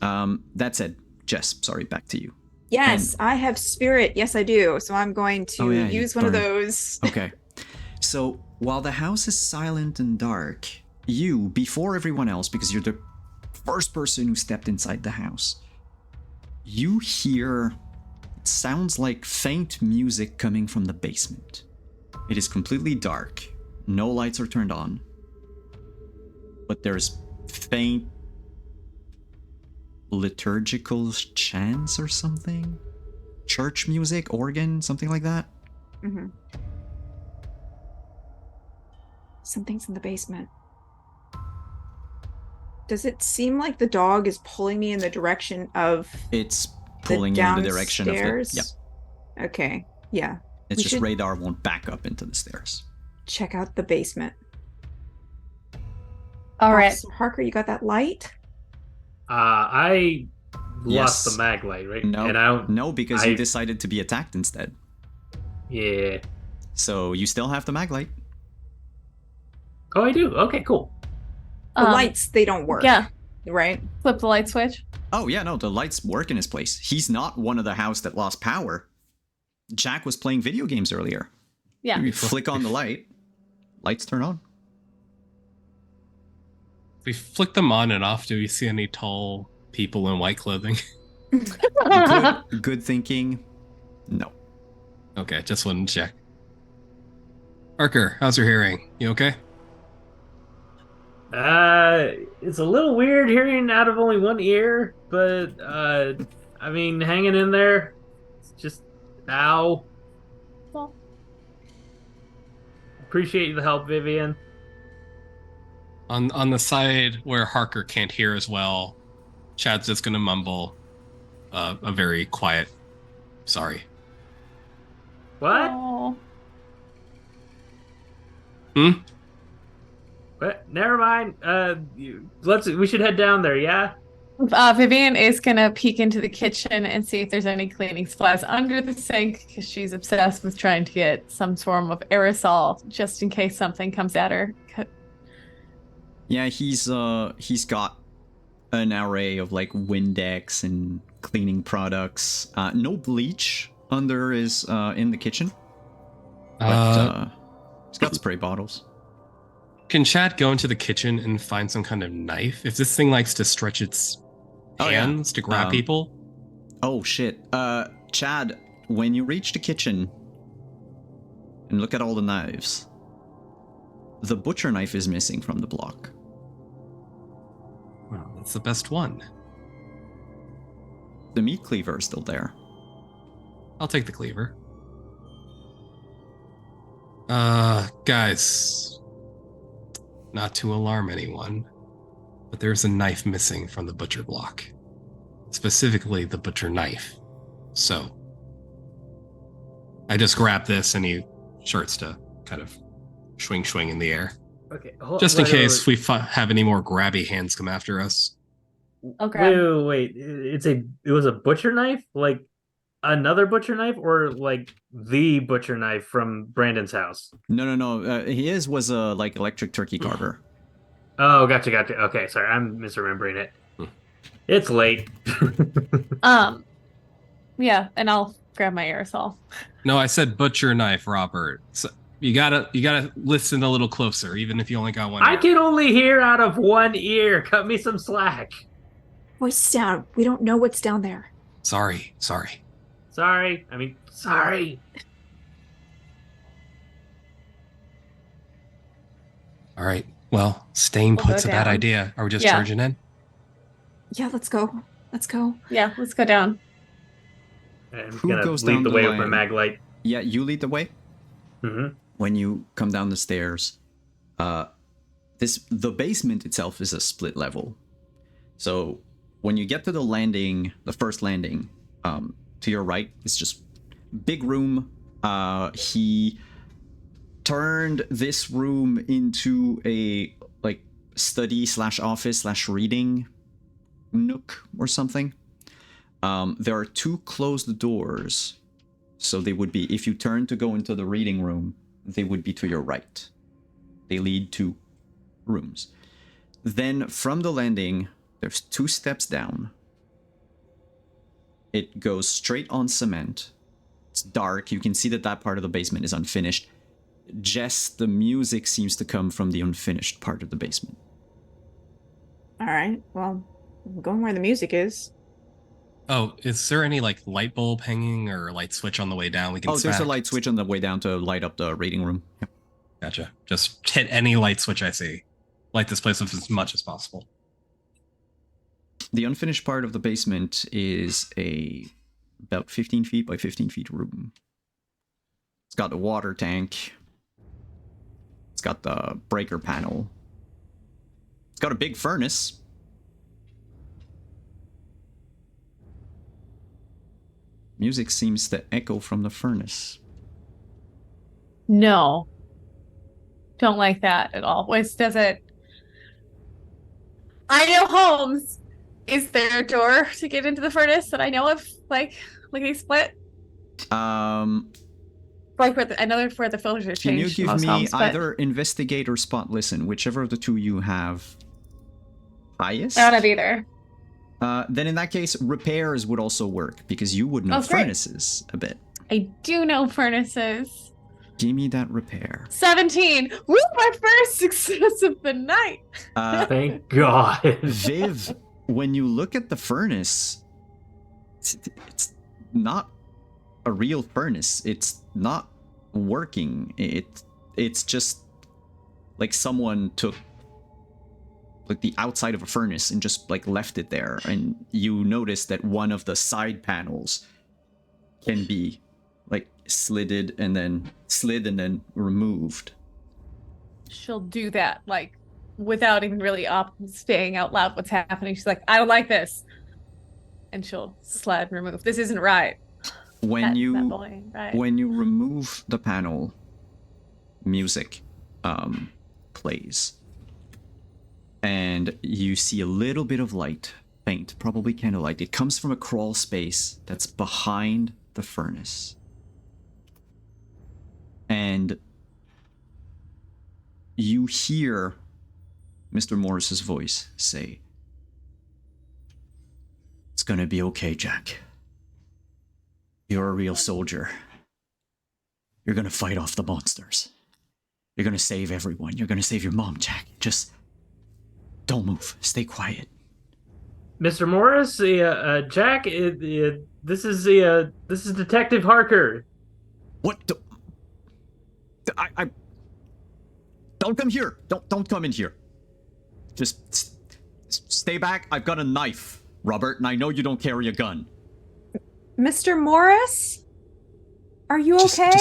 That said, Jess, sorry, back to you. Yes, I have spirit. Yes, I do. So I'm going to Oh, yeah, you use one of burn. those. Okay. So while the house is silent and dark, you, before everyone else, because you're the first person who stepped inside the house, you hear, it sounds like faint music coming from the basement. It is completely dark. No lights are turned on. But there's faint liturgical chants or something? Church music, organ, something like that? Mm-hmm. Something's in the basement. Does it seem like the dog is pulling me in the direction of It's the pulling you in the direction of the... downstairs? Yep. Okay. Yeah. It's We just should- radar won't back up into the stairs. Check out the basement. All right. Officer Harker, you got that light? I lost Yes. the mag light, right? No, And I don't. no, because you I- decided to be attacked instead. Yeah. So you still have the mag light. Oh, I do. Okay, cool. The lights, they don't work. Yeah, Right? flip the light switch. Oh yeah, no, the lights work in his place. He's not one of the house that lost power. Jack was playing video games earlier. Yeah. You flick on the light, lights turn on. If we flick them on and off, do we see any tall people in white clothing? Good thinking. No. Okay, just wanted to check. Parker, how's your hearing? You okay? It's a little weird hearing out of only one ear, but I mean, hanging in there. It's just, ow. Well, Appreciate the help, Vivian. On the side where Harker can't hear as well, Chad's just gonna mumble a very quiet sorry. What? oh. What? Never mind. We should head down there. Yeah. Vivian is gonna peek into the kitchen and see if there's any cleaning supplies under the sink because she's obsessed with trying to get some form of aerosol just in case something comes at her. Yeah, he's got an array of like Windex and cleaning products. No bleach under his in the kitchen. But he's got spray bottles. Can Chad go into the kitchen and find some kind of knife? If this thing likes to stretch its Oh, yeah. hands to grab people, Oh shit. Chad, when you reach the kitchen and look at all the knives, the butcher knife is missing from the block. well, that's the best one. The meat cleaver is still there. I'll take the cleaver. Guys, not to alarm anyone, but there's a knife missing from the butcher block. Specifically, the butcher knife. So, I just grabbed this and he starts to kind of swing in the air. Okay. Just in case we have any more grabby hands come after us. I'll grab. Wait. It was a butcher knife, like another butcher knife, or like the butcher knife from Brandon's house. No. His was a like electric turkey carver. Oh, gotcha. Okay, sorry, I'm misremembering it. It's late. Yeah, and I'll grab my aerosol. No, I said butcher knife, Robert. So You gotta listen a little closer, even if you only got one I ear. can only hear out of one ear. Cut me some slack. Voice down. We don't know what's down there. Sorry. Sorry. Sorry. All right. Well, staying We'll go put's a bad down. idea. Are we just Yeah. charging in? Yeah, let's go. Let's go. Yeah, let's go down. I'm Who gonna goes lead down the the way with my line? mag light. Yeah, you lead the way. Mm-hmm. When you come down the stairs, the basement itself is a split level. So when you get to the landing, the first landing, to your right, it's just big room. He turned this room into a like study / office / reading nook or something. There are 2 closed doors. So they would be, if you turn to go into the reading room, they would be to your right. They lead to rooms. Then from the landing, there's 2 steps down. It goes straight on cement. It's dark. You can see that part of the basement is unfinished. Just the music seems to come from the unfinished part of the basement. All right. Well, I'm going where the music is. Oh, is there any like light bulb hanging or light switch on the way down? We can. There's a smack? light switch on the way down to light up the reading room. Yep. Gotcha. Just hit any light switch I see. Light this place with as much as possible. The unfinished part of the basement is about 15 feet by 15 feet room. It's got a water tank. It's got the breaker panel. It's got a big furnace. Music seems to echo from the furnace. No. Don't like that at all. Wait, does it? I know Holmes. Is there a door to get into the furnace that I know of? Like they split? Like where I know where the filters Can you changed. give most me homes, but either investigate or spot listen, whichever of the 2 you have highest? I don't have either. Then in that case, repairs would also work, because you would know Oh, great. furnaces a bit. I do know furnaces. Give me that repair. 17. Woo! My first success of the night. Thank God. Viv, when you look at the furnace, it's not a real furnace. It's not working. It's just like someone took like the outside of a furnace and just like left it there, and you notice that one of the side panels can be like slid and then removed. She'll do that like without even really saying out loud what's happening. She's like, I don't like this. And she'll slide and remove. This isn't right. When That you boy ain't right. when you remove the panel, music plays, and you see a little bit of light, faint, probably candlelight. It comes from a crawl space that's behind the furnace, and you hear Mr. Morris's voice say, "It's gonna be okay, Jack. You're a real soldier. You're gonna fight off the monsters. You're gonna save everyone. You're gonna save your mom, Jack. Just don't move. Stay quiet." Mr. Morris, Jack, this is Detective Harker. What? I don't come here. Don't come in here. Just stay back. I've got a knife, Robert, and I know you don't carry a gun. Mr. Morris? Are you okay?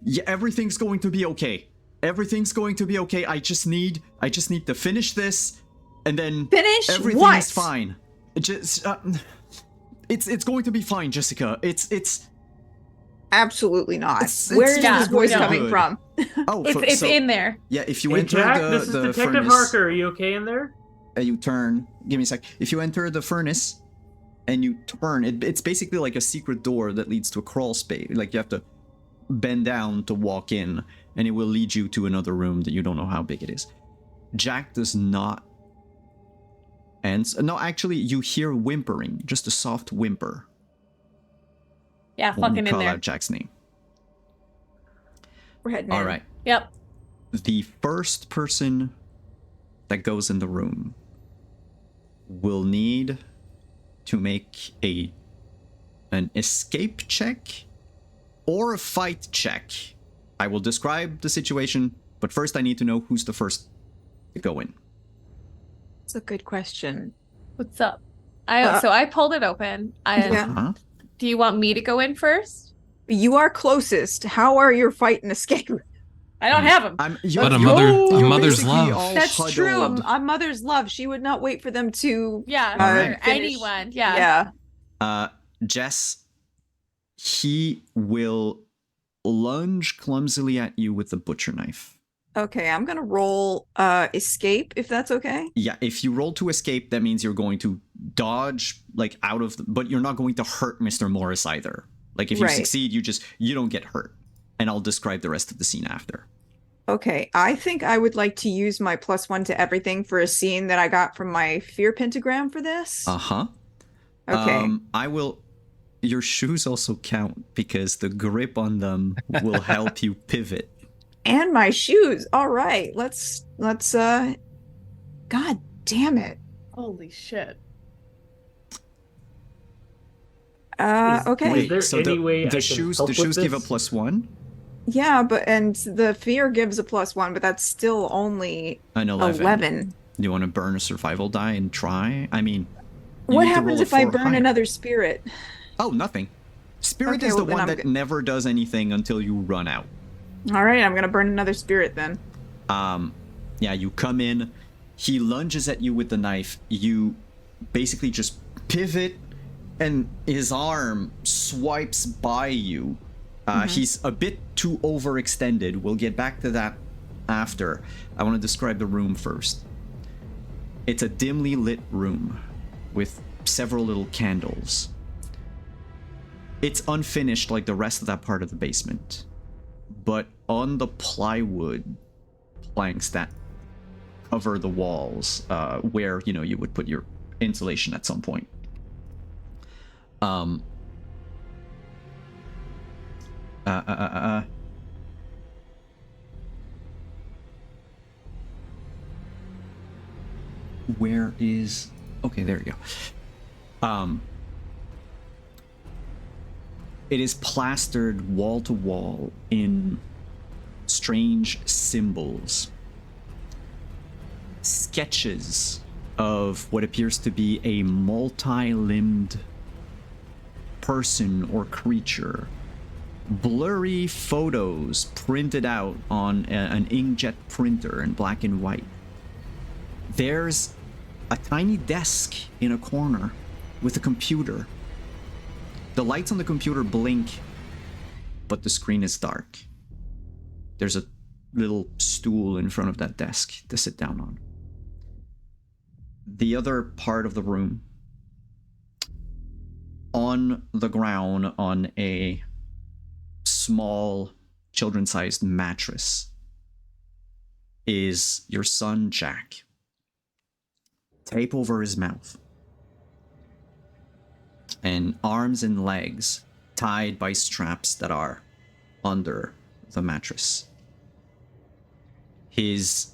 Yeah, everything's going to be okay. Everything's going to be okay. I just need to finish this, and then Finish everything what? is fine. Just it's going to be fine, Jessica. It's Absolutely not. It's Where is yeah, this voice we know. coming from? oh, It's in there. Yeah, if you Hey, enter Jack, the this is the Detective furnace, Harker. Are you okay in there? you turn. Give me a sec. If you enter the furnace and you turn, it's basically like a secret door that leads to a crawl space. Like you have to bend down to walk in, and it will lead you to another room that you don't know how big it is. Jack does not answer. No, actually, you hear whimpering, just a soft whimper. Yeah, We'll fucking in call there. out Jack's name. We're heading All in. right. Yep. The first person that goes in the room will need to make an escape check or a fight check. I will describe the situation, but first I need to know who's the first to go in. That's a good question. What's up? So I pulled it open. Yeah. Uh-huh. Do you want me to go in first? You are closest. How are your fight and escape? I don't have them. But a mother's love. That's true. A mother's love. She would not wait for them to. Yeah, Alright. or finish. anyone. Yeah. Jess, he will lunge clumsily at you with the butcher knife. Okay, I'm gonna roll escape if that's okay. Yeah, if you roll to escape, that means you're going to dodge like out of but you're not going to hurt Mr. Morris either. Like if you Right. succeed, you don't get hurt. And I'll describe the rest of the scene after. Okay, I think I would like to use my +1 to everything for a scene that I got from my fear pentagram for this. Uh-huh. Okay. I will. Your shoes also count because the grip on them will help you pivot. And my shoes. All right. Let's God damn it. Holy shit. Okay. Is there so any way I the can shoes help the with shoes give a this? +1? Yeah, and the fear gives a +1, but that's still only An 11. 11. Do you want to burn a survival die and try? I mean, What happens if I burn higher. another spirit? Oh, nothing. Spirit Okay, is the well, then one I'm that good. never does anything until you run out. All right, I'm gonna burn another spirit then. Yeah, you come in, he lunges at you with the knife, you basically just pivot, and his arm swipes by you. He's a bit too overextended. We'll get back to that after. I want to describe the room first. It's a dimly lit room with several little candles. It's unfinished like the rest of that part of the basement. But on the plywood planks that cover the walls, where, you know, you would put your insulation at some point. Where is... Okay, there you go. It is plastered wall to wall in strange symbols. Sketches of what appears to be a multi-limbed person or creature. Blurry photos printed out on an inkjet printer in black and white. There's a tiny desk in a corner with a computer. The lights on the computer blink, but the screen is dark. There's a little stool in front of that desk to sit down on. The other part of the room, on the ground on a small children-sized mattress, is your son Jack. Tape over his mouth. And arms and legs tied by straps that are under the mattress. His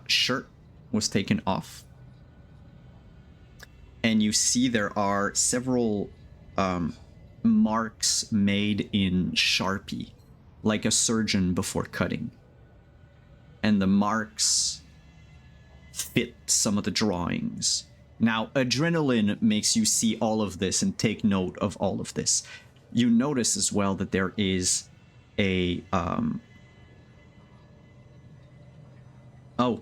shirt was taken off. And you see there are several marks made in Sharpie, like a surgeon before cutting. And the marks fit some of the drawings. Now, adrenaline makes you see all of this and take note of all of this. You notice as well that there is a oh,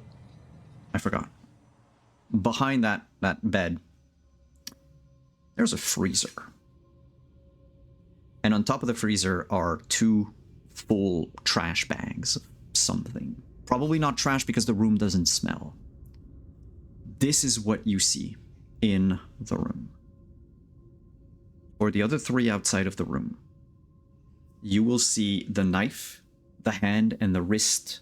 I forgot. Behind that bed, there's a freezer. And on top of the freezer are two full trash bags of something. Probably not trash because the room doesn't smell. This is what you see in the room. For the other three outside of the room, you will see the knife, the hand, and the wrist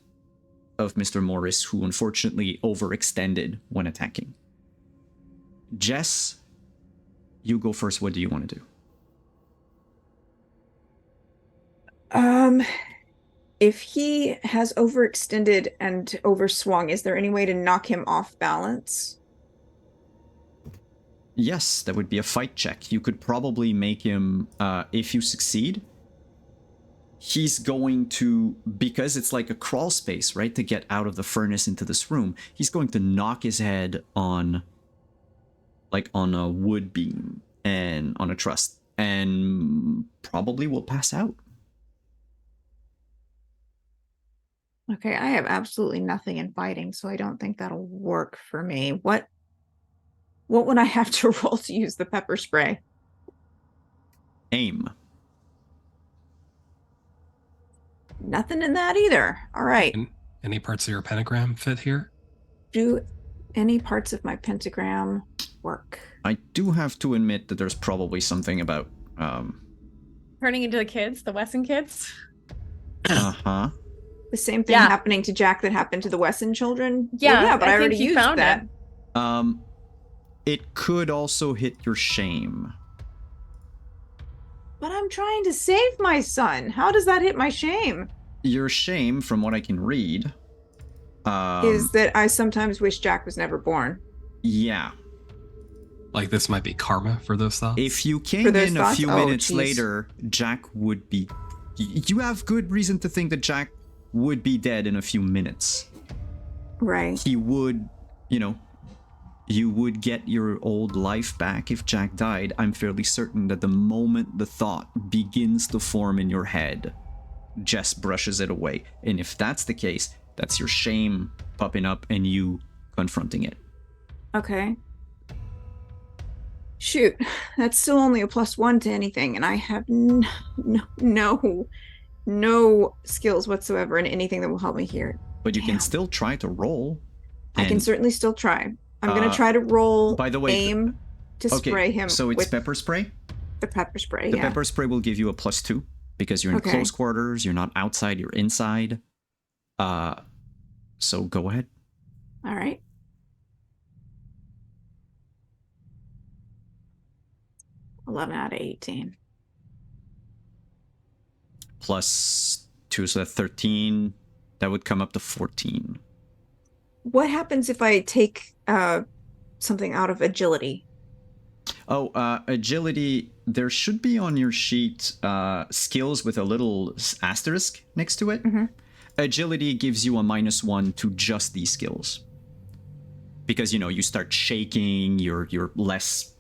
of Mr. Morris, who unfortunately overextended when attacking. Jess, you go first. What do you want to do? Um, if he has overextended and overswung, is there any way to knock him off balance? Yes, that would be a fight check. You could probably make him, if you succeed, he's going to, because it's like a crawl space, right, to get out of the furnace into this room, he's going to knock his head on, like, on a wood beam and on a truss, and probably will pass out. Okay, I have absolutely nothing in fighting, so I don't think that'll work for me. What would I have to roll to use the pepper spray? Aim. Nothing in that either. All right. And any parts of your pentagram fit here? Do any parts of my pentagram work? I do have to admit that there's probably something about, Turning into the kids, the Wesson kids. uh-huh. The same thing Yeah. happening to Jack that happened to the Wesson children? Yeah, Well, yeah, but I think already you used found that. it. It could also hit your shame. But I'm trying to save my son. How does that hit my shame? Your shame, from what I can read, Is that I sometimes wish Jack was never born. yeah. Like this might be karma for those thoughts? If you came For those in a thoughts? few Oh, minutes geez. later, Jack would be... You have good reason to think that Jack would be dead in a few minutes. Right. He would, you know, you would get your old life back if Jack died. I'm fairly certain that the moment the thought begins to form in your head, Jess brushes it away. And if that's the case, that's your shame popping up and you confronting it. Okay. Shoot, that's still only a +1 to anything, and I have no skills whatsoever in anything that will help me here. But you Damn. can still try to roll. I can and- certainly still try. I'm gonna try to roll. by the way, aim to Okay, spray him. so it's with pepper spray? the pepper spray. The Yeah. pepper spray will give you a +2 because you're in Okay. close quarters, you're not outside, you're inside. So go ahead. All right. +11 out of 18. +2, so that's 13. That would come up to 14. What happens if I take something out of agility? Oh, agility. There should be on your sheet skills with a little asterisk next to it. Mhm. Agility gives you a -1 to just these skills. Because, you know, you start shaking, you're less...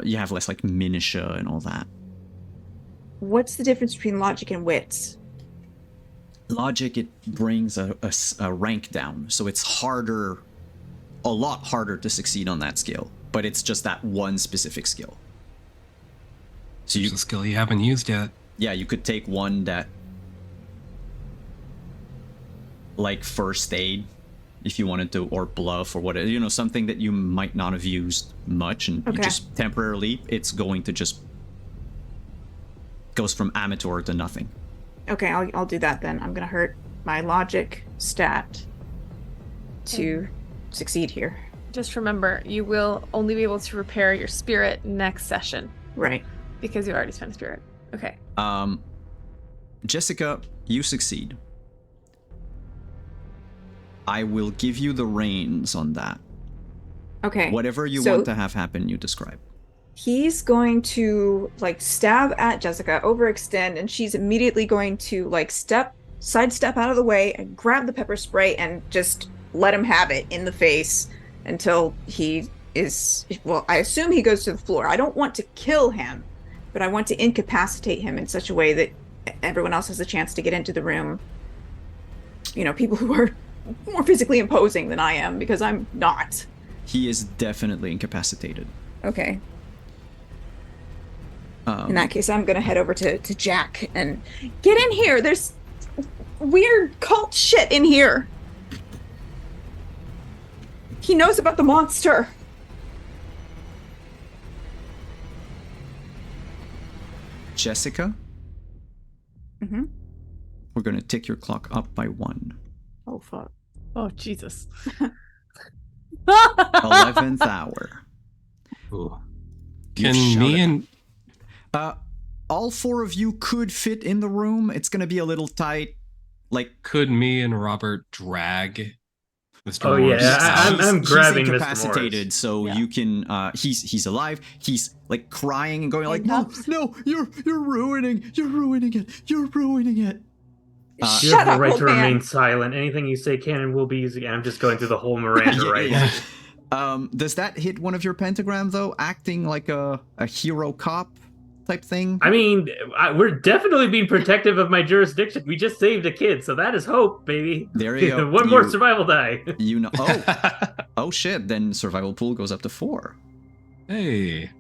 you have less, like, minutia and all that. What's the difference between logic and wits? Logic, it brings a rank down, so it's harder, a lot harder to succeed on that skill, but it's just that one specific skill. So It's a skill you haven't used yet. yeah, you could take one that, like first aid, if you wanted to, or bluff, or whatever, you know, something that you might not have used much, and you Okay. just temporarily, it's going to just goes from amateur to nothing. Okay, I'll do that then. I'm gonna hurt my logic stat to succeed here. Just remember, you will only be able to repair your spirit next session Right. because you already spent a spirit. Okay. Jessica, you succeed. I will give you the reins on that. Okay. Whatever you so want to have happen, you describe. He's going to like stab at Jessica, overextend, and she's immediately going to like sidestep out of the way and grab the pepper spray and just let him have it in the face until he is, well, I assume he goes to the floor. I don't want to kill him, but I want to incapacitate him in such a way that everyone else has a chance to get into the room. You know, people who are more physically imposing than I am, because I'm not. He is definitely incapacitated. Okay. In that case, I'm gonna head over to Jack and get in here. There's weird cult shit in here. He knows about the monster. Jessica, Mm-hmm. we're going to tick your clock up by 1. Oh fuck. Oh, Jesus. 11th hour. Ooh. You Can me shouted. and all 4 of you could fit in the room. It's gonna be a little tight. Like, Could me and Robert drag Mr. Oh, Morris yeah, out? I'm grabbing he's Mr. incapacitated, Morris. so Yeah. you can. He's alive. He's like crying and going like, Handcuffs. no, you're ruining it. You're ruining it. You Shut have the up, right old to man. remain silent. Anything you say can and will be used again. I'm just going through the whole Miranda rights. Does that hit one of your pentagram though? Acting like a hero cop type thing? I mean, we're definitely being protective of my jurisdiction. We just saved a kid, so that is hope, baby. There you go. One more survival die. You know. Oh shit! Then survival pool goes up to 4. Hey,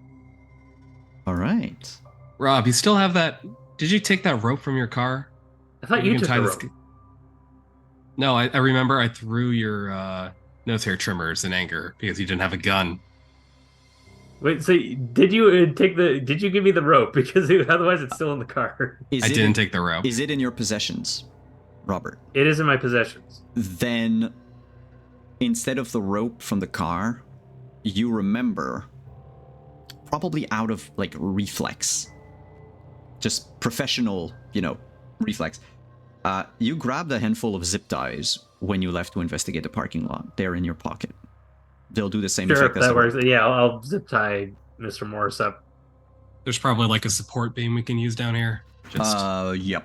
All right. Rob, you still have that? Did you take that rope from your car? I thought you can took tie the this- rope. No, I remember I threw your nose hair trimmers in anger because you didn't have a gun. Wait, so did you Did you give me the rope? Because otherwise, it's still in the car. Is I it didn't take the rope. Is it in your possessions, Robert? It is in my possessions. Then, instead of the rope from the car, you remember, probably out of like reflex, just professional, reflex. You grabbed a handful of zip ties when you left to investigate the parking lot. They're in your pocket. They'll do the same Sure, effect as that the works. rope. Yeah, I'll zip tie Mr. Morris up. There's probably like a support beam we can use down here. Just Yep.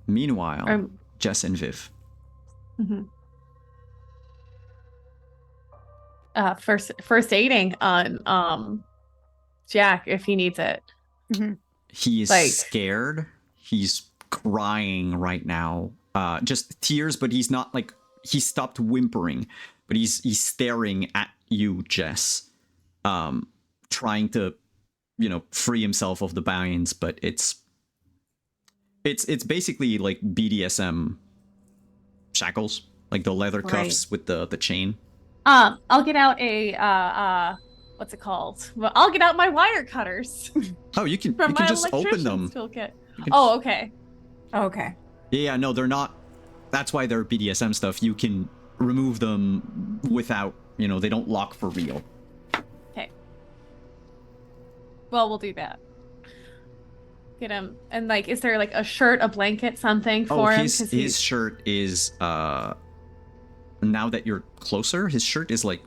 Meanwhile, Jess and Viv. Mhm. First aiding on Jack if he needs it. He is Like- scared. He's crying right now. Just tears, but he's not like he stopped whimpering, but he's staring at you, Jess. Trying to, free himself of the binds, but it's basically like BDSM shackles, like the leather cuffs with the chain. I'll get out a what's it called? Well, I'll get out my wire cutters Oh, you can from my just open them. electrician's toolkit. You can Oh, okay. Okay. Yeah, no, they're not. That's why they're BDSM stuff. You can remove them without, they don't lock for real. Okay. Well, we'll do that. Get him. And like, is there like a shirt, a blanket, something for him? 'Cause his shirt is now that you're closer, his shirt is like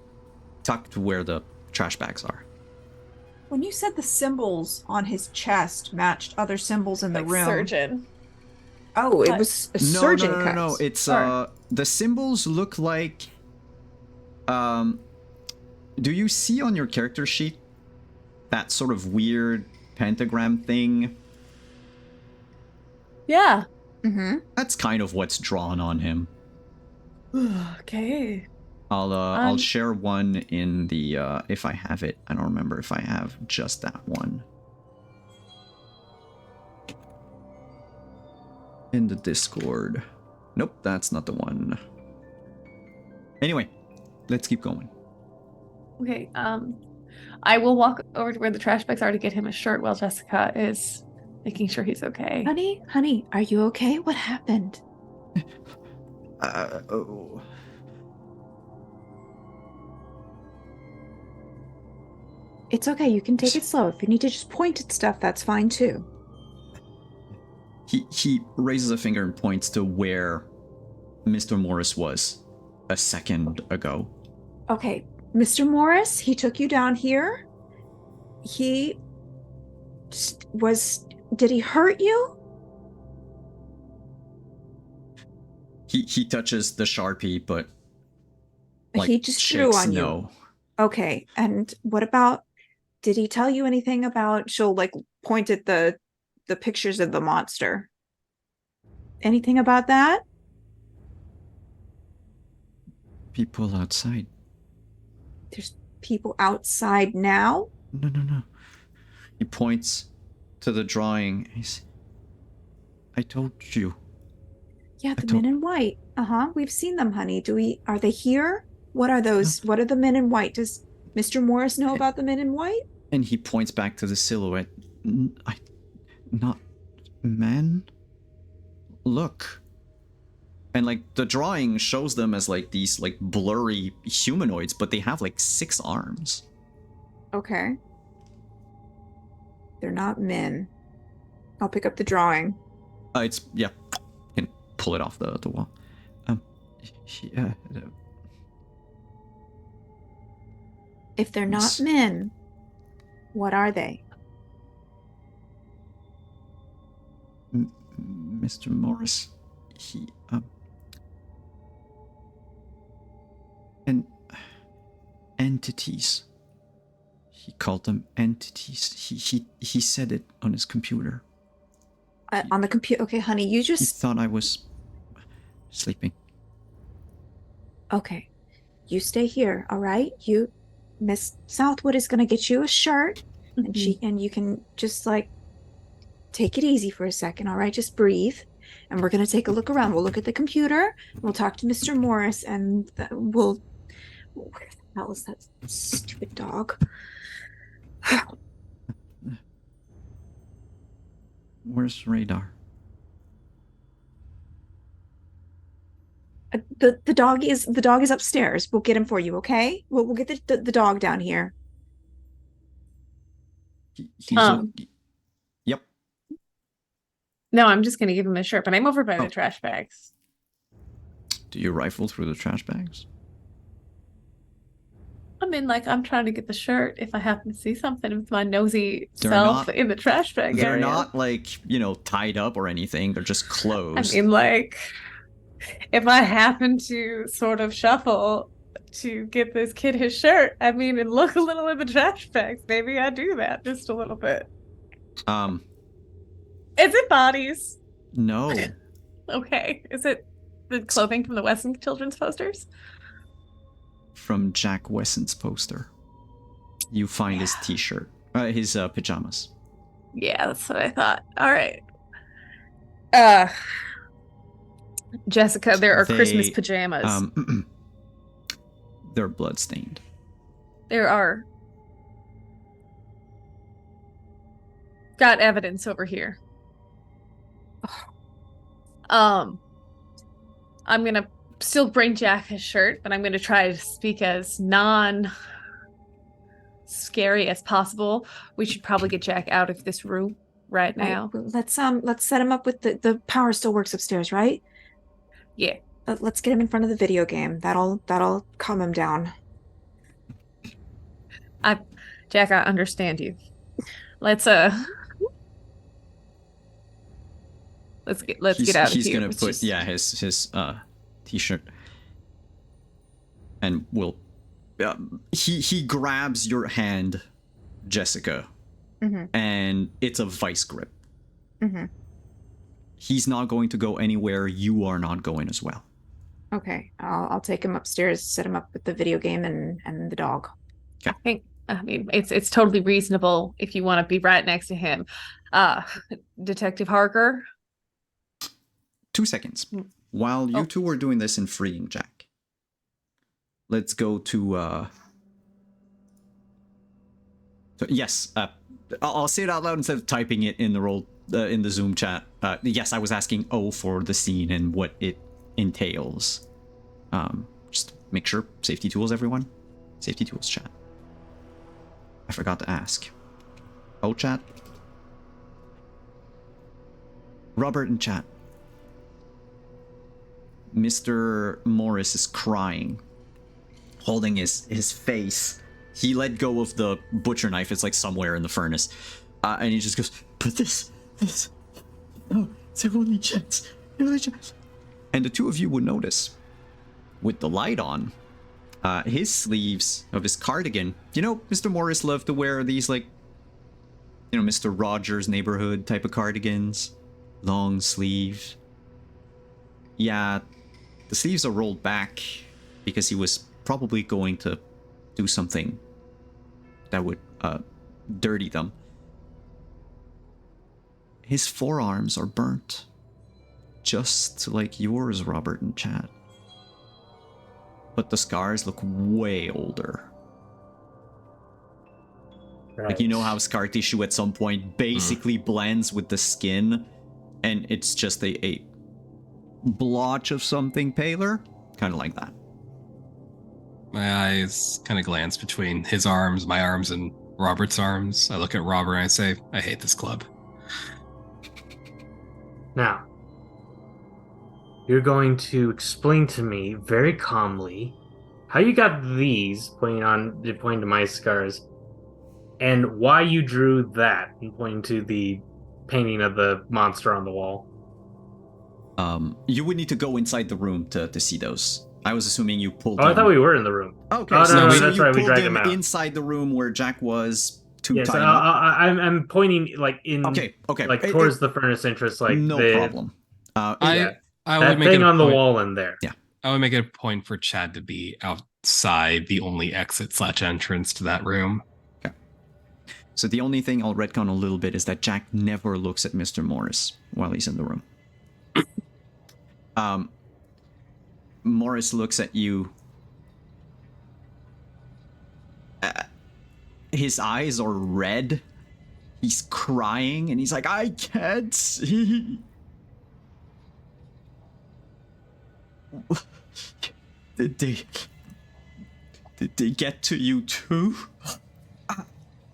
tucked where the trash bags are. When you said the symbols on his chest matched other symbols in the like room. surgeon. Oh, it What? was a surgeon No. cuts. It's Or- the symbols look like do you see on your character sheet that sort of weird pentagram thing? Yeah. Mm-hmm. That's kind of what's drawn on him. Okay. I'll share one in the if I have it. I don't remember if I have just that one. In the Discord. Nope, that's not the one. Anyway, let's keep going. Okay. I will walk over to where the trash bags are to get him a shirt while Jessica is making sure he's okay. Honey, are you okay? What happened? Oh. It's okay. You can take it slow. If you need to just point at stuff, that's fine too. He raises a finger and points to where Mr. Morris was a second ago. Okay, Mr. Morris, he took you down here. He was. Did he hurt you? He touches the Sharpie, but like, He just drew shakes on you. no. Okay, and what about? Did he tell you anything about? She'll like point at the pictures of the monster. Anything about that? People outside. There's people outside now. No. He points to the drawing. I told you. Yeah, the men in white. We've seen them, honey. Are they here? What are those? What are the men in white? Does Mr. Morris know about the men in white? And he points back to the silhouette. Not men? Look. And like the drawing shows them as like these like blurry humanoids, but they have like 6 arms. Okay. They're not men. I'll pick up the drawing. It's yeah, can pull it off the wall. If they're not Yes. men, what are they? Mr. Morris, he and entities. He called them entities. He said it on his computer. On the computer. Okay, honey, you He just. thought I was sleeping. Okay. You stay here, all right? Miss Southwood is gonna get you a shirt, and you can just like take it easy for a second, all right? Just breathe. And we're gonna take a look around. We'll look at the computer, we'll talk to Mr. Morris, and we'll. Where the hell is that stupid dog? Where's Radar? The dog is upstairs. We'll get him for you, okay? We'll get the dog down here. He's yep. No, I'm just gonna give him a shirt, but I'm over by Oh. the trash bags. Do you rifle through the trash bags? I mean, like, I'm trying to get the shirt if I happen to see something with my nosy They're self not- in the trash bag They're area. not like, tied up or anything. They're just I closed. mean, like, if I happen to sort of shuffle to get this kid his shirt, I mean, and look a little in the trash bags, maybe I do that just a little bit. Is it bodies? No. Okay. Is it the clothing from the Wesson children's posters? From Jack Wesson's poster. You find his t-shirt. His pajamas. Yeah, that's what I thought. All right. Jessica, there are Christmas They, pajamas. They're bloodstained. There are. Got evidence over here. I'm gonna still bring Jack his shirt, but I'm gonna try to speak as non-scary as possible. We should probably get Jack out of this room right now. Right, let's set him up with the power still works upstairs, right? Yeah. Let's get him in front of the video game. That'll calm him down. Jack, I understand you. Let's get out of here. He's gonna Let's put just- his t-shirt, and will he grabs your hand, Jessica, and it's a vice grip. He's not going to go anywhere. You are not going as well. Okay, I'll take him upstairs, set him up with the video game and the dog. I mean, it's totally reasonable if you want to be right next to him. Detective Harker. 2 seconds. While you two were doing this and freeing Jack, let's go to yes. I'll say it out loud instead of typing it in the in the Zoom chat. Yes, I was asking for the scene and what it entails. Just make sure safety tools, everyone. Safety tools, chat. I forgot to ask. Chat. Robert in chat. Mr. Morris is crying, holding his face. He let go of the butcher knife. It's like somewhere in the furnace. And he just goes, but this, no, it's our only chance. And the two of you would notice, with the light on, his sleeves of his cardigan. Mr. Morris loved to wear these, like, Mr. Rogers' neighborhood type of cardigans. Long sleeve. Yeah, the sleeves are rolled back because he was probably going to do something that would dirty them. His forearms are burnt, just like yours, Robert and Chad. But the scars look way older. Right. Like, how scar tissue at some point basically blends with the skin, and it's just a blotch of something paler, kind of like that. My eyes kind of glance between his arms, my arms, and Robert's arms. I look at Robert and I say, I hate this club. Now, you're going to explain to me very calmly how you got these, pointing to my scars, and why you drew that, and pointing to the painting of the monster on the wall. You would need to go inside the room to see those. I was assuming you pulled Oh, him. I thought we were in the room. Okay, Oh, no, so that's you right, we pulled dragged him him out. inside the room where Jack was to Yes, tie him up. I'm pointing like in, Okay. like towards the furnace entrance, like no the problem. yeah, I would that make thing it a on the point- wall in there. Yeah. I would make it a point for Chad to be outside the only exit/entrance to that room. So the only thing I'll retcon a little bit is that Jack never looks at Mr. Morris while he's in the room. Morris looks at you. His eyes are red. He's crying and he's like, I can't see. Did they get to you too?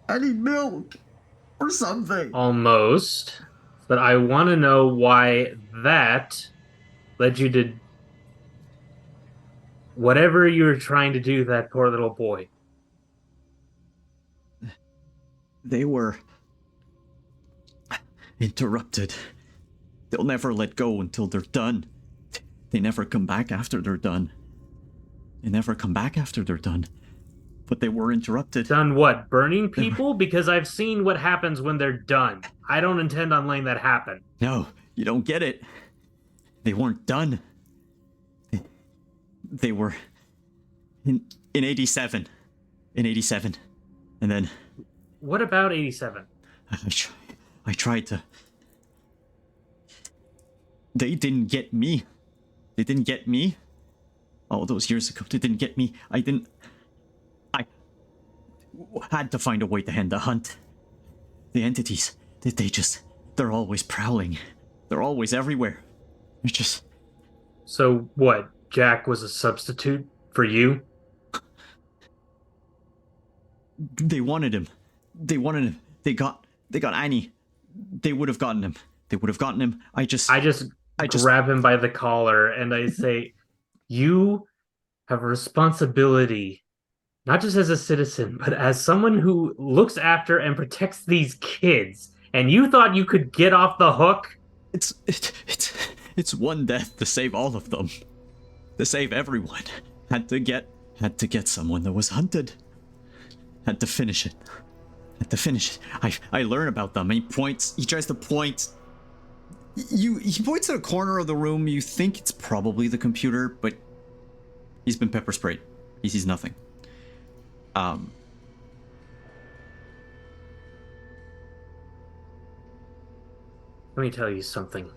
I need milk or something. Almost, but I want to know why that led you to whatever you were trying to do to that poor little boy. They were interrupted. They'll never let go until they're done. They never come back after they're done. They never come back after they're done. But they were interrupted. Done what? Burning people? Because I've seen what happens when they're done. I don't intend on letting that happen. No, you don't get it. They weren't done. They were in 87. In 87. And then What about 87? I tried to. They didn't get me. They didn't get me. All those years ago, they didn't get me. I had to find a way to end the hunt. The entities, they're always prowling. They're always everywhere. It's just... So what? Jack was a substitute for you? They wanted him. They wanted him. They got Annie. They would have gotten him. They would have gotten him. I just grab him by the collar and I say, you have a responsibility, not just as a citizen, but as someone who looks after and protects these kids. And you thought you could get off the hook? It's one death to save all of them. To save everyone. Had to get someone that was hunted. Had to finish it. I learn about them. He tries to point. He points at a corner of the room. You think it's probably the computer, but he's been pepper sprayed. He sees nothing. Let me tell you something.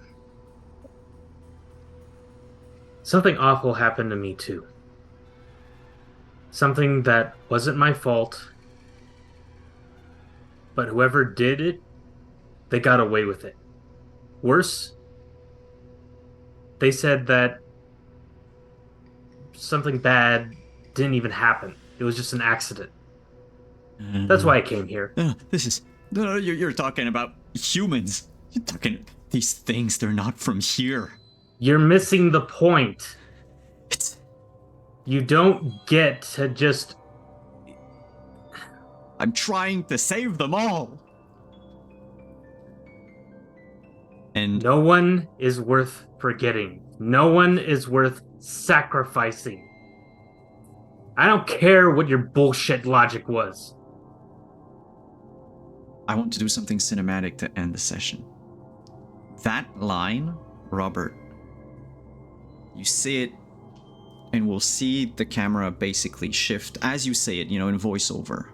Something awful happened to me too. Something that wasn't my fault. But whoever did it, they got away with it. Worse, they said that something bad didn't even happen. It was just an accident. That's why I came here. You're talking about humans. You're talking these things. They're not from here. You're missing the point. You don't get to just... I'm trying to save them all. And no one is worth forgetting. No one is worth sacrificing. I don't care what your bullshit logic was. I want to do something cinematic to end the session. That line, Robert, you see it, and we'll see the camera basically shift as you say it, in voiceover.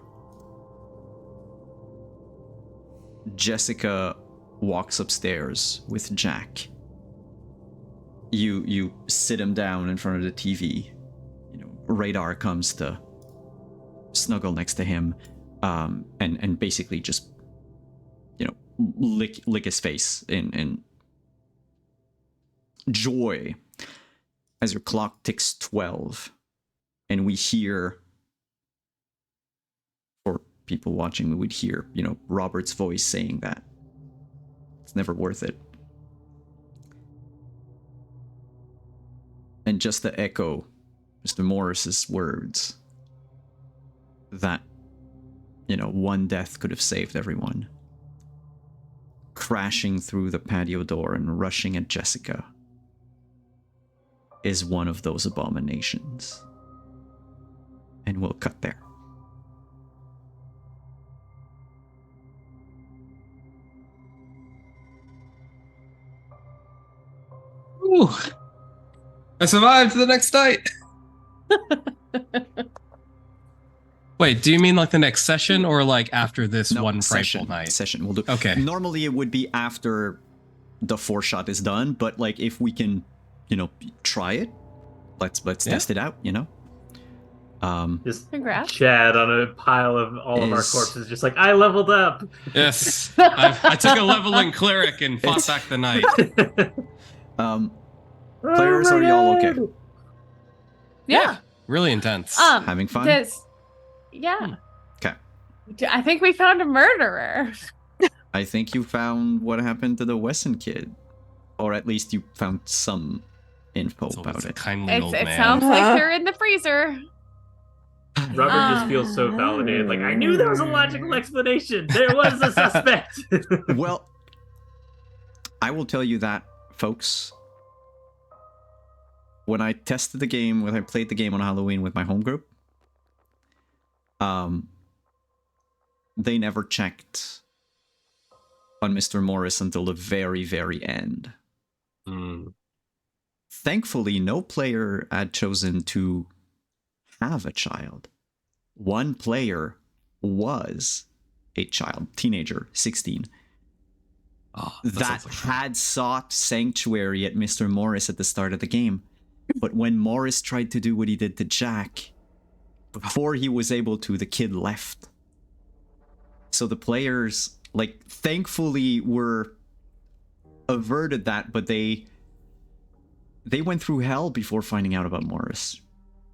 Jessica walks upstairs with Jack. You sit him down in front of the TV. Radar comes to snuggle next to him, and basically just, lick his face in joy as your clock ticks 12, and we hear, for people watching, we would hear, Robert's voice saying that it's never worth it. And just to echo Mr. Morris's words, that, one death could have saved everyone. Crashing through the patio door and rushing at Jessica is one of those abominations. And we'll cut there. Ooh. I survived the next night. Wait, do you mean like the next session or like after this one Frightful night? Session. We'll do. Okay. Normally it would be after the 4-shot is done, but like if we can, try it, let's test it out, Just Congrats. Chad on a pile of all of our corpses, just like, I leveled up. Yes. I took a leveling cleric and fought back the night. Players, are y'all okay? Yeah. Really intense. Having fun? Yeah. Okay. I think we found a murderer. I think you found what happened to the Wesson kid. Or at least you found some info So about it's a it. kindly old It man. sounds like they're in the freezer. Robert just feels so validated. Like, I knew there was a logical explanation. There was a suspect. Well, I will tell you that, folks. When I tested the game, when I played the game on Halloween with my home group, they never checked on Mr. Morris until the very, very end. Thankfully, no player had chosen to have a child. One player was a child, teenager, 16, that had sought sanctuary at Mr. Morris at the start of the game. But when Morris tried to do what he did to Jack, before he was able to, the kid left. So the players, thankfully were averted that, but they went through hell before finding out about Morris.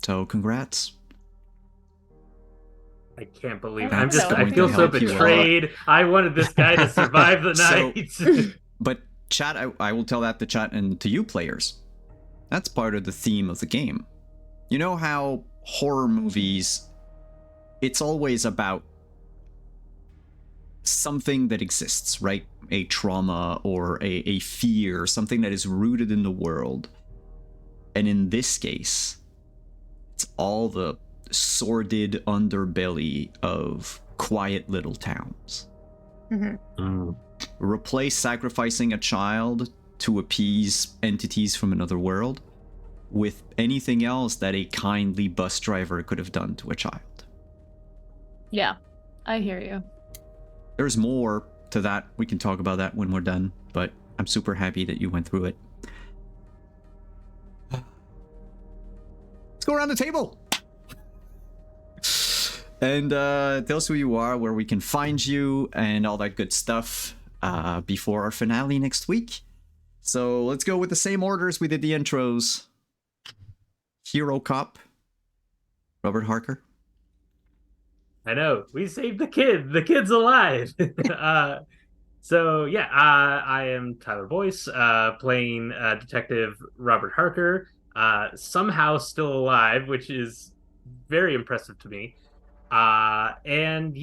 So congrats. I can't believe it. That's I feel so help you betrayed. I wanted this guy to survive the night. But chat, I will tell that to chat and to you players. That's part of the theme of the game. You know how horror movies, it's always about something that exists, right? A trauma or a fear, something that is rooted in the world. And in this case, it's all the sordid underbelly of quiet little towns. Replace sacrificing a child to appease entities from another world with anything else that a kindly bus driver could have done to a child. Yeah, I hear you. There's more to that. We can talk about that when we're done, but I'm super happy that you went through it. Let's go around the table and tell us who you are, where we can find you, and all that good stuff before our finale next week. So let's go with the same orders we did the intros. Hero Cop, Robert Harker. I know. We saved the kid. The kid's alive. I am Tyler Boyce, playing Detective Robert Harker, somehow still alive, which is very impressive to me. I am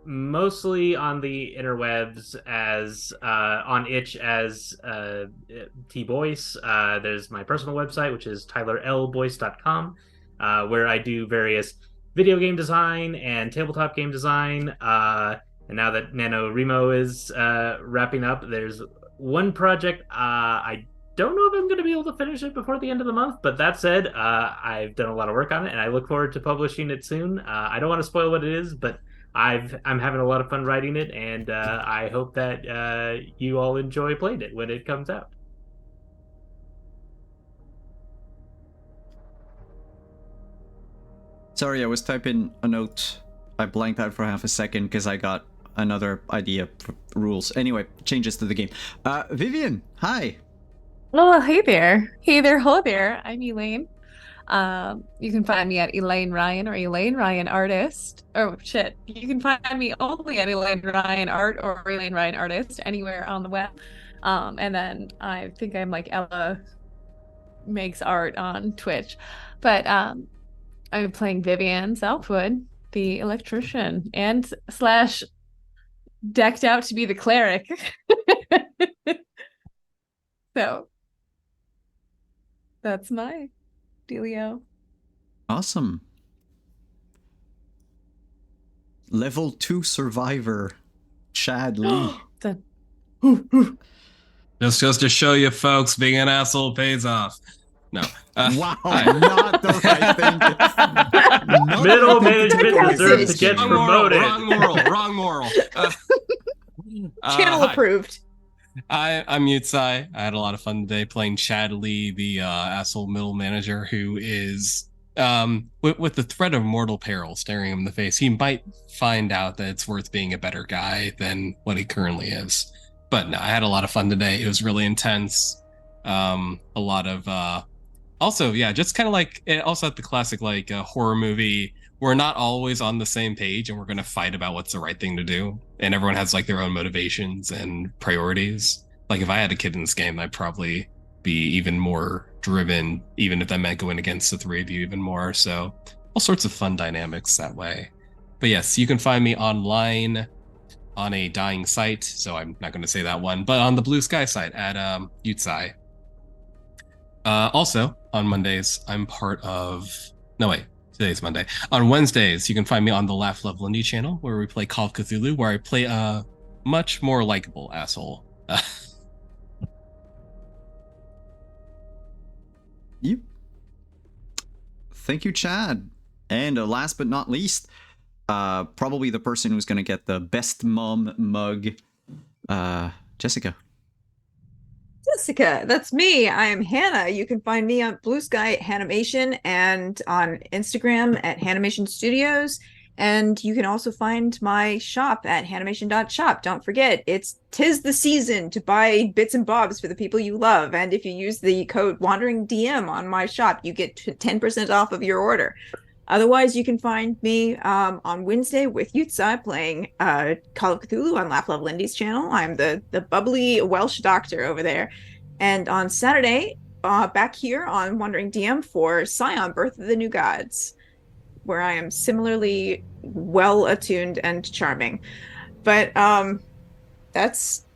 mostly on the interwebs as on itch as T Boyce. There's my personal website, which is tylerlboyce.com, where I do various video game design and tabletop game design. And now that NaNoWriMo is wrapping up, there's one project I don't know if I'm going to be able to finish it before the end of the month, but that said, I've done a lot of work on it, and I look forward to publishing it soon. I don't want to spoil what it is, but I'm having a lot of fun writing it, and I hope that you all enjoy playing it when it comes out. Sorry, I was typing a note. I blanked out for half a second because I got another idea for rules. Anyway, changes to the game. Vivian, hi. Oh, hey there. Hey there, ho there. I'm Elaine. You can find me at Elaine Ryan or Elaine Ryan Artist. Oh shit. You can find me only at Elaine Ryan Art or Elaine Ryan Artist anywhere on the web. And then I think I'm like Ella Makes Art on Twitch. But I'm playing Vivian Southwood, the electrician, and slash decked out to be the cleric. So that's my dealio. Awesome. Level 2 survivor, Chad Lee. Done. Just goes to show you, folks, being an asshole pays off. No. Wow, not the right thing. Middle management deserves to get Wrong promoted. Wrong moral. Channel Hi. approved. I'm Yutsai. I had a lot of fun today playing Chad Lee, the asshole middle manager who is, with the threat of mortal peril staring him in the face, he might find out that it's worth being a better guy than what he currently is. But no, I had a lot of fun today. It was really intense. A lot of, also, yeah, just kind of like, it also had the classic, like, horror movie. We're not always on the same page and we're going to fight about what's the right thing to do. And everyone has like their own motivations and priorities. Like if I had a kid in this game, I'd probably be even more driven, even if that meant going against the three of you even more. So all sorts of fun dynamics that way. But yes, you can find me online on a dying site. So I'm not going to say that one, but on the Blue Sky site at Yutsai. Also on Mondays, I'm part of, no wait. Today's Monday. On Wednesdays, you can find me on the Laugh Love Lindy channel, where we play Call of Cthulhu, where I play a much more likable asshole. Yep. Thank you, Chad. And last but not least, probably the person who's going to get the best mom mug, Jessica. Jessica, that's me. I am Hannah. You can find me on Blue Sky at Hanimation and on Instagram at Hanimation Studios. And you can also find my shop at hanimation.shop. Don't forget, tis the season to buy bits and bobs for the people you love. And if you use the code Wandering DM on my shop, you get 10% off of your order. Otherwise, you can find me on Wednesday with Yutsai playing Call of Cthulhu on Laugh Love Lindy's channel. I'm the bubbly Welsh doctor over there. And on Saturday, back here on Wandering DM for Scion, Birth of the New Gods, where I am similarly well-attuned and charming. But that's...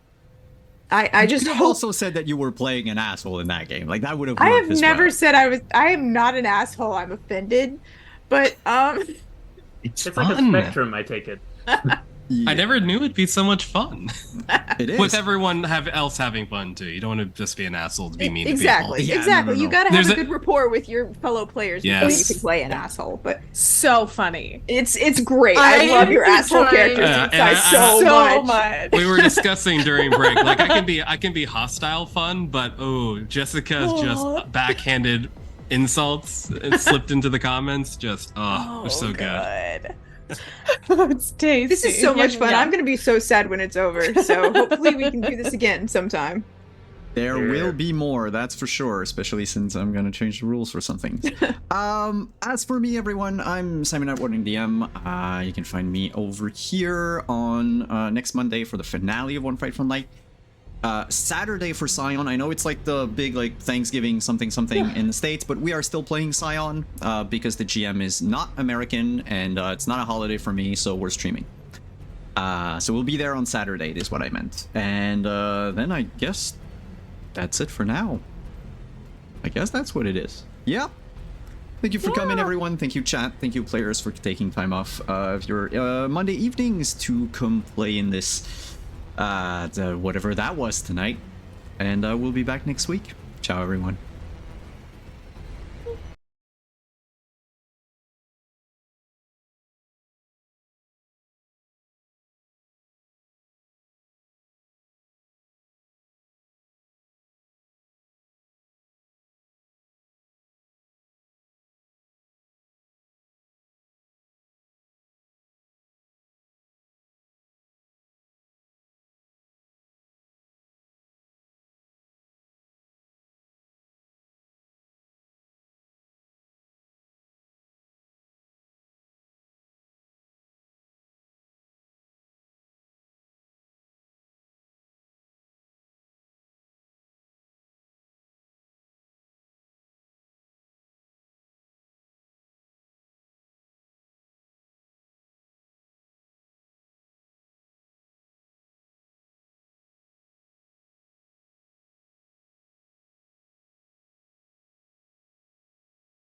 I just You hope... also said that you were playing an asshole in that game. Like, that would have I worked have as never well. said I am not an asshole. I'm offended. But It's It's like a fun. spectrum, I take it. Yeah, I never knew it'd be so much fun. it is. With everyone else having fun too. You don't want to just be an asshole to be mean exactly, to people. Yeah, exactly. no. You gotta have There's a a- good rapport with your fellow players before you Yes. can play an asshole. But So funny. it's great. I love your asshole enjoy characters it. inside Yeah, so much. much. We were discussing during break, like I can be hostile fun, but Jessica's just backhanded insults and slipped into the comments. Just they're so good. It's tasty. This is so much Yum, fun. yum. I'm gonna be so sad when it's over. So hopefully we can do this again sometime. There Yeah. will be more, that's for sure, especially since I'm going to change the rules for some things. As for me, everyone, I'm Simon at Wandering DM. You can find me over here on next Monday for the finale of One Frightful Night. Saturday for Scion. I know it's like the big like Thanksgiving something in the States, but we are still playing Scion because the GM is not American and it's not a holiday for me, so we're streaming. So we'll be there on Saturday, is what I meant. And then I guess that's it for now. I guess that's what it is. Yeah. Thank you for coming, everyone. Thank you, chat. Thank you, players, for taking time off of your Monday evenings to come play in this, whatever that was tonight. And we'll be back next week. Ciao, everyone.